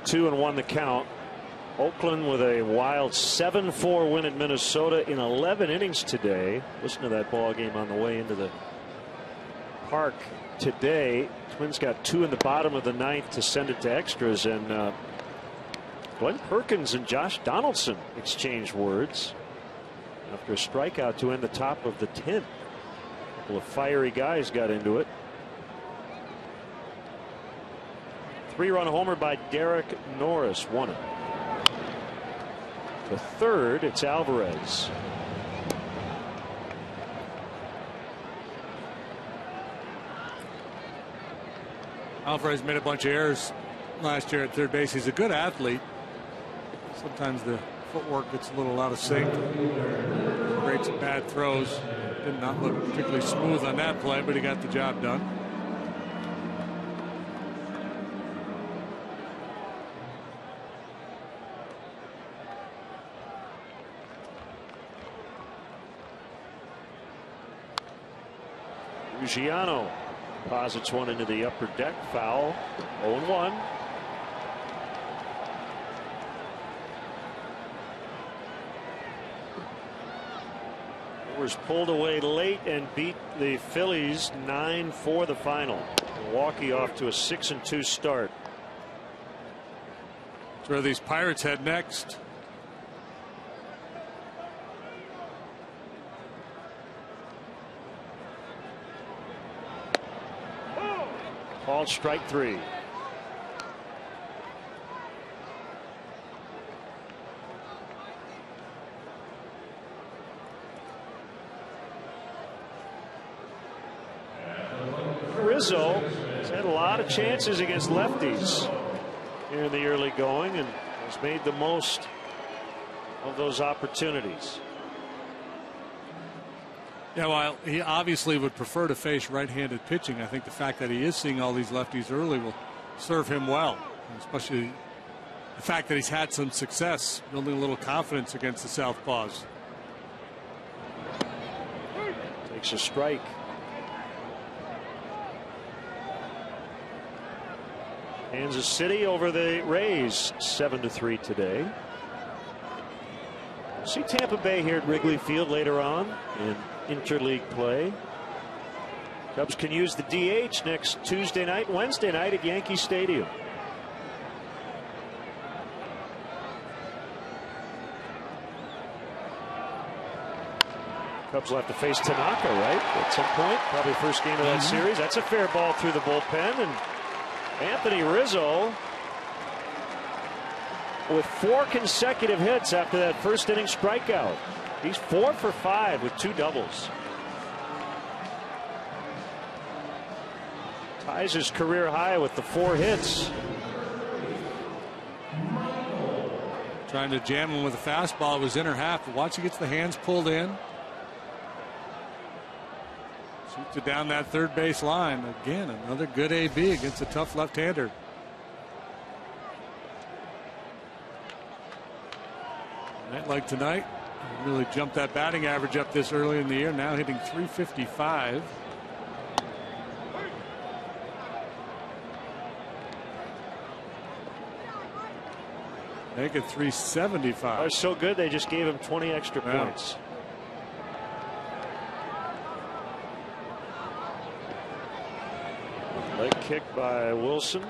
2-1 the count. Oakland with a wild 7-4 win at Minnesota in 11 innings today. Listen to that ball game on the way into the park today. Twins got 2 in the bottom of the 9th to send it to extras, and Glenn Perkins and Josh Donaldson exchanged words after a strikeout to end the top of the 10th. A couple of fiery guys got into it. 3-run homer by Derek Norris won it. The third, it's Alvarez. Alvarez made a bunch of errors last year at third base. He's a good athlete. Sometimes the footwork gets a little out of sync. Breaks bad throws. Did not look particularly smooth on that play, but he got the job done. Giano posits one into the upper deck, foul. 0-1. Was pulled away late and beat the Phillies 9-4 the final. Milwaukee off to a 6-2 start. That's where these Pirates head next. Called strike 3. Rizzo has had a lot of chances against lefties here in the early going and has made the most of those opportunities. Yeah, while he obviously would prefer to face right-handed pitching, I think the fact that he is seeing all these lefties early will serve him well, especially the fact that he's had some success building a little confidence against the southpaws. Takes a strike. Kansas City over the Rays 7-3 today. See Tampa Bay here at Wrigley Field later on in interleague play. Cubs can use the DH next Tuesday night, Wednesday night at Yankee Stadium. Cubs will have to face Tanaka, right? At some point, probably first game of that series. That's a fair ball through the bullpen, and Anthony Rizzo with 4 consecutive hits after that first inning strikeout. He's 4 for 5 with 2 doubles. Ties his career high with the 4 hits. Trying to jam him with a fastball of his inner half, but watch, he gets the hands pulled in. Shoots it down that third base line. Again, another good AB against a tough left-hander. Night like tonight, really jumped that batting average up this early in the year, now hitting .355. Make it 375. Are so good they just gave him 20 extra Yeah. points. Leg kick by Wilson.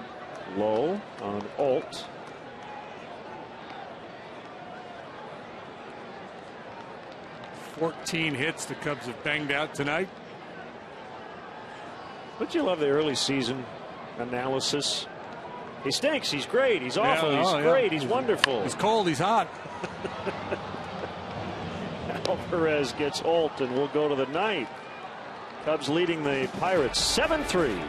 Low on Alt. $14 hits the Cubs have banged out tonight. But you love the early season analysis. He stinks. He's great. He's awful. He's great. He's wonderful. He's cold. He's hot. Alvarez gets Alt, and we'll go to the ninth. Cubs leading the Pirates 7-3.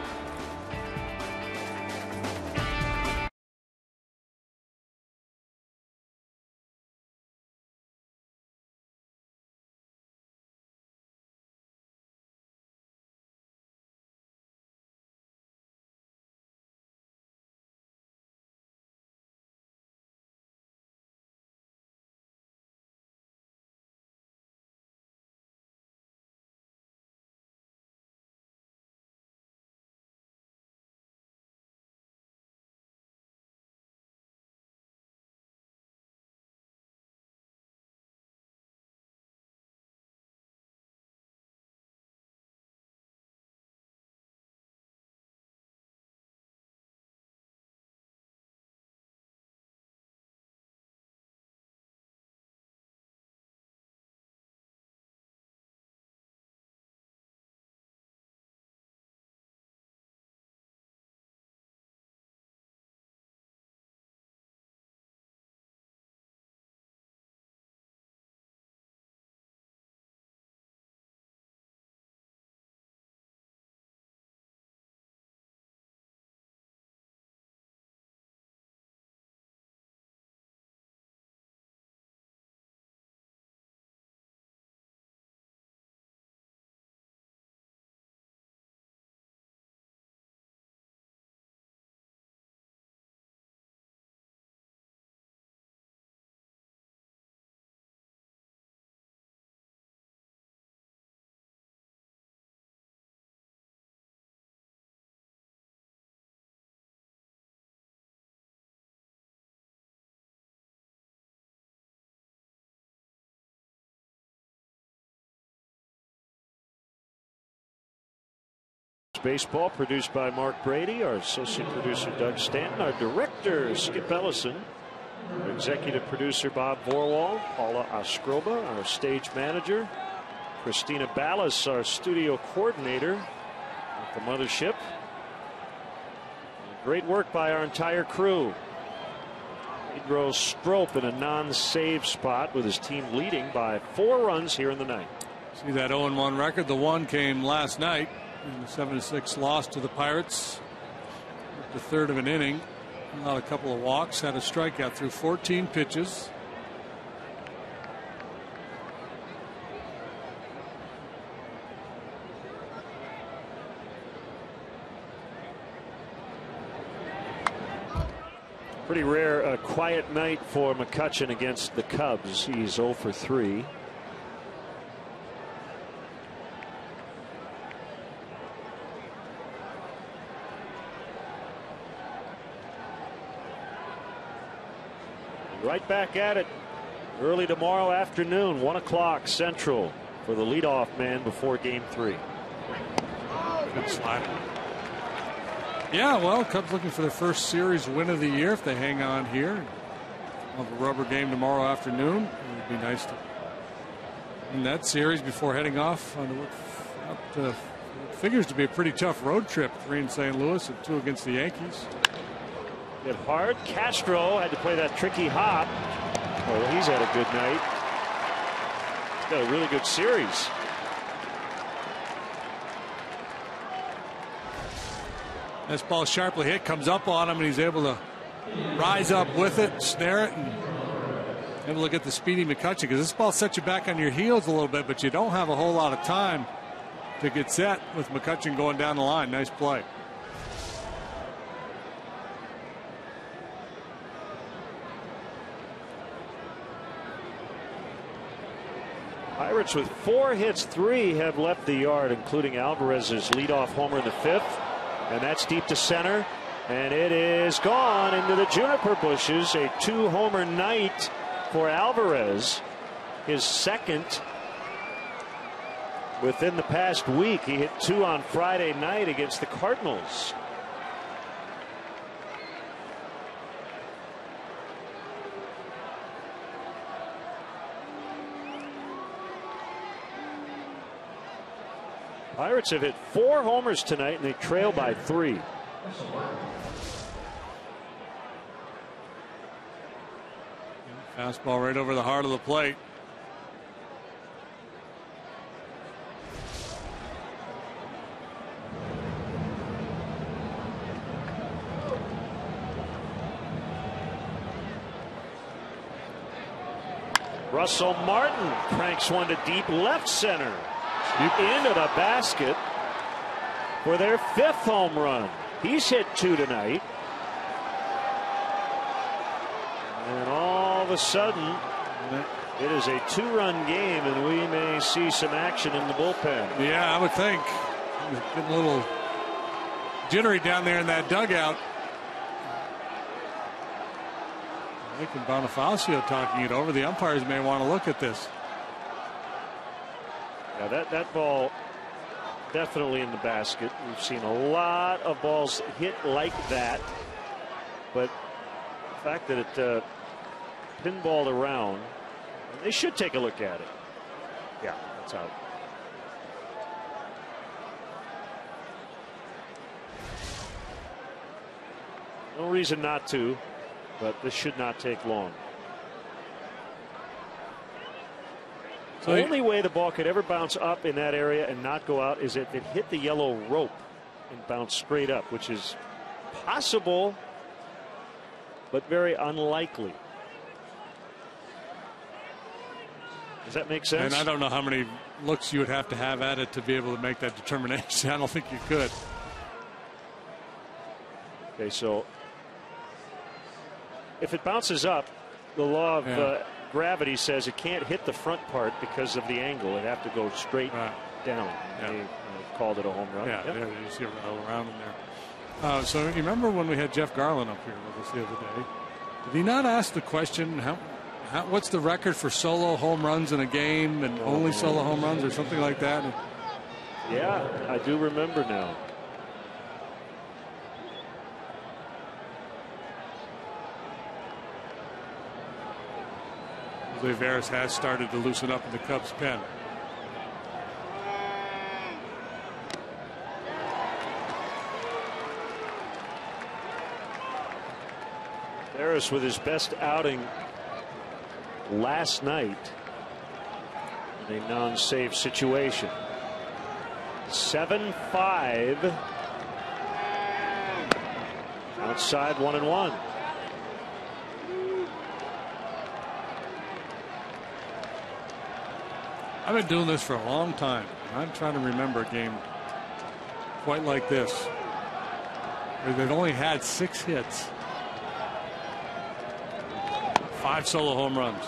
Baseball produced by Mark Brady, our associate producer Doug Stanton, our director Skip Ellison, our executive producer Bob Vorwald, Paula Ostroba, our stage manager, Christina Ballas, our studio coordinator at the mothership. Great work by our entire crew. Pedro Strop in a non-save spot with his team leading by 4 runs here in the ninth. See that 0-1 record. The one came last night in the 7-6 loss to the Pirates. The third of an inning. Allowed a couple of walks. Had a strikeout through 14 pitches. Pretty rare quiet night for McCutchen against the Cubs. He's 0 for 3. Right back at it early tomorrow afternoon, 1 o'clock Central, for the leadoff man before Game 3. Good slider. Yeah, well, Cubs looking for their first series win of the year if they hang on here. We'll have a rubber game tomorrow afternoon. It would be nice to win that series before heading off on what figures to be a pretty tough road trip. 3 in St. Louis and 2 against the Yankees. Hit hard. Castro had to play that tricky hop. Well, he's had a good night. He's got a really good series. This ball sharply hit, comes up on him, and he's able to rise up with it, snare it, and able to get the speedy McCutchen, because this ball sets you back on your heels a little bit, but you don't have a whole lot of time to get set with McCutchen going down the line. Nice play. Pirates with 4 hits, 3 have left the yard, including Alvarez's leadoff homer in the 5th. And that's deep to center. And it is gone into the juniper bushes. A 2-homer night for Alvarez. His second within the past week. He hit 2 on Friday night against the Cardinals. Pirates have hit 4 homers tonight, and they trail by 3. Fastball right over the heart of the plate. Russell Martin cranks one to deep left center. Into the basket for their 5th home run. He's hit 2 tonight. And all of a sudden, it is a 2-run game, and we may see some action in the bullpen. Yeah, I would think. Getting a little jittery down there in that dugout. Nick and Bonifacio talking it over. The umpires may want to look at this. Yeah, that ball definitely in the basket. We've seen a lot of balls hit like that, but the fact that it pinballed around, they should take a look at it. Yeah, that's out. No reason not to, but this should not take long. So the only way the ball could ever bounce up in that area and not go out is if it hit the yellow rope and bounced straight up, which is possible, but very unlikely. Does that make sense? And I don't know how many looks you would have to have at it to be able to make that determination. I don't think you could. Okay, so if it bounces up, the law of gravity says it can't hit the front part because of the angle. It'd have to go straight down. Yeah. They called it a home run. Yeah, you see it all around in there. So you remember when we had Jeff Garland up here with us the other day? Did he not ask the question, what's the record for solo home runs in a game and only solo home runs or something like that? Yeah, I do remember now. Veras has started to loosen up in the Cubs pen. Veras with his best outing last night in a non-save situation. 7-5. Outside 1-1. I've been doing this for a long time. I'm trying to remember a game quite like this, where they've only had 6 hits, 5 solo home runs.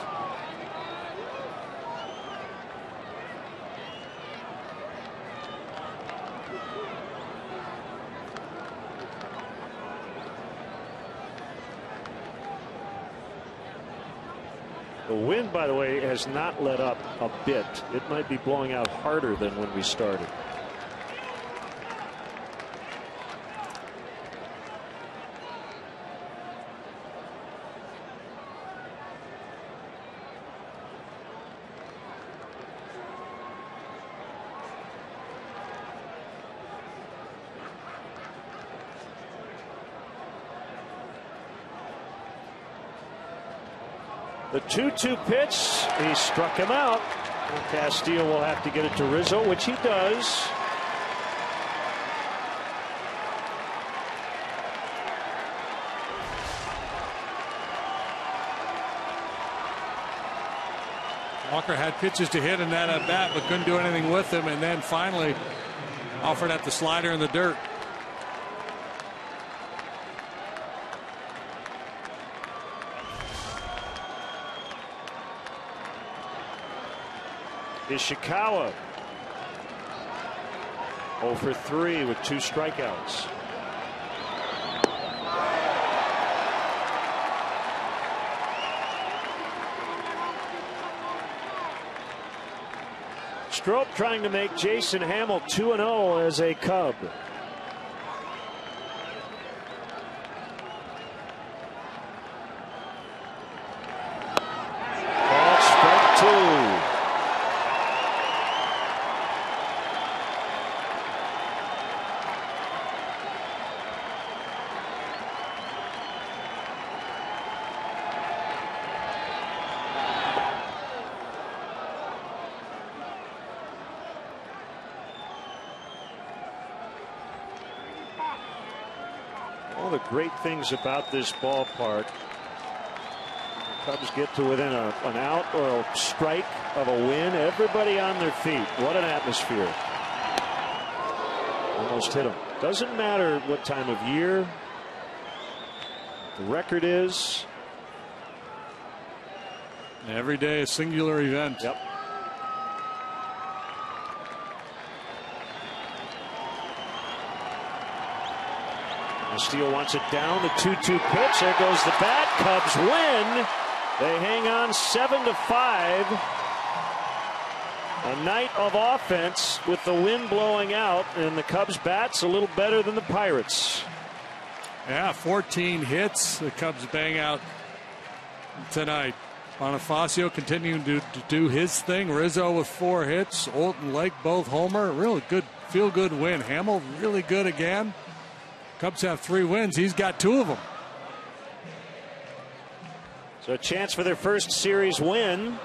The wind, by the way, has not let up a bit. It might be blowing out harder than when we started. The 2-2 pitch, he struck him out. Castillo will have to get it to Rizzo, which he does. Walker had pitches to hit in that at bat, but couldn't do anything with them, and then finally offered at the slider in the dirt. Ishikawa 0 for 3 with 2 strikeouts. Strop trying to make Jason Hamill 2-0 as a Cub. Called strike 2. All the great things about this ballpark. The Cubs get to within an out or a strike of a win. Everybody on their feet. What an atmosphere. Almost hit him. Doesn't matter what time of year the record is. Every day a singular event. Yep. Steele wants it down. The 2-2 pitch. There goes the bat. Cubs win. They hang on 7-5. A night of offense with the wind blowing out, and the Cubs bats a little better than the Pirates. Yeah, 14 hits. The Cubs bang out tonight. Bonifacio continuing to do his thing. Rizzo with 4 hits. Olton, Lake both homer. Really good, feel-good win. Hamill really good again. Cubs have 3 wins. He's got 2 of them. So a chance for their first series win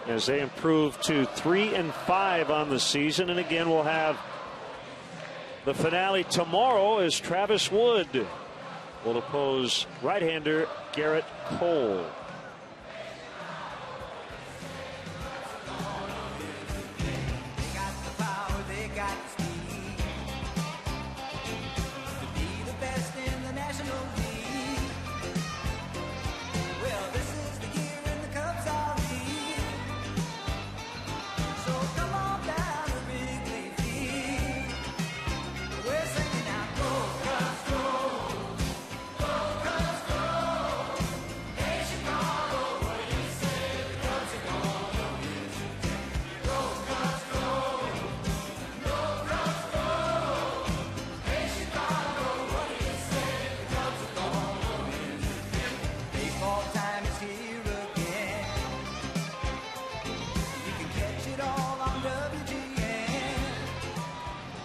as they improve to 3-5 on the season. And again, we'll have the finale tomorrow as Travis Wood will oppose right-hander Garrett Cole.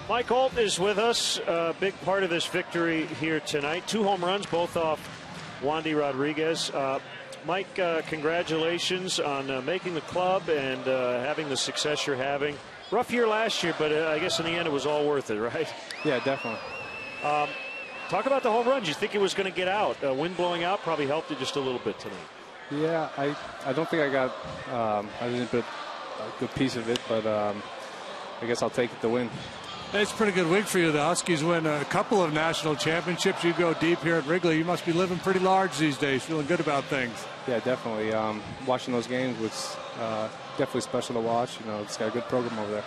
Mike Olton is with us. A big part of this victory here tonight. 2 home runs, both off Wandy Rodriguez. Mike, congratulations on making the club and having the success you're having. Rough year last year, but I guess in the end it was all worth it, right? Yeah, definitely. Talk about the home runs. You think it was going to get out? Wind blowing out probably helped it just a little bit tonight. Yeah, I don't think I got I didn't put a good piece of it, but I guess I'll take it to win. It's a pretty good week for you. The Huskies win a couple of national championships. You go deep here at Wrigley. You must be living pretty large these days, feeling good about things. Yeah, definitely. Watching those games was definitely special to watch. You know, it's got a good program over there.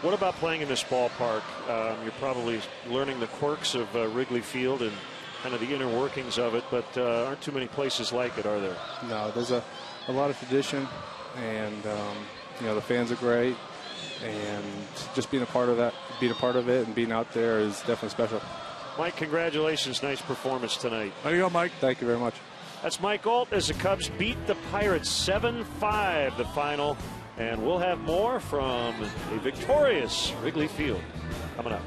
What about playing in this ballpark? You're probably learning the quirks of Wrigley Field and kind of the inner workings of it, but aren't too many places like it, are there? No, there's a lot of tradition, and you know, the fans are great. And just being a part of that, being a part of it and being out there is definitely special. Mike, congratulations. Nice performance tonight. There you go, Mike. Thank you very much. That's Mike Alt as the Cubs beat the Pirates 7-5 the final. And we'll have more from a victorious Wrigley Field coming up.